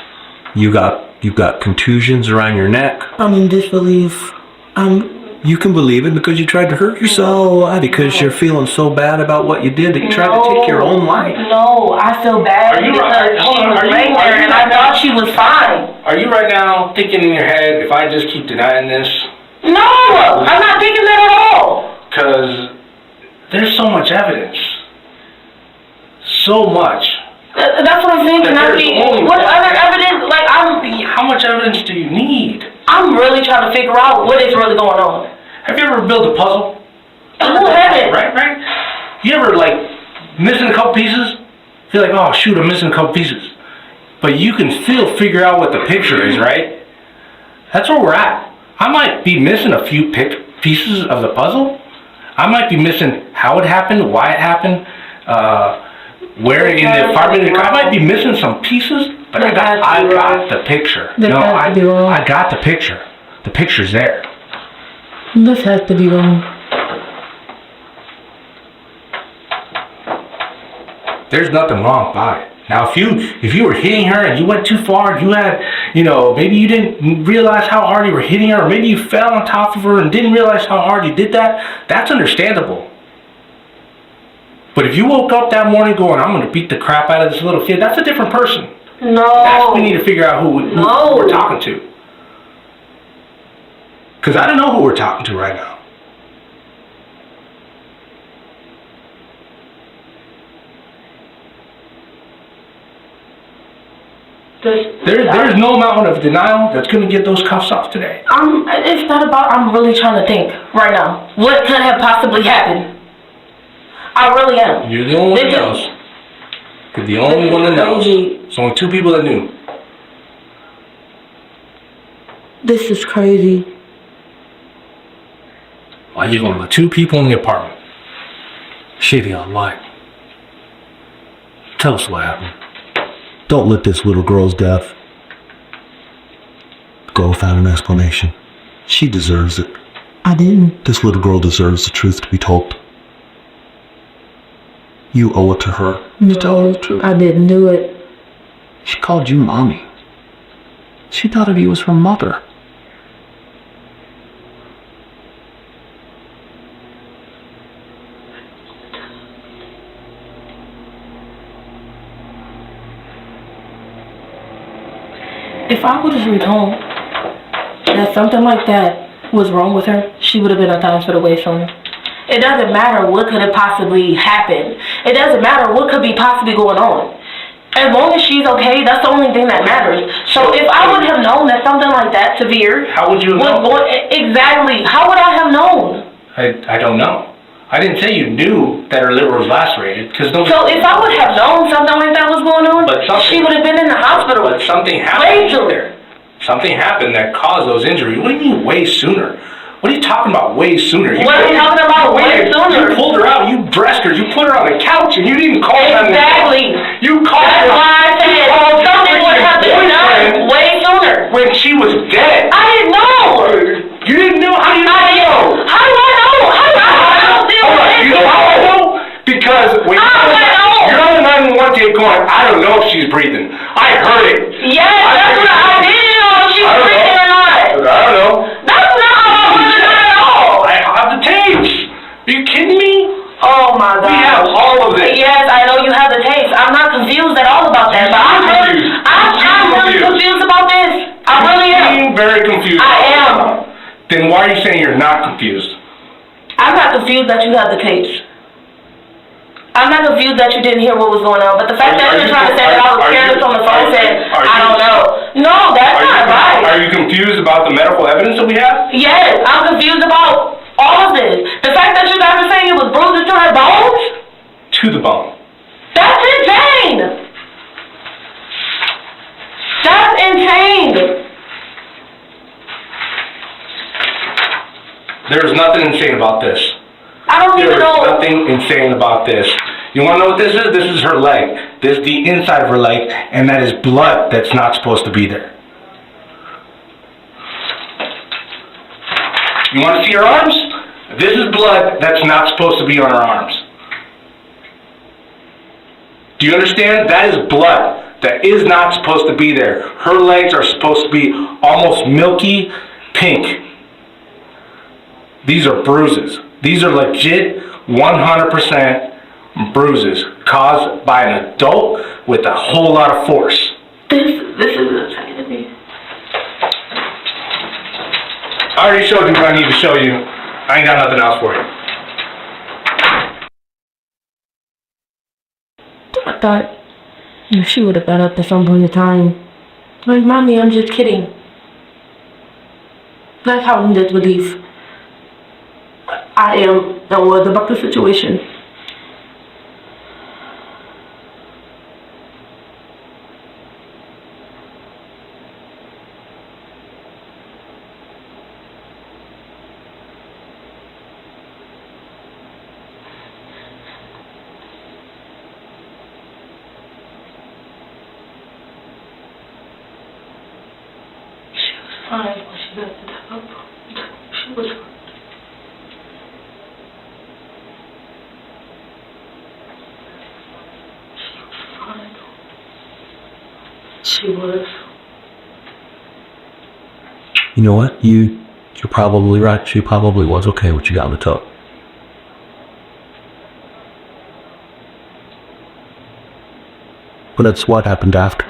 Speaker 16: You've got contusions around your neck.
Speaker 1: I'm in disbelief.
Speaker 16: You can believe it because you tried to hurt yourself. Because you're feeling so bad about what you did that you tried to take your own life.
Speaker 1: No, I feel bad because she was laying there and I thought she was fine.
Speaker 15: Are you right now thinking in your head, if I just keep denying this,
Speaker 1: No, I'm not thinking that at all.
Speaker 15: Because there's so much evidence. So much.
Speaker 1: That's what I'm saying. Can I be? What other evidence? Like
Speaker 15: How much evidence do you need?
Speaker 1: I'm really trying to figure out what is really going on.
Speaker 15: Have you ever built a puzzle?
Speaker 1: Who haven't?
Speaker 15: Right. You ever like missing a couple pieces? Feel like, oh shoot, I'm missing a couple pieces. But you can still figure out what the picture is, right? That's where we're at. I might be missing a few pieces of the puzzle. I might be missing how it happened, why it happened, where in the apartment. I might be missing some pieces, but I got the picture. No, I got the picture. The picture's there.
Speaker 11: This has to be wrong.
Speaker 15: There's nothing wrong about it. Now, if you were hitting her and you went too far, you had, maybe you didn't realize how hard you were hitting her, or maybe you fell on top of her and didn't realize how hard you did that, that's understandable. But if you woke up that morning going, I'm going to beat the crap out of this little kid, that's a different person.
Speaker 1: No.
Speaker 15: That's what we need to figure out who we're talking to. Because I don't know who we're talking to right now. There's no amount of denial that's going to get those cuffs off today.
Speaker 1: It's not about, I'm really trying to think right now. What could have possibly happened? I really am.
Speaker 15: You're the only one that knows. You're the only one that knows. There's only two people that knew.
Speaker 11: This is crazy.
Speaker 15: Why you going to the two people in the apartment? Shevhaun, why? Tell us what happened.
Speaker 16: Don't let this little girl's death go without an explanation. She deserves it.
Speaker 11: I didn't.
Speaker 16: This little girl deserves the truth to be told. You owe it to her.
Speaker 11: You told the truth. I didn't do it.
Speaker 16: She called you mommy. She thought of you as her mother.
Speaker 1: If I would have known that something like that was wrong with her, she would have been 1,000 feet away from her. It doesn't matter what could have possibly happened. It doesn't matter what could be possibly going on. As long as she's okay, that's the only thing that matters. So if I would have known that something like that severe,
Speaker 15: how would you have known?
Speaker 1: Exactly. How would I have known?
Speaker 15: I don't know. I didn't say you knew that her liver was lacerated.
Speaker 1: So if I would have known something like that was going on, she would have been in the hospital.
Speaker 15: But something happened.
Speaker 1: Way sooner.
Speaker 15: Something happened that caused those injuries. What do you mean way sooner? What are you talking about way sooner?
Speaker 1: What are you talking about way sooner?
Speaker 15: You pulled her out, you dressed her, you put her on the couch, and you didn't call her.
Speaker 1: Exactly.
Speaker 15: You called her.
Speaker 1: That's why I said something would have been done way sooner.
Speaker 15: When she was dead.
Speaker 1: I didn't know.
Speaker 15: You didn't know? How do you know?
Speaker 1: How do I know? How do I know?
Speaker 15: You know how I know? Because when you're on the 911 tape going, I don't know if she's breathing. I heard it.
Speaker 1: Yes, that's what I didn't know if she's breathing or not.
Speaker 15: I don't know.
Speaker 1: That's not how I wanted to know at all.
Speaker 15: I have the tapes. Are you kidding me?
Speaker 1: Oh my God.
Speaker 15: We have all of this.
Speaker 1: Yes, I know you have the tapes. I'm not confused at all about that, but I'm really confused about this. I really am.
Speaker 15: I'm very confused.
Speaker 1: I am.
Speaker 15: Then why are you saying you're not confused?
Speaker 1: I'm not confused that you have the tapes. I'm not confused that you didn't hear what was going on, but the fact that you're trying to say that I was careless on the phone saying, I don't know. No, that's not right.
Speaker 15: Are you confused about the medical evidence that we have?
Speaker 1: Yes, I'm confused about all of this. The fact that you guys are saying it was bruises to her bones?
Speaker 15: To the bone.
Speaker 1: That's insane. That's insane.
Speaker 15: There's nothing insane about this.
Speaker 1: I don't even know.
Speaker 15: There's nothing insane about this. You want to know what this is? This is her leg. This is the inside of her leg, and that is blood that's not supposed to be there. You want to see her arms? This is blood that's not supposed to be on her arms. Do you understand? That is blood that is not supposed to be there. Her legs are supposed to be almost milky pink. These are bruises. These are legit 100% bruises caused by an adult with a whole lot of force.
Speaker 1: This is insane to me.
Speaker 15: I already showed you what I need to show you. I ain't got nothing else for you.
Speaker 1: I thought she would have got up at some point in time. Like, Mommy, I'm just kidding. That's how in disbelief I am and was about the situation. Fine when she got the tub. She was fine. She was fine. She was.
Speaker 16: You know what? You're probably right. She probably was okay when she got in the tub. But that's what happened after.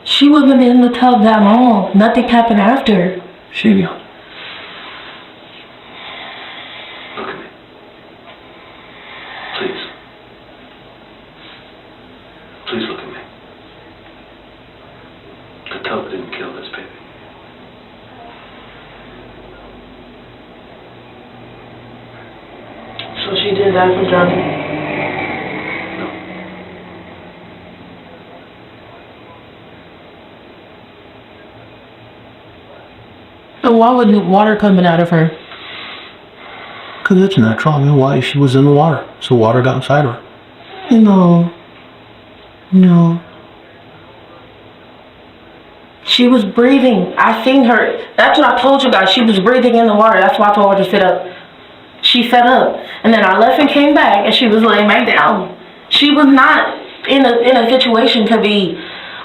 Speaker 1: She wasn't in the tub that long. Nothing happened after.
Speaker 16: Shevhaun.
Speaker 7: Look at me. Please. Please look at me. The tub didn't kill this baby.
Speaker 1: So she did that for Johnny. So why was the water coming out of her?
Speaker 16: Because it's natural. I mean, why? She was in the water. So water got inside her.
Speaker 1: No. No. She was breathing. I seen her. That's what I told you guys. She was breathing in the water. That's why I told her to sit up. She sat up. And then I left and came back and she was laying back down. She was not in a situation to be,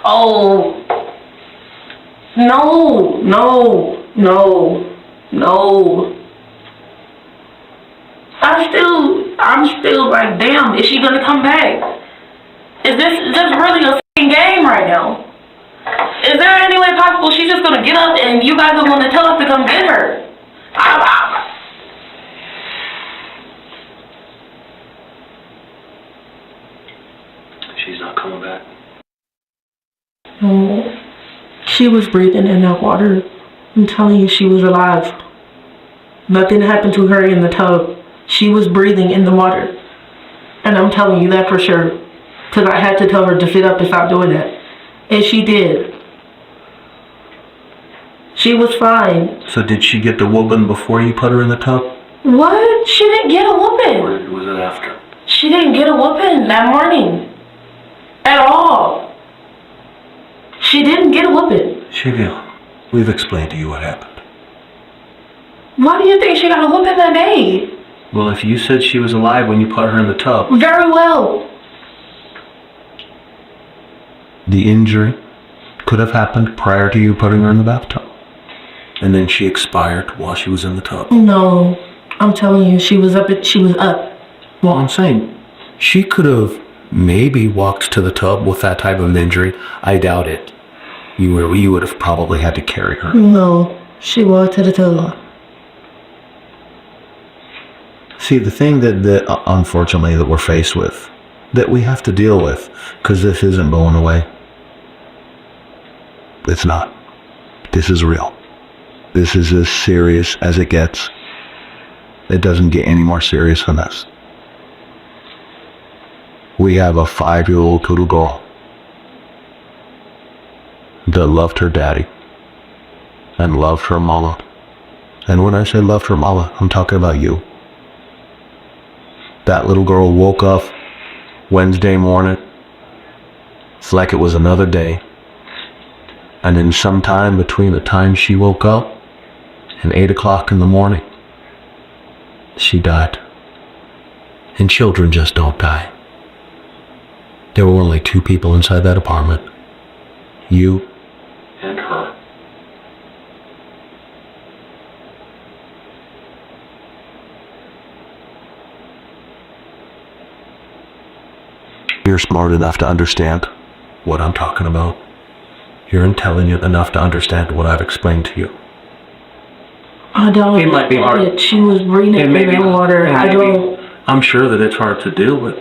Speaker 1: oh, no. I'm still like, damn, is she gonna come back? Is this really a f***ing game right now? Is there any way possible she's just gonna get up and you guys are gonna tell us to come get her?
Speaker 7: She's not coming back.
Speaker 1: No. She was breathing in that water. I'm telling you, she was alive. Nothing happened to her in the tub. She was breathing in the water. And I'm telling you that for sure. Because I had to tell her to sit up and stop doing that. And she did. She was fine.
Speaker 16: So did she get the whooping before you put her in the tub?
Speaker 1: What? She didn't get a whooping.
Speaker 7: Or was it after?
Speaker 1: She didn't get a whooping that morning. At all. She didn't get a whooping.
Speaker 16: Shevhaun, we've explained to you what happened.
Speaker 1: Why do you think she got a whooping that day?
Speaker 16: Well, if you said she was alive when you put her in the tub.
Speaker 1: Very well.
Speaker 16: The injury could have happened prior to you putting her in the bathtub. And then she expired while she was in the tub.
Speaker 1: No. I'm telling you, she was up.
Speaker 16: Well, I'm saying, she could have maybe walked to the tub with that type of an injury. I doubt it. You would have probably had to carry her.
Speaker 1: No. She walked to the tub.
Speaker 16: See, the thing that unfortunately that we're faced with, that we have to deal with, because this isn't going away. It's not. This is real. This is as serious as it gets. It doesn't get any more serious than this. We have a 5-year-old little girl that loved her daddy and loved her mama. And when I say loved her mama, I'm talking about you. That little girl woke up Wednesday morning. It's like it was another day. And then sometime between the time she woke up and 8 o'clock in the morning, she died. And children just don't die. There were only 2 people inside that apartment. You
Speaker 7: And her.
Speaker 16: You're smart enough to understand what I'm talking about. You're intelligent enough to understand what I've explained to you.
Speaker 11: I don't.
Speaker 16: It might be hard.
Speaker 11: She was breathing
Speaker 16: It may be
Speaker 11: in water.
Speaker 16: it may
Speaker 11: I
Speaker 16: be-
Speaker 11: don't.
Speaker 16: I'm sure that it's hard to deal with.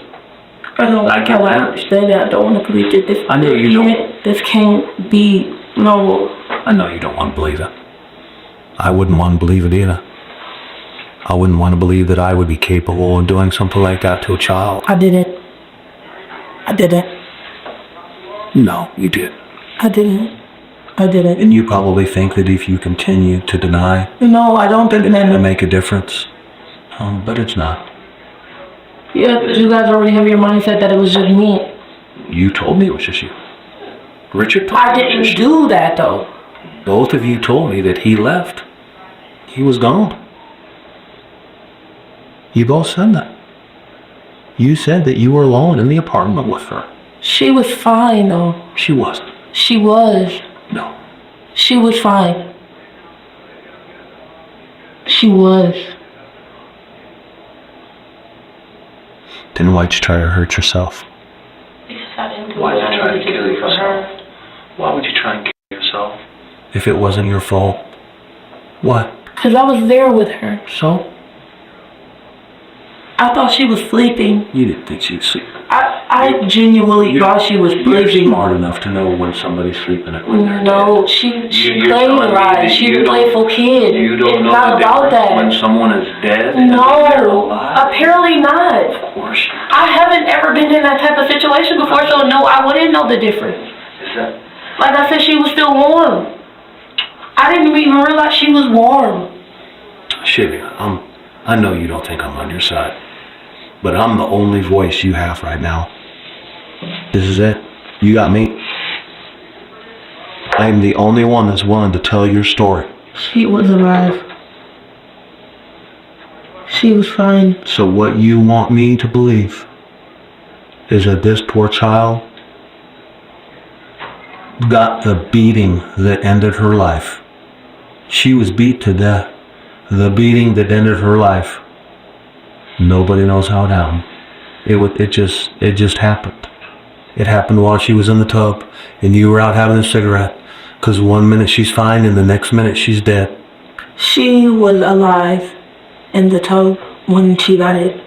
Speaker 11: I don't.
Speaker 16: I get that.
Speaker 11: understand that. I don't want to believe that this.
Speaker 16: I know you don't.
Speaker 11: This can't be normal.
Speaker 16: I know you don't want to believe it. I wouldn't want to believe it either. I wouldn't want to believe that I would be capable of doing something like that to a child.
Speaker 11: I didn't. I didn't.
Speaker 16: No, you did.
Speaker 11: I didn't. I didn't.
Speaker 16: And you probably think that if you continue to deny,
Speaker 11: No, I don't think that.
Speaker 16: it'll make a difference. But it's not.
Speaker 11: Yeah, you guys already have your mindset that it was just me.
Speaker 16: You told me it was just you. Richard told
Speaker 11: I
Speaker 16: me it was
Speaker 11: didn't
Speaker 16: just
Speaker 11: do that though.
Speaker 16: you. Both of you told me that he left. He was gone. You both said that. You said that you were alone in the apartment with her.
Speaker 11: She was fine though.
Speaker 16: She wasn't.
Speaker 11: She was.
Speaker 16: No.
Speaker 11: She was fine. She was.
Speaker 16: Then why'd you try to hurt yourself?
Speaker 7: Why would you try to kill yourself? Why would you try and kill yourself?
Speaker 16: If it wasn't your fault. What?
Speaker 11: Cause I was there with her.
Speaker 16: So?
Speaker 11: I thought she was sleeping.
Speaker 16: You didn't think she'd sleep.
Speaker 11: I genuinely thought she was
Speaker 16: You're
Speaker 11: sleeping.
Speaker 16: smart enough to know when somebody's sleeping at
Speaker 11: No, she
Speaker 7: You're
Speaker 11: played
Speaker 7: telling me
Speaker 11: right.
Speaker 7: that
Speaker 11: She's
Speaker 7: you
Speaker 11: a
Speaker 7: don't-
Speaker 11: playful kid.
Speaker 7: You don't
Speaker 11: It's
Speaker 7: know
Speaker 11: not
Speaker 7: the
Speaker 11: about
Speaker 7: difference
Speaker 11: that.
Speaker 7: when someone is dead.
Speaker 11: No, apparently not.
Speaker 7: Of course.
Speaker 1: I haven't ever been in that type of situation before, so no, I wouldn't know the difference.
Speaker 7: Is that?
Speaker 1: Like I said, she was still warm. I didn't even realize she was warm.
Speaker 16: Shevhaun, I know you don't think I'm on your side, but I'm the only voice you have right now. This is it. You got me. I'm the only one that's willing to tell your story.
Speaker 11: She was alive. She was fine.
Speaker 16: So what you want me to believe is that this poor child got the beating that ended her life. She was beat to death. The beating that ended her life. Nobody knows how it happened. It just happened. It happened while she was in the tub and you were out having a cigarette. 'Cause 1 minute she's fine and the next minute she's dead.
Speaker 11: She was alive in the tub when she got it.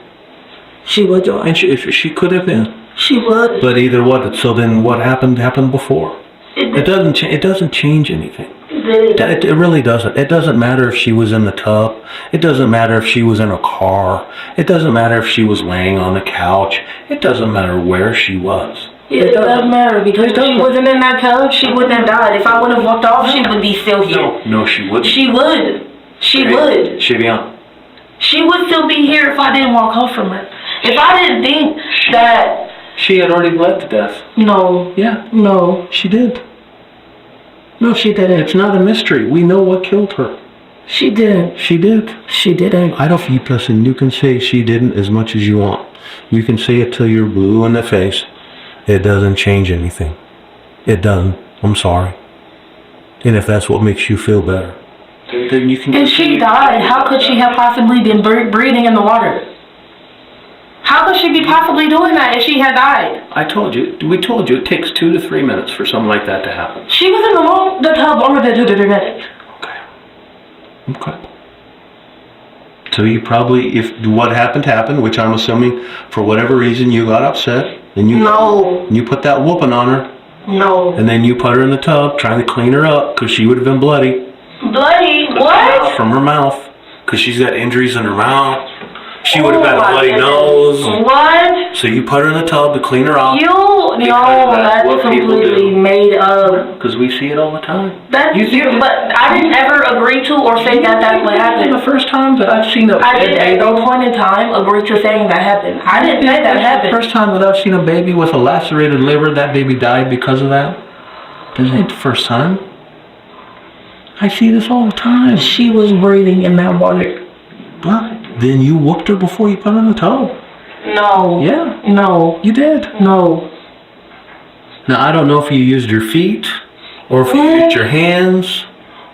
Speaker 11: She was alive.
Speaker 16: And she could have been.
Speaker 11: She was.
Speaker 16: But either what? So then what happened before. It doesn't change anything. It really doesn't. It doesn't matter if she was in the tub. It doesn't matter if she was in a car. It doesn't matter if she was laying on the couch. It doesn't matter where she was.
Speaker 11: It doesn't matter because if she wasn't in that tub, she wouldn't have died. If I would have walked off, she would be still here.
Speaker 16: No, she wouldn't.
Speaker 1: She would. She would.
Speaker 16: Shevhaun.
Speaker 1: She would still be here if I didn't walk off from her. If I didn't think that.
Speaker 16: She had already bled to death.
Speaker 11: No.
Speaker 16: Yeah.
Speaker 11: No.
Speaker 16: She did.
Speaker 11: No, she didn't.
Speaker 16: It's not a mystery. We know what killed her.
Speaker 11: She didn't.
Speaker 16: She did.
Speaker 11: She didn't.
Speaker 16: I don't. Listen, you can say she didn't as much as you want. You can say it till you're blue in the face. It doesn't change anything. It doesn't. I'm sorry. And if that's what makes you feel better, then you can.
Speaker 1: And she died. How could she have possibly been breathing in the water? How could she be possibly doing that if she had died?
Speaker 16: We told you it takes 2 to 3 minutes for something like that to happen.
Speaker 1: She was in the tub longer than 2 to 3 minutes.
Speaker 16: Okay. So you probably, if what happened, which I'm assuming for whatever reason you got upset, and you put that whooping on her.
Speaker 1: No.
Speaker 16: And then you put her in the tub trying to clean her up because she would have been bloody.
Speaker 1: Bloody? What?
Speaker 16: From her mouth, because she's got injuries in her mouth. She would have got a bloody nose.
Speaker 1: What?
Speaker 16: So you put her in the tub to clean her off.
Speaker 1: No, that's completely made up.
Speaker 16: Because we see it all the time.
Speaker 1: But I didn't ever agree to or say that that's what happened.
Speaker 16: The first time that I've seen
Speaker 1: I didn't at no point in time agree to saying that happened. I didn't say that happened.
Speaker 16: The first time that I've seen a baby with a lacerated liver, that baby died because of that. This ain't the first time. I see this all the time.
Speaker 11: She was breathing in that water.
Speaker 16: What? Then you whooped her before you put her in the tub.
Speaker 11: No.
Speaker 16: Yeah.
Speaker 11: No.
Speaker 16: You did.
Speaker 11: No.
Speaker 16: Now, I don't know if you used your feet, or if you used your hands,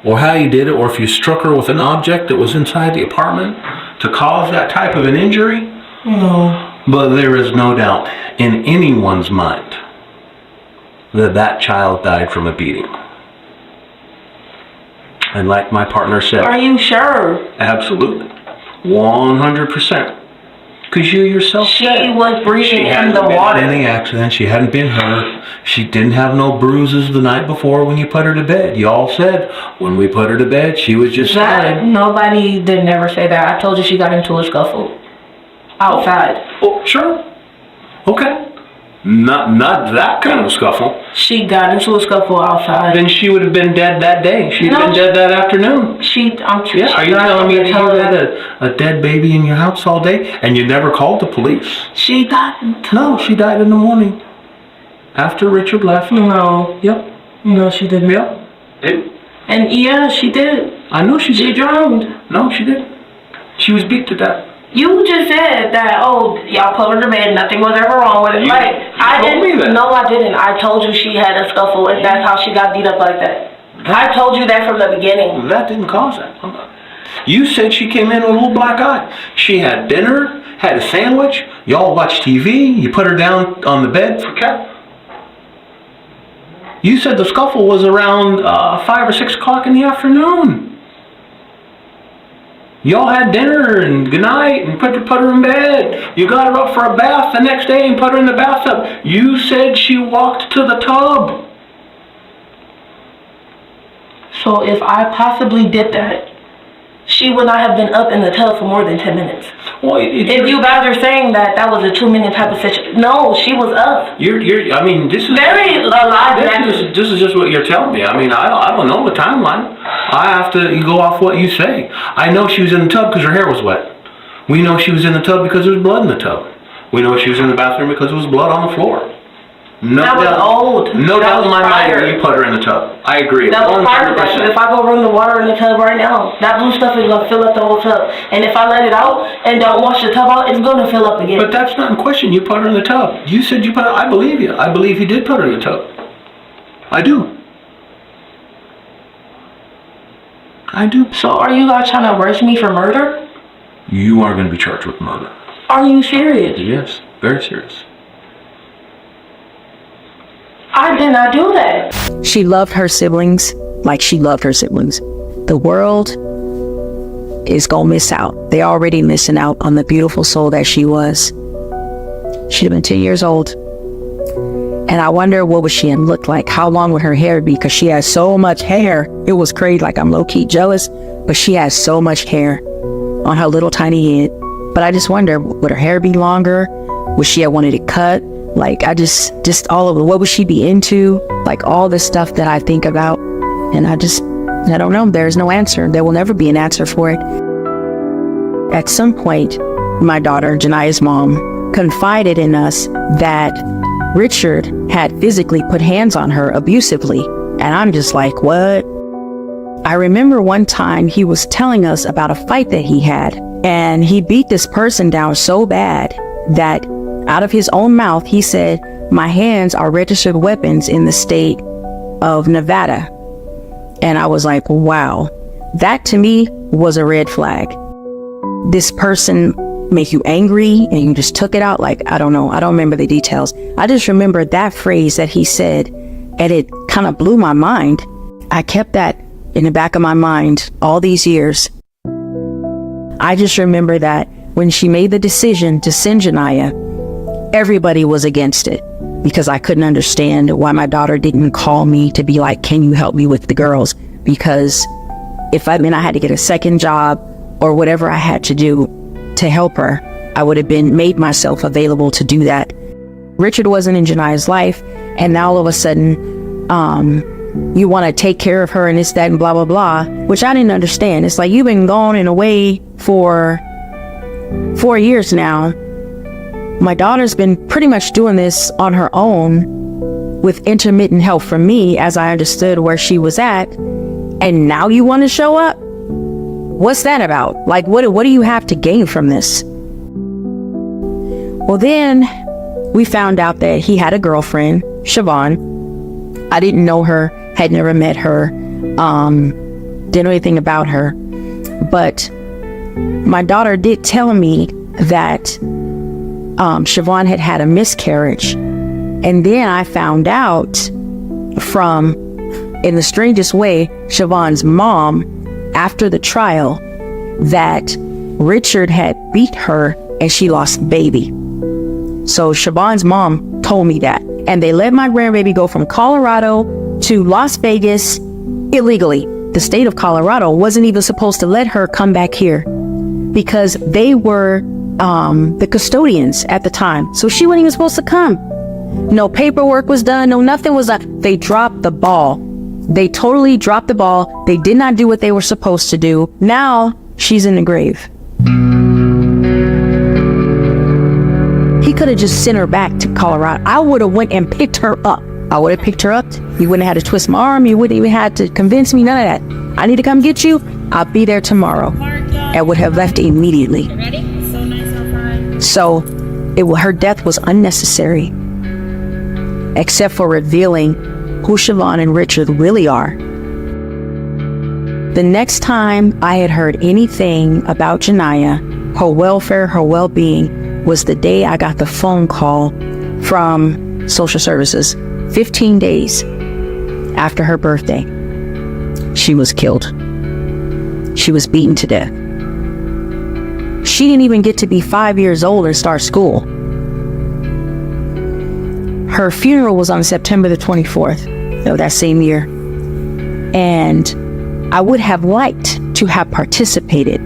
Speaker 16: or how you did it, or if you struck her with an object that was inside the apartment to cause that type of an injury.
Speaker 11: No.
Speaker 16: But there is no doubt in anyone's mind that that child died from a beating. And like my partner said,
Speaker 1: Are you sure?
Speaker 16: absolutely, 100%. Because you yourself
Speaker 1: She
Speaker 16: said
Speaker 1: was breathing
Speaker 16: she
Speaker 1: in
Speaker 16: hadn't
Speaker 1: the
Speaker 16: been
Speaker 1: water.
Speaker 16: in any accident. She hadn't been hurt. She didn't have no bruises the night before when you put her to bed. You all said when we put her to bed, she was just fine.
Speaker 1: Nobody did never say that. I told you she got into a scuffle outside.
Speaker 16: Oh, sure. Okay. Not that kind of scuffle.
Speaker 1: She got into a scuffle outside.
Speaker 16: Then she would have been dead that day. She'd been dead that afternoon.
Speaker 1: Yeah,
Speaker 16: are you telling me that you had a dead baby in your house all day and you never called the police?
Speaker 1: She died.
Speaker 16: No, she died in the morning. After Richard left.
Speaker 1: No.
Speaker 16: Yep.
Speaker 1: No, she didn't.
Speaker 16: Yep.
Speaker 1: And yeah, she did.
Speaker 16: I know she did.
Speaker 1: She drowned.
Speaker 16: No, she did. She was beat to death.
Speaker 1: You just said that, y'all put her to bed, nothing was ever wrong with it.
Speaker 16: You
Speaker 1: I
Speaker 16: told me
Speaker 1: didn't.
Speaker 16: that.
Speaker 1: No, I didn't. I told you she had a scuffle, and that's how she got beat up like that. I told you that from the beginning.
Speaker 16: That didn't cause that. You said she came in with a little black eye. She had dinner, had a sandwich, y'all watched TV, you put her down on the bed for cat. You said the scuffle was around 5 or 6 o'clock in the afternoon. Y'all had dinner and good night and put her in bed. You got her up for a bath the next day and put her in the bathtub. You said she walked to the tub.
Speaker 1: So if I possibly did that, she would not have been up in the tub for more than 10 minutes.
Speaker 16: Well,
Speaker 1: if you guys are saying that was a 2-minute type of situation, no, she was up.
Speaker 16: I mean, this is
Speaker 1: very alive.
Speaker 16: This is just what you're telling me. I mean, I don't know the timeline. I have to go off what you say. I know she was in the tub because her hair was wet. We know she was in the tub because there was blood in the tub. We know she was in the bathroom because there was blood on the floor. No
Speaker 1: that was
Speaker 16: doubt,
Speaker 1: old.
Speaker 16: No
Speaker 1: that
Speaker 16: doubt in my mind
Speaker 1: prior.
Speaker 16: when you put her in the tub. I agree.
Speaker 1: That was part of that.
Speaker 16: 100%.
Speaker 1: If I go run the water in the tub right now, that blue stuff is going to fill up the whole tub. And if I let it out and don't wash the tub out, it's going to fill up again.
Speaker 16: But that's not in question. You put her in the tub. You said you put her. I believe you. I believe you did put her in the tub. I do. I do.
Speaker 1: So are you guys trying to arrest me for murder?
Speaker 16: You are going to be charged with murder.
Speaker 1: Are you serious?
Speaker 16: Yes. Very serious.
Speaker 1: I did not do that.
Speaker 5: She loved her siblings like she loved her siblings. The world is gonna miss out. They're already missing out on the beautiful soul that she was. She'd have been 10 years old. And I wonder what would she have looked like? How long would her hair be? Because she has so much hair. It was crazy. Like, I'm low-key jealous, but she has so much hair on her little tiny head. But I just wonder, would her hair be longer? Would she have wanted it cut? Like, I just all of it. What would she be into? Like, all this stuff that I think about. And I don't know. There's no answer. There will never be an answer for it. At some point, my daughter, Janiyah's mom, confided in us that Richard had physically put hands on her abusively. And I'm just like, what? I remember one time he was telling us about a fight that he had. And he beat this person down so bad that out of his own mouth, he said, my hands are registered weapons in the state of Nevada. And I was like, wow, that to me was a red flag. This person make you angry and you just took it out. Like, I don't know. I don't remember the details. I just remember that phrase that he said, and it kind of blew my mind. I kept that in the back of my mind all these years. I just remember that when she made the decision to send Janiyah, everybody was against it because I couldn't understand why my daughter didn't call me to be like, can you help me with the girls? Because if I had to get a second job or whatever I had to do to help her, I would have made myself available to do that. Richard wasn't in Janiyah's life, and now all of a sudden, you want to take care of her and this, that, and blah, blah, blah, which I didn't understand. It's like, you've been gone and away for 4 years now. My daughter's been pretty much doing this on her own with intermittent help from me as I understood where she was at. And now you want to show up? What's that about? Like, what do you have to gain from this? Well, then we found out that he had a girlfriend, Shevhaun. I didn't know her, had never met her, didn't know anything about her. But my daughter did tell me that Shevhaun had a miscarriage. And then I found out from in the strangest way, Shevhaun's mom, after the trial, that Richard had beat her and she lost baby. So Shevhaun's mom told me that. And they let my grandbaby go from Colorado to Las Vegas illegally. The state of Colorado wasn't even supposed to let her come back here because they were the custodians at the time. So she wasn't even supposed to come. No paperwork was done. No, nothing was done. They dropped the ball. They totally dropped the ball. They did not do what they were supposed to do. Now she's in the grave. He could have just sent her back to Colorado. I would have went and picked her up. I would have picked her up. You wouldn't have had to twist my arm. You wouldn't even have to convince me. None of that. I need to come get you. I'll be there tomorrow. And would have left immediately. So her death was unnecessary, except for revealing who Shevhaun and Richard really are. The next time I had heard anything about Janiyah, her welfare, her well-being, was the day I got the phone call from social services. 15 days after her birthday, she was killed. She was beaten to death. She didn't even get to be 5 years old and start school. Her funeral was on September the 24th of that same year. And I would have liked to have participated,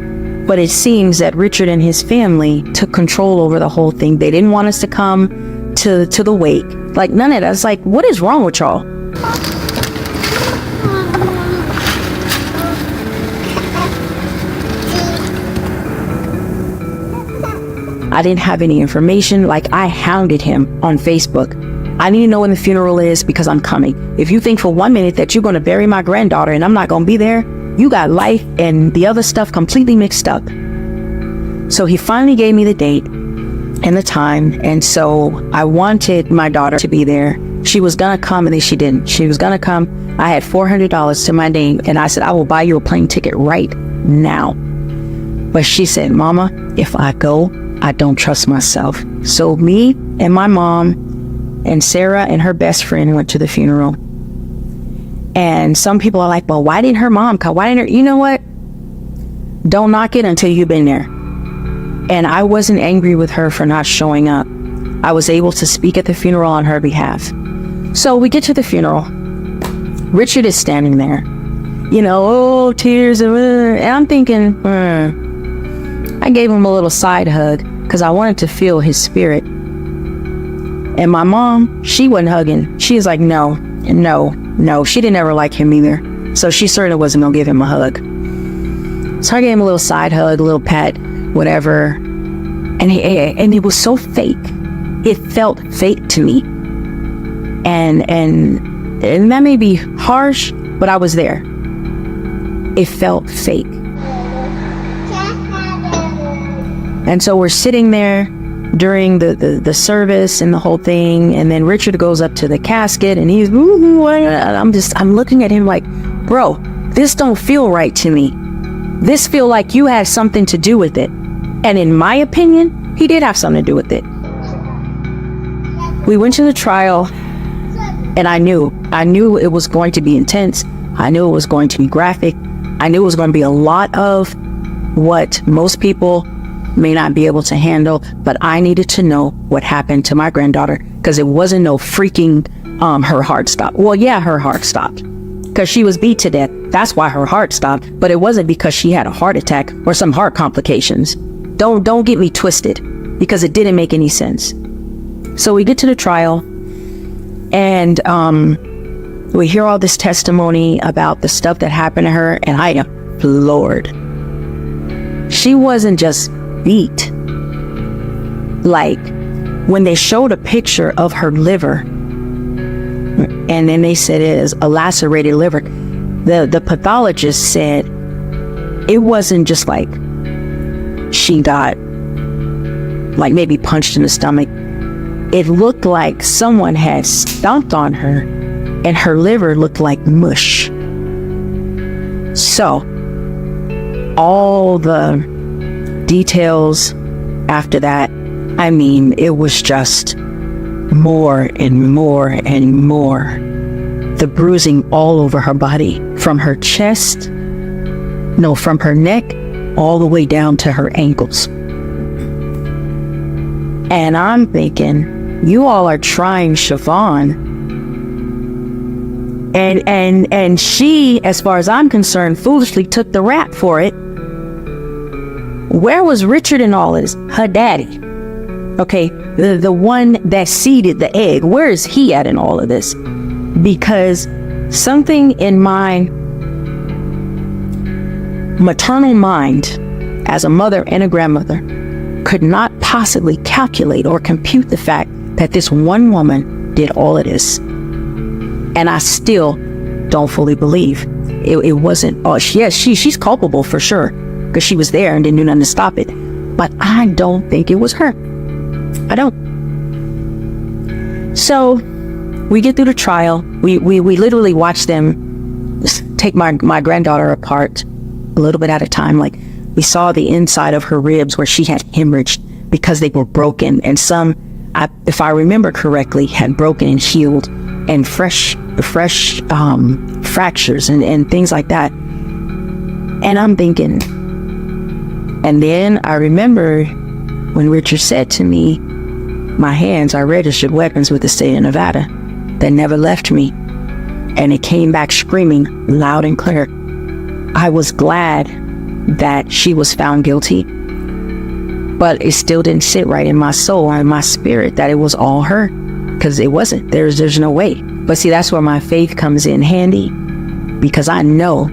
Speaker 5: but it seems that Richard and his family took control over the whole thing. They didn't want us to come to the wake. Like, none of that. It's like, what is wrong with y'all? I didn't have any information. Like, I hounded him on Facebook. I need to know when the funeral is because I'm coming. If you think for 1 minute that you're going to bury my granddaughter and I'm not going to be there, you got life and the other stuff completely mixed up. So he finally gave me the date and the time. And so I wanted my daughter to be there. She was going to come and then she didn't. She was going to come. I had $400 to my name and I said, I will buy you a plane ticket right now. But she said, Mama, if I go, I don't trust myself. So me and my mom and Sarah and her best friend went to the funeral. And some people are like, well, why didn't her mom come? Why didn't her? You know what? Don't knock it until you've been there. And I wasn't angry with her for not showing up. I was able to speak at the funeral on her behalf. So we get to the funeral. Richard is standing there. You know, oh, tears. And I'm thinking, I gave him a little side hug because I wanted to feel his spirit. And my mom, she wasn't hugging. She was like, no. She didn't ever like him either. So she certainly wasn't going to give him a hug. So I gave him a little side hug, a little pat, whatever. And it was so fake. It felt fake to me. And that may be harsh, but I was there. It felt fake. And so we're sitting there during the service and the whole thing, and then Richard goes up to the casket and he's I'm looking at him like, bro, this don't feel right to me. This feel like you had something to do with it. And in my opinion, he did have something to do with it. We went to the trial and I knew it was going to be intense. I knew it was going to be graphic. I knew it was going to be a lot of what most people may not be able to handle, but I needed to know what happened to my granddaughter because it wasn't no freaking her heart stopped. Well, yeah, her heart stopped because she was beat to death. That's why her heart stopped, but it wasn't because she had a heart attack or some heart complications. Don't get me twisted because it didn't make any sense. So we get to the trial and we hear all this testimony about the stuff that happened to her, and I am floored. She wasn't just beat. Like, when they showed a picture of her liver and then they said it is a lacerated liver, the pathologist said it wasn't just like she got like maybe punched in the stomach. It looked like someone had stomped on her and her liver looked like mush. So all the details after that, I mean, it was just more and more and more the bruising all over her body, from her chest, no, from her neck all the way down to her ankles. And I'm thinking, you all are trying Shevhaun. And she, as far as I'm concerned, foolishly took the rap for it. Where was Richard in all this? Her daddy. Okay, the one that seeded the egg. Where is he at in all of this? Because something in my maternal mind, as a mother and a grandmother, could not possibly calculate or compute the fact that this one woman did all of this. And I still don't fully believe it wasn't. Oh, yes, she's culpable for sure, because she was there and didn't do nothing to stop it. But I don't think it was her. I don't. So we get through the trial. We literally watch them take my granddaughter apart a little bit at a time. Like, we saw the inside of her ribs where she had hemorrhaged because they were broken, and some, if I remember correctly, had broken and healed, and fresh fractures and things like that. And I'm thinking, and then I remember when Richard said to me, my hands are registered weapons with the state of Nevada. That never left me. And it came back screaming loud and clear. I was glad that she was found guilty, but it still didn't sit right in my soul or in my spirit that it was all her, because it wasn't. There's no way. But see, that's where my faith comes in handy, because I know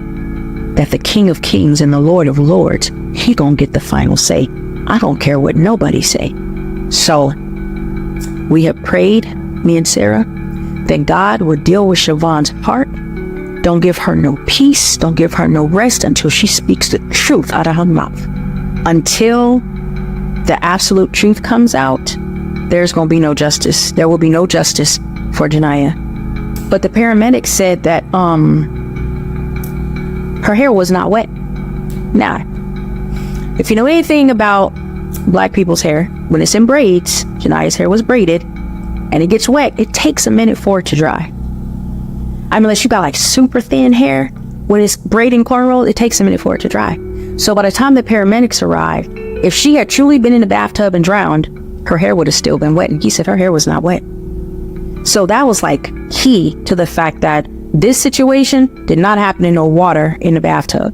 Speaker 5: that the King of Kings and the Lord of Lords, he gonna get the final say. I don't care what nobody say. So we have prayed, me and Sarah, that God would deal with Shevhaun's heart. Don't give her no peace. Don't give her no rest until she speaks the truth out of her mouth. Until the absolute truth comes out, there's going to be no justice. There will be no justice for Janiyah. But the paramedics said that her hair was not wet. Now, if you know anything about black people's hair, when it's in braids, Janiyah's hair was braided, and it gets wet, it takes a minute for it to dry. I mean, unless you got like super thin hair, when it's braiding cornrows, it takes a minute for it to dry. So by the time the paramedics arrived, if she had truly been in the bathtub and drowned, her hair would have still been wet. And he said her hair was not wet. So that was like key to the fact that this situation did not happen in no water in the bathtub.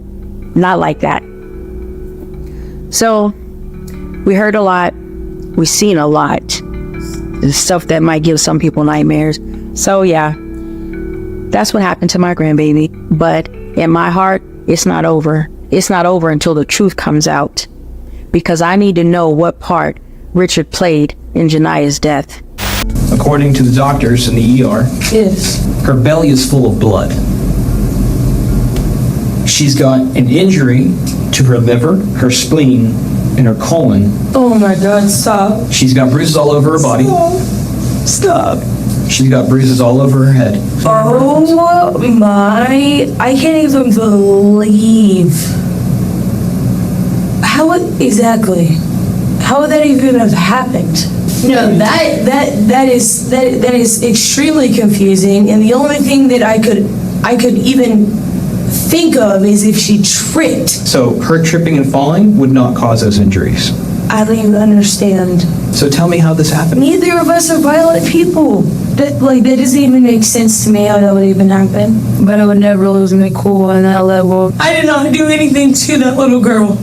Speaker 5: Not like that. So we heard a lot. We seen a lot. The stuff that might give some people nightmares. So yeah, that's what happened to my grandbaby. But in my heart, it's not over. It's not over until the truth comes out, because I need to know what part Richard played in Janiyah's death.
Speaker 17: According to the doctors in the ER,
Speaker 11: Yes.
Speaker 17: her belly is full of blood. She's got an injury to her liver, her spleen, and her colon.
Speaker 11: Oh my God, stop.
Speaker 17: She's got bruises all over her body.
Speaker 11: Stop.
Speaker 17: She's got bruises all over her head.
Speaker 11: Oh my, I can't even believe. How exactly? How would that even have happened? No, that is extremely confusing, and the only thing that I could even think of is if she tripped.
Speaker 17: So her tripping and falling would not cause those injuries.
Speaker 11: I don't even understand.
Speaker 17: So tell me how this happened.
Speaker 11: Neither of us are violent people. That doesn't even make sense to me how that would even happen. But I would never lose my cool on that level. I did not do anything to that little girl.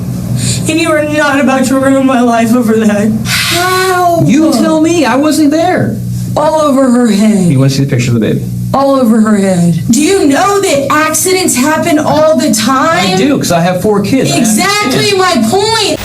Speaker 11: And you are not about to ruin my life over that. How?
Speaker 17: You tell me, I wasn't there.
Speaker 11: All over her head.
Speaker 17: You want to see the picture of the baby?
Speaker 11: All over her head. Do you know that accidents happen all the time?
Speaker 17: I do, because I have 4 kids.
Speaker 11: Exactly my point.